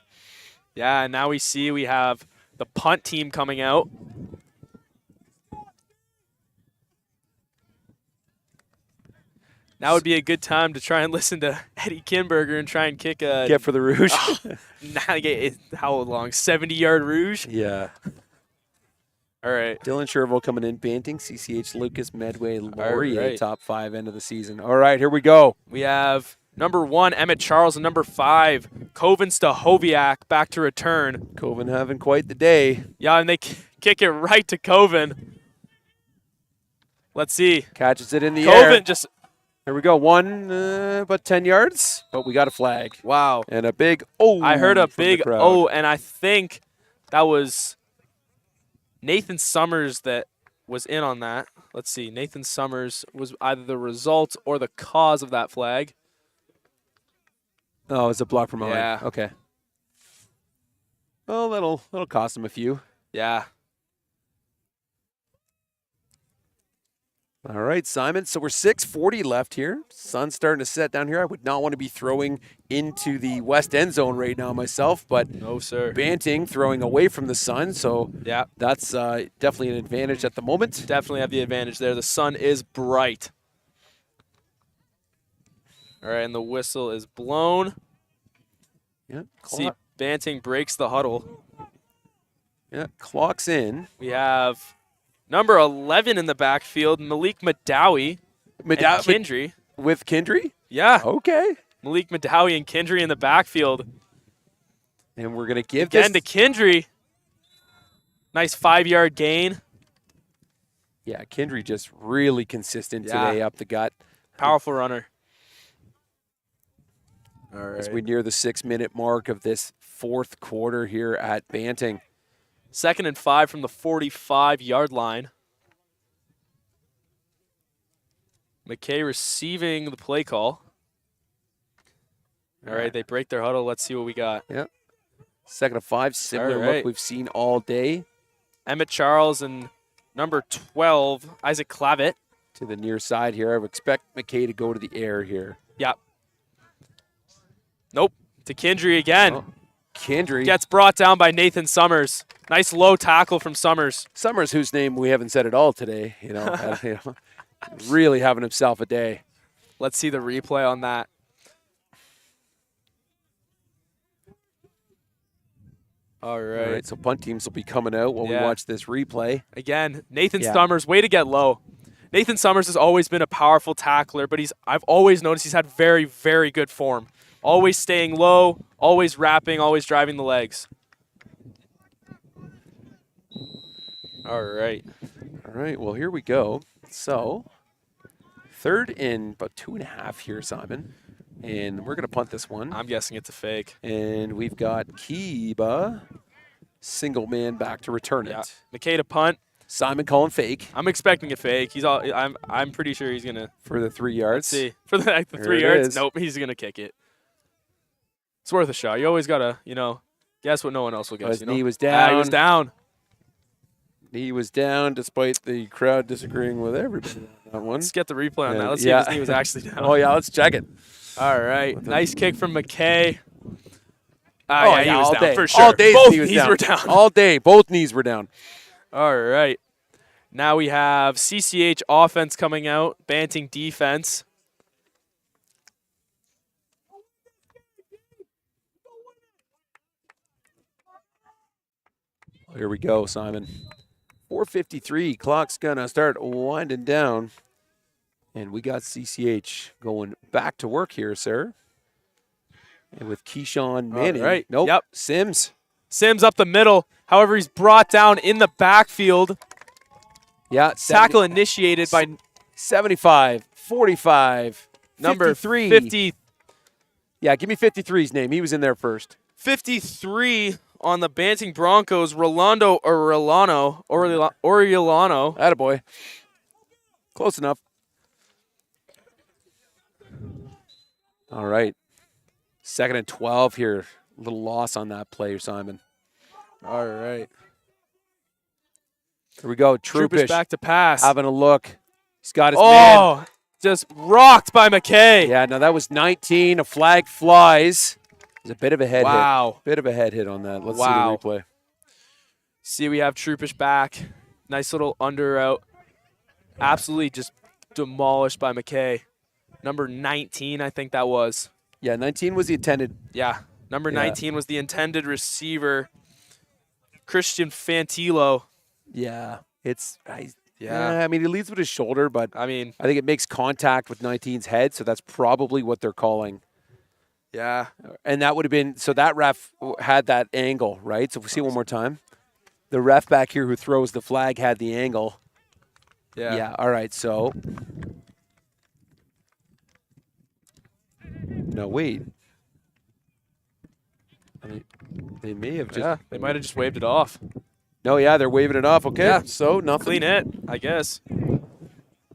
Yeah, and now we have the punt team coming out. Now would be a good time to try and listen to Eddie Kimberger and try and kick a... Get for the Rouge. How long? 70-yard Rouge? Yeah. All right. Dylan Sherville coming in. Banting, CCH, Lucas, Medway, Laurier, top 5 end of the season. All right, here we go. We have number 1, Emmett Charles, and number 5, Coven Stahoviak, back to return. Coven having quite the day. Yeah, and they kick it right to Coven. Let's see. Catches it in the air. Coven just... Here we go. About 10 yards, but we got a flag. Wow. And a big oh. I heard a big oh, and I think that was Nathan Summers that was in on that. Let's see. Nathan Summers was either the result or the cause of that flag. Oh, it's a block from behind. Yeah. Okay. Well, that'll cost him a few. Yeah. All right, Simon. So we're 6:40 left here. Sun's starting to set down here. I would not want to be throwing into the west end zone right now myself, but no, sir. Banting throwing away from the sun. So yeah, that's definitely an advantage at the moment. Definitely have the advantage there. The sun is bright. All right, and the whistle is blown. Yeah. See, Banting breaks the huddle. Yeah, clocks in. We have number 11 in the backfield, Malik Madawi and Kindry. With Kindry? Yeah. Okay. Malik Madawi and Kindry in the backfield. And we're going to give Again this. to Kindry. Nice 5-yard gain. Yeah, Kindry just really consistent today up the gut. Powerful runner. All right. As we near the 6-minute mark of this fourth quarter here at Banting. 2nd and 5 from the 45-yard line. McKay receiving the play call. All right, they break their huddle. Let's see what we got. Yep. 2nd and 5, similar look we've seen all day. Emmett Charles and number 12, Isaac Clavitt. To the near side here. I would expect McKay to go to the air here. Yep. Nope. To Kindry again. Oh, Kindry. Gets brought down by Nathan Summers. Nice low tackle from Summers. Summers, whose name we haven't said at all today. Really having himself a day. Let's see the replay on that. All right. So punt teams will be coming out while we watch this replay. Again, Nathan Summers, way to get low. Nathan Summers has always been a powerful tackler, but I've always noticed he's had very, very good form. Always staying low, always wrapping, always driving the legs. All right. All right, well, here we go. So, 3rd and about 2.5 here, Simon. And we're going to punt this one. I'm guessing it's a fake. And we've got Kiba, single man back to return it. McKay to punt. Simon calling fake. I'm expecting a fake. I'm pretty sure he's going to. For the 3 yards. Let's see. For the 3 yards? Nope, he's going to kick it. It's worth a shot. You always got to, guess what no one else will guess. His knee was down. He was down. He was down despite the crowd disagreeing with everybody on that one. Let's get the replay on that. Let's see if his knee was actually down. Oh, yeah, let's check it. All right. Nice kick from McKay. He was all down day. For sure. All day Both he was knees were down. All day. Both knees were down. All right. Now we have CCH offense coming out, Banting defense. Here we go, Simon. 4:53. Clock's going to start winding down. And we got CCH going back to work here, sir. And with Keyshawn Manning. All right. Nope. Yep. Sims. Sims up the middle. However, he's brought down in the backfield. Yeah. Tackle initiated by 75, 45, number 53. 50. Yeah, give me 53's name. He was in there first. 53 on the Banting Broncos, Rolando Orellano. Attaboy. Close enough. All right. 2nd and 12 here. A little loss on that play, Simon. All right. Here we go. Troupish back to pass. Having a look. He's got his man. Just rocked by McKay. Yeah, now that was 19. A flag flies. There's a bit of a head hit. Bit of a head hit on that. Let's see the replay. See, we have Troupish back. Nice little under route. Absolutely just demolished by McKay. Number 19, I think that was. Yeah, 19 was the intended. Yeah, number 19 was the intended receiver, Christian Fantillo. Yeah, I mean, he leads with his shoulder, but I think it makes contact with 19's head, so that's probably what they're calling. Yeah. And that would have been, so that ref had that angle, right? So if we see it one more time. The ref back here who throws the flag had the angle. Yeah. Yeah, all right, so. No, wait. They may have just. Yeah, they might have just waved it off. No, yeah, they're waving it off. Okay, yeah. So nothing. Clean it, I guess.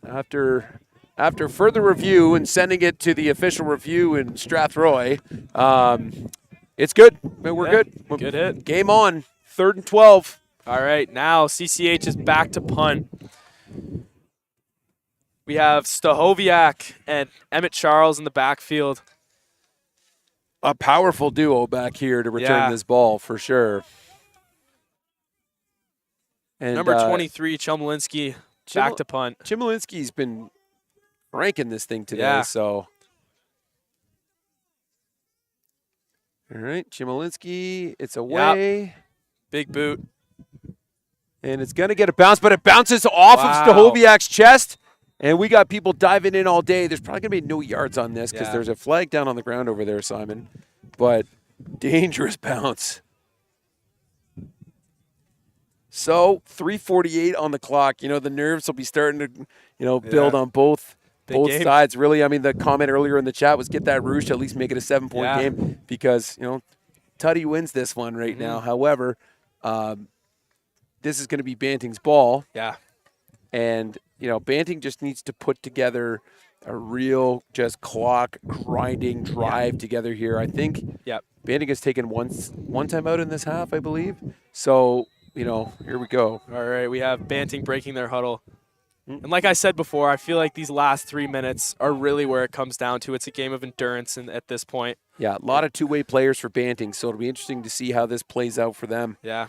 After further review and sending it to the official review in Strathroy, it's good. We're good. Good hit. Game on. 3rd and 12. All right, now CCH is back to punt. We have Stahoviak and Emmett Charles in the backfield. A powerful duo back here to return this ball for sure. And number 23, Chumlinski, back to punt. Chumlinski's been ranking this thing today, so. All right, Chumlinski, it's away. Yep. Big boot. And it's going to get a bounce, but it bounces off of Stahoviak's chest. And we got people diving in all day. There's probably going to be no yards on this because there's a flag down on the ground over there, Simon. But Dangerous bounce. So 3:48 on the clock. You know, the nerves will be starting to, build on both game. sides. Really, I mean, the comment earlier in the chat was get that Rouge to at least make it a 7-point Yeah. game because, Tutty wins this one right now. However, this is going to be Banting's ball. Yeah. And, Banting just needs to put together a real just clock grinding drive together here. I think Banting has taken one time out in this half, I believe. So, here we go. All right, we have Banting breaking their huddle. And like I said before, I feel like these last 3 minutes are really where it comes down to. It's a game of endurance at this point. Yeah, a lot of two-way players for Banting, so it'll be interesting to see how this plays out for them. Yeah.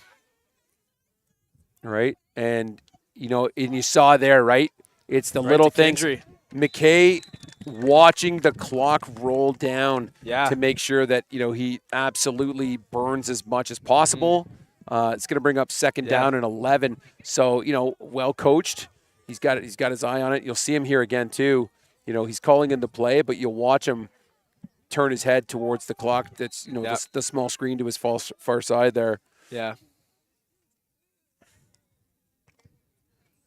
All right, and, and you saw there, right? It's the little things. Kendry. McKay watching the clock roll down Yeah. to make sure that, he absolutely burns as much as possible. It's going to bring up second down and 11. So, well coached. He's got his eye on it. You'll see him here again too. He's calling in the play, but you'll watch him turn his head towards the clock. That's the small screen to his far side there. Yeah.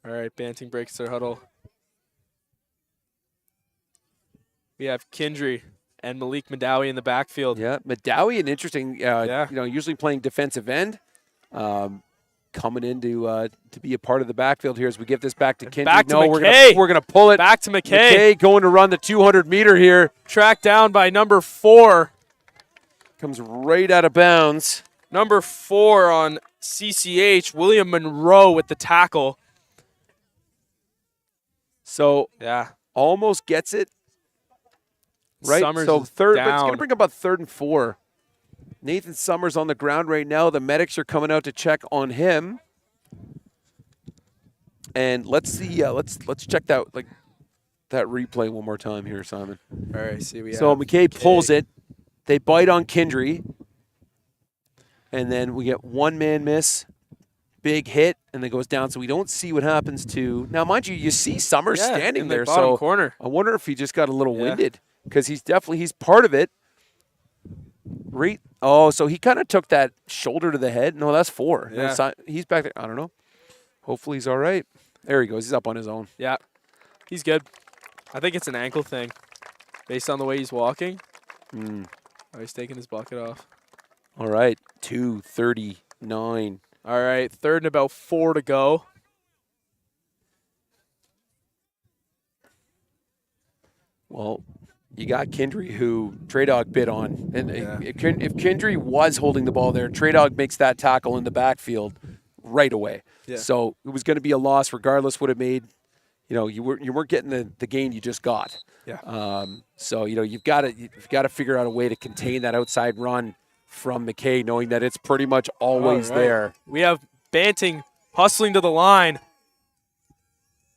All right, Banting breaks their huddle. We have Kendry and Malik Madawi in the backfield. Yeah, Madawi, an interesting. Usually playing defensive end. Coming in to be a part of the backfield here as we give this back to Kendry. Back to McKay. We're gonna pull it Back to McKay. McKay going to run the 200-meter here. Tracked down by number 4. Comes right out of bounds. Number 4 on CCH, William Monroe with the tackle. So Yeah. almost gets it. Right. Summers so is third, but it's down. gonna bring about 3rd and 4. Nathan Summers on the ground right now. The medics are coming out to check on him. And let's see. Let's check that that replay one more time here, Simon. All right, see we So have McKay pulls it. They bite on Kendry. And then we get one-man miss, big hit, and then goes down. So we don't see what happens to. Now, mind you see Summers standing in the there. bottom So corner. I wonder if he just got a little winded because he's part of it. Right. Oh, so he kind of took that shoulder to the head. No, that's 4. Yeah. No, he's back there. I don't know. Hopefully he's all right. There he goes. He's up on his own. Yeah, he's good. I think it's an ankle thing based on the way he's walking. Oh, he's taking his bucket off. All right. 2:39. All right, 3rd and about 4 to go. Well, you got Kendry, who Trey Dog bid on. And if Kendry was holding the ball there, Trey Dog makes that tackle in the backfield right away. Yeah. So it was going to be a loss regardless what it made. You weren't getting the gain you just got. Yeah. So you've got to figure out a way to contain that outside run from McKay, knowing that it's pretty much always there. We have Banting hustling to the line.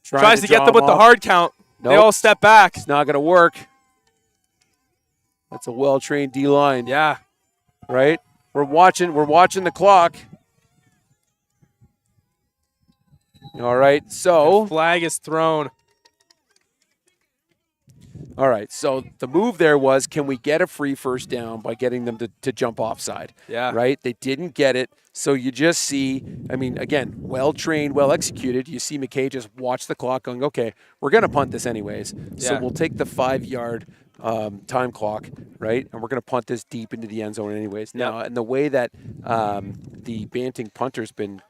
Trying Tries to get draw them with him the off. hard count. They Nope. all step back. It's not going to work. That's a well-trained D-line. Yeah. Right? We're watching the clock. All right, so Flag is thrown. all right, so the move there was, can we get a free first down by getting them to jump offside? Yeah. Right? They didn't get it. So you just see, I mean, again, well-trained, well-executed. You see McKay just watch the clock going, okay, we're going to punt this anyways. So Yeah. we'll take the 5-yard time clock, right? And we're going to punt this deep into the end zone anyways. Now, and the way that the Banting punter's been,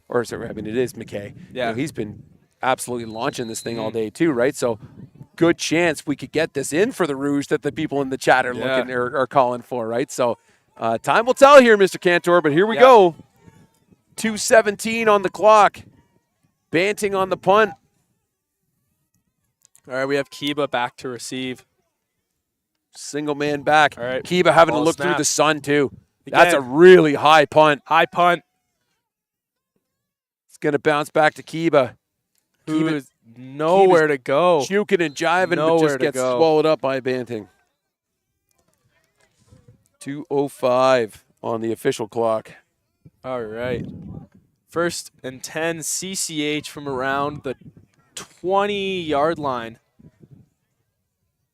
or sorry, I mean, it is McKay. Yeah. He's been absolutely launching this thing all day too, right? So good chance we could get this in for the Rouge that the people in the chat are looking are calling for, right? So time will tell here, Mr. Cantor, but here we go. 2:17 on the clock. Banting on the punt. All right, we have Kiba back to receive. Single man back. All right. Kiba having to Ball look snap. through the sun too. That's a Again. really high punt. High punt. It's going to bounce back to Kiba. Who is nowhere to go. Juking and jiving, but Nowhere just to gets go. swallowed up by Banting. 2:05 on the official clock. All right. 1st and 10, CCH from around the 20-yard line.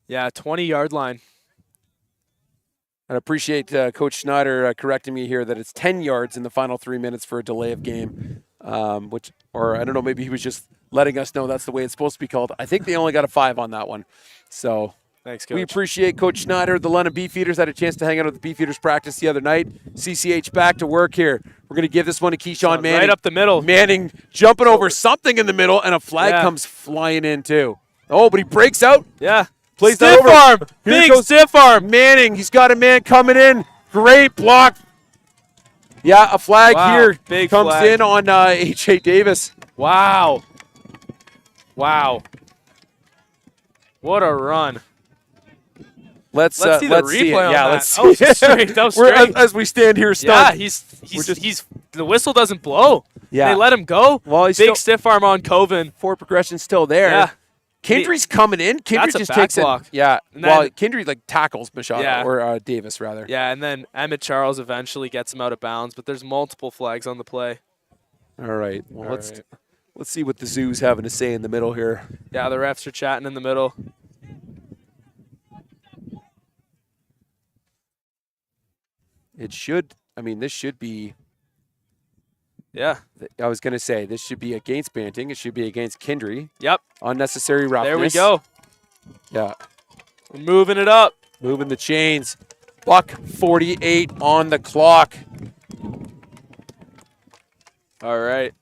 Yeah, 20-yard line. I appreciate Coach Schneider correcting me here that it's 10 yards in the final 3 minutes for a delay of game, or I don't know, maybe he was just letting us know that's the way it's supposed to be called. I think they only got a 5 on that one. So thanks, Coach. We appreciate Coach Schneider. The London Beefeaters had a chance to hang out at the Beefeaters practice the other night. CCH back to work here. We're going to give this one to Keyshawn Manning. Right up the middle. Manning jumping over something in the middle, and a flag comes flying in too. Oh, but he breaks out. Yeah. Plays stiff that over. arm. Here Big goes stiff arm. Manning. He's got a man coming in. Great block. Yeah, a flag here Big comes flag. in on H.A. Davis. Wow. Wow. What a run. Let's see the let's see it. replay on Yeah, that. let's see That was it. straight. That was We're- straight. As we stand here Yeah, stunned. he's the whistle doesn't blow. Yeah. They let him go. Well, he's big still- stiff arm on Coven. Forward progression's still there. Yeah. Kindry's coming in. Kindry That's a just back takes block. it. Yeah. And Well, then- Kindry tackles Machado Yeah. or Davis rather. Yeah, and then Emmett Charles eventually gets him out of bounds, but there's multiple flags on the play. All right. Well, All let's right. let's see what the Zoo's having to say in the middle here. Yeah, the refs are chatting in the middle. It should. I mean, this should be. Yeah. I was going to say this should be against Banting. It should be against Kindry. Yep. Unnecessary roughness. There we go. Yeah. We're moving it up. Moving the chains. Buck 48 on the clock. All right.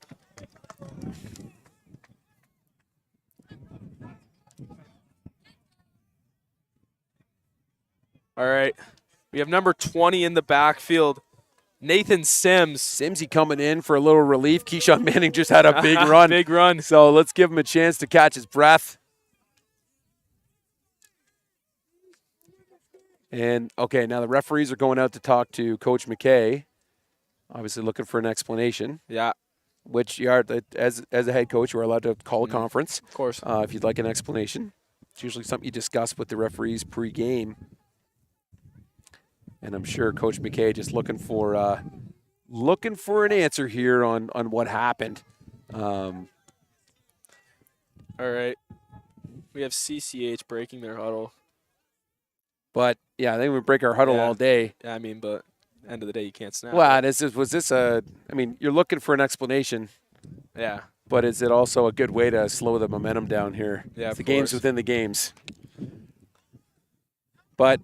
All right. We have number 20 in the backfield, Nathan Sims. Simsy coming in for a little relief. Keyshawn Manning just had a big run. Big run. So let's give him a chance to catch his breath. And, okay, now the referees are going out to talk to Coach McKay, obviously looking for an explanation, Yeah, which you are, as a head coach, you are allowed to call a conference of course. if you'd like an explanation. It's usually something you discuss with the referees pre-game. And I'm sure Coach McKay just looking for an answer here on what happened. All right. We have CCH breaking their huddle. But yeah, I think we break our huddle Yeah. all day. Yeah, I mean, but end of the day, you can't snap. Well, it. was this a? I mean, you're looking for an explanation, Yeah. but is it also a good way to slow the momentum down here? Yeah, It's the of games course. within the games. But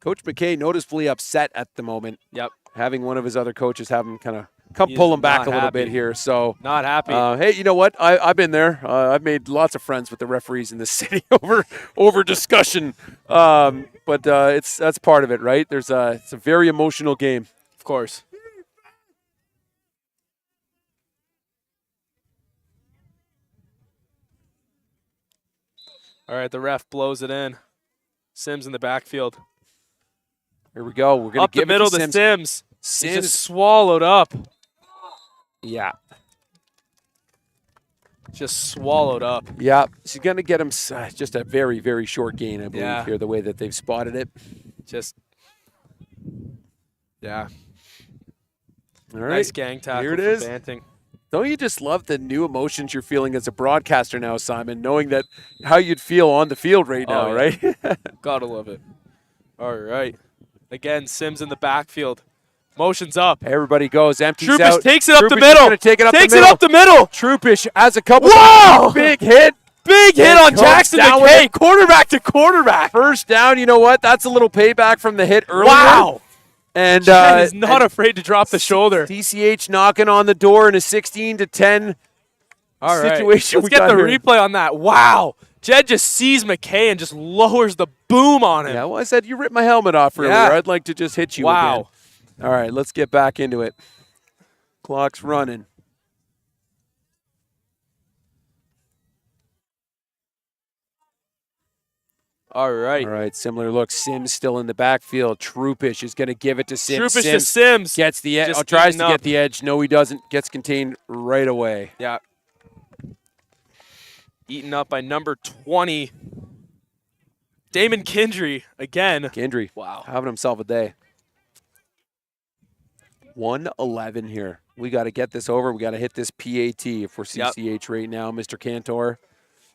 Coach McKay noticeably upset at the moment, Yep. having one of his other coaches have him kind of He's pull him back a not little bit happy. here. So. Not happy. Hey, you know what? I've been there. I've made lots of friends with the referees in this city over discussion. But that's part of it, right? It's a very emotional game. of course. All right, the ref blows it in. Sims in the backfield. Here we go. We're gonna Up give the middle it to to Sims. Sims. He's just swallowed up. Yeah, Just swallowed up. yeah. She's gonna get him just a very, very short gain, I believe, Yeah. here the way that they've spotted it. Just, yeah. All right. Nice gang tackle Here it from is. Banting. Don't you just love the new emotions you're feeling as a broadcaster now, Simon, knowing that how you'd feel on the field right now, Oh, yeah. right? Gotta love it. All right. Again, Sims in the backfield. Motions up. Everybody goes, empties Troupish out. takes it up the Troupish is middle. gonna take it up Takes the it middle. up the middle. Troupish has a couple. Wow! Big hit. Big hit And on comes Jackson down with McKay. it. Quarterback to quarterback. First down, you know what? That's a little payback from the hit earlier. Wow. And Jen is not afraid to drop the shoulder. CCH knocking on the door in a 16-10 All right. situation. Let's we get got the here. replay on that. Wow. Jed just sees McKay and just lowers the boom on him. Yeah, well, I said you ripped my helmet off earlier. Yeah. I'd like to just hit you Wow. again. All right, let's get back into it. Clock's running. All right. All right, similar look. Sims still in the backfield. Troupish is going to give it to Sims. Troupish to Sims Sims. gets the edge. Just Tries eating to get up. the edge. No, he doesn't. Gets contained right away. Yeah. Eaten up by number 20. Damon Kindry again. Gendry, Wow. having himself a day. 1:11 here. We got to get this over. We got to hit this PAT if we're Yep. CCH right now, Mr. Cantor.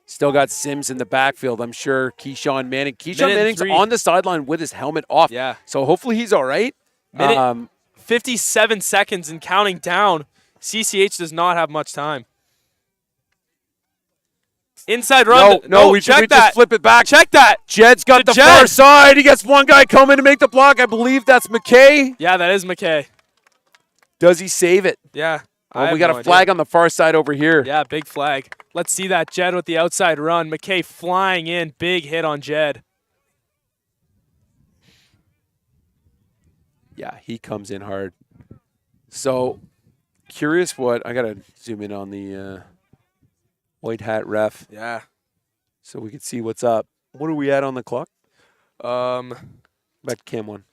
Still got Sims in the backfield. I'm sure Keyshawn Manning. Keyshawn Minute Manning's 3. on the sideline with his helmet off. Yeah. So hopefully he's all right. Minute 57 seconds and counting down. CCH does not have much time. Inside run. No, we check that. just flip it back. Check that. Jed's got the far side. He gets one guy coming to make the block. I believe that's McKay. Yeah, that is McKay. Does he save it? Yeah. Oh, we got a flag on the far side over here. Yeah, big flag. Let's see that. Jed with the outside run. McKay flying in. Big hit on Jed. Yeah, he comes in hard. So, curious what – I got to zoom in on the white hat ref. Yeah. So we can see what's up. What are we at on the clock? Um, Back to cam 1.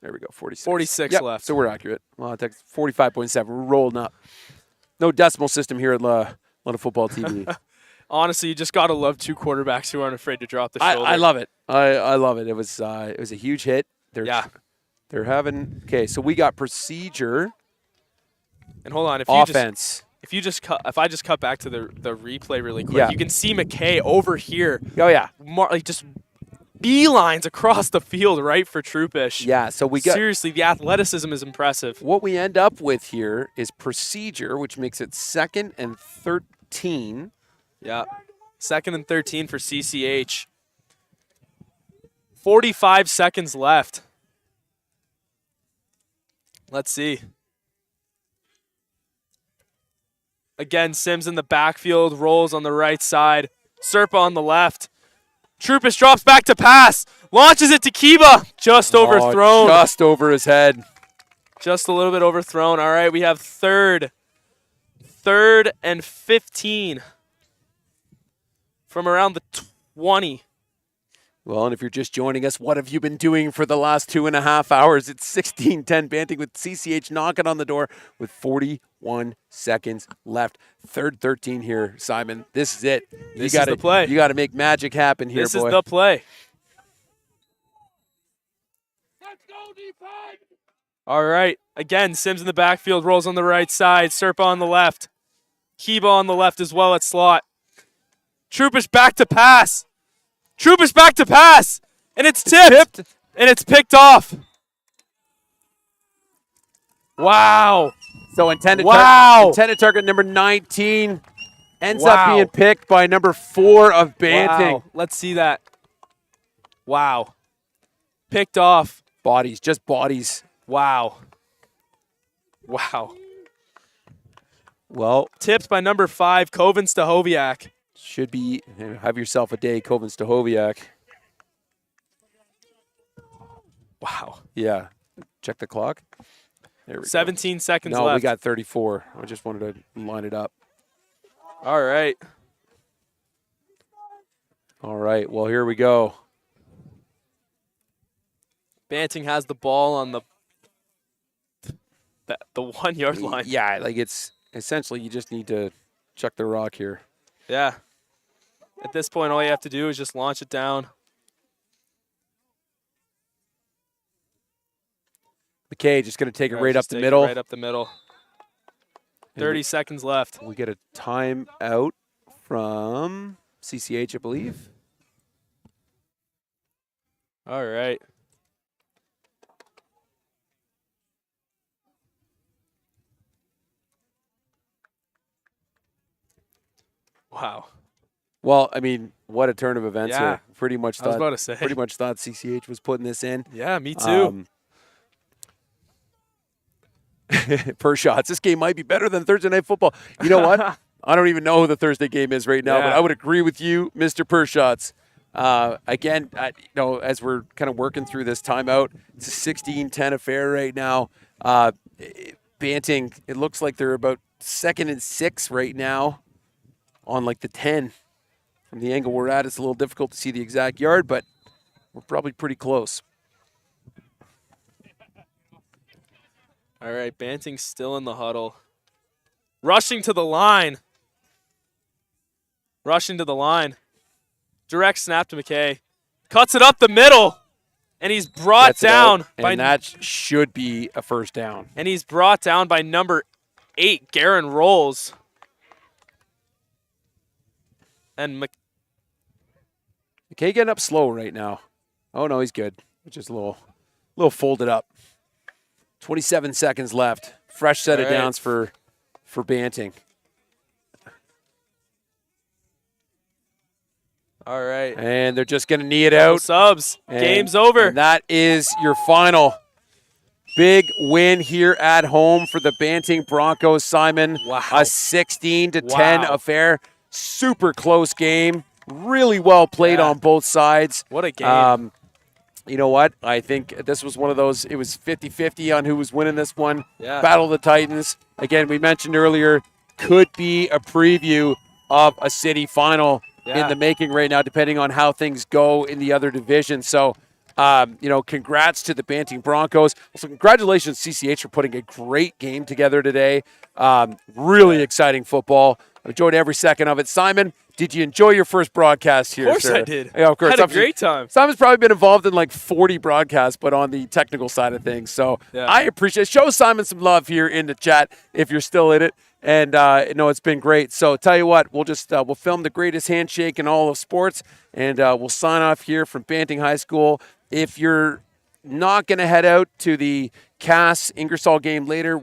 There we go, 46. 46 left. So we're accurate. Well, it's 45.7. We're rolling up. No decimal system here at London Football TV. Honestly, you just got to love two quarterbacks who aren't afraid to drop the shoulder. I love it. I love it. It was a huge hit. They're having – okay, so we got procedure. And hold on. Offense. If I just cut back to the replay really quick, you can see McKay over here. Oh, yeah. Just beelines across the field right for Troupish. Yeah, so we got – seriously, the athleticism is impressive. What we end up with here is procedure, which makes it 2nd and 13. Yeah, 2nd and 13 for CCH. 45 seconds left. Let's see. Again, Sims in the backfield, rolls on the right side. Serpa on the left. Troupish drops back to pass. Launches it to Kiba. Just overthrown. Just over his head. Just a little bit overthrown. All right, we have third and 15 from around the 20. Well, and if you're just joining us, what have you been doing for the last 2.5 hours? It's 16-10 Banting with CCH knocking on the door with 41 seconds left. 3rd 13 here, Simon. This is it. This is the play. You got to make magic happen here, This boy. is the play. Let's go, D5. All right. Again, Sims in the backfield, rolls on the right side. Serpa on the left. Kiba on the left as well at slot. Troupish back to pass. Troupish back to pass. And it's tipped. And it's picked off. Wow. So intended target number 19 ends up being picked by number 4 of Banting. Wow. Let's see that. Wow. Picked off. Bodies, just bodies. Wow. Wow. Well, tipped by number 5, Kovan Stahoviak. Should be, have yourself a day, Kovan Stahoviak. Wow. Yeah. Check the clock. There we 17 seconds left. left. No, we got 34. I just wanted to line it up. All right. All right. Well, here we go. Banting has the ball on the 1 yard line. Yeah, like it's essentially you just need to chuck the rock here. Yeah. At this point, all you have to do is just launch it down. McKay just going to take it right up the middle. Right up the middle. 30 seconds left. We get a timeout from CCH, I believe. All right. Wow. Well, I mean, what a turn of events here. I was about to say. Pretty much thought CCH was putting this in. Yeah, me too. Per shots. This game might be better than Thursday Night Football. You know what? I don't even know who the Thursday game is right now, but I would agree with you, Mr. Per Shots. Again, as we're kind of working through this timeout, it's a 16-10 affair right now. Banting, it looks like they're about 2nd and 6 right now on like the 10. From the angle we're at, it's a little difficult to see the exact yard, but we're probably pretty close. All right, Banting's still in the huddle. Rushing to the line. Rushing to the line. Direct snap to McKay. Cuts it up the middle. And he's brought down by... And that should be a first down. And he's brought down by number 8, Garen Rolls. And McKay getting up slow right now. Oh, no, he's good. Just a little folded up. 27 seconds left. Fresh set of downs for Banting. All right. And they're just going to knee it out. Subs. Game's over. And that is your final. Big win here at home for the Banting Broncos, Simon. Wow. A 16-10 affair. Super close game. Really well played on both sides. What a game. You know what? I think this was one of those, it was 50-50 on who was winning this one. Yeah. Battle of the Titans. Again, we mentioned earlier, could be a preview of a city final in the making right now, depending on how things go in the other division. So, congrats to the Banting Broncos. Also, congratulations, CCH, for putting a great game together today. Really exciting football. I enjoyed every second of it. Simon, did you enjoy your first broadcast here, Of course sir? I did. Yeah, of course. Had a great time. Simon's probably been involved in like 40 broadcasts, but on the technical side of things. So I appreciate it. Show Simon some love here in the chat if you're still in it. And it's been great. So tell you what, we'll just we'll film the greatest handshake in all of sports, and we'll sign off here from Banting High School. If you're not going to head out to the Cass Ingersoll game later,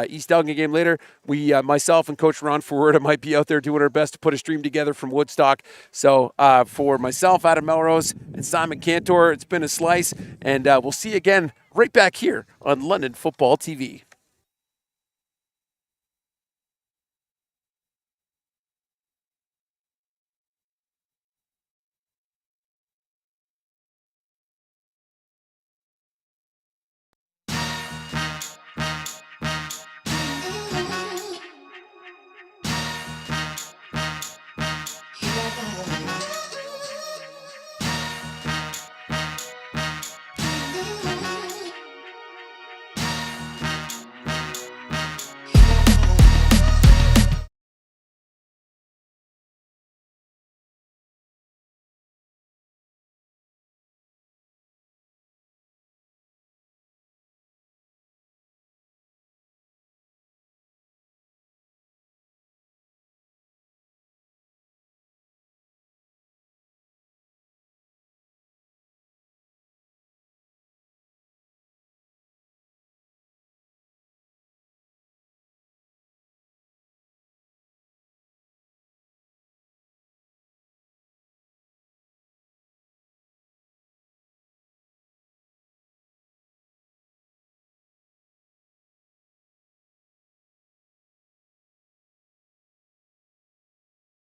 East Elgin game later, myself and Coach Ron Ferwerda might be out there doing our best to put a stream together from Woodstock. So for myself, Adam Melrose, and Simon Cantor, it's been a slice, and we'll see you again right back here on London Football TV.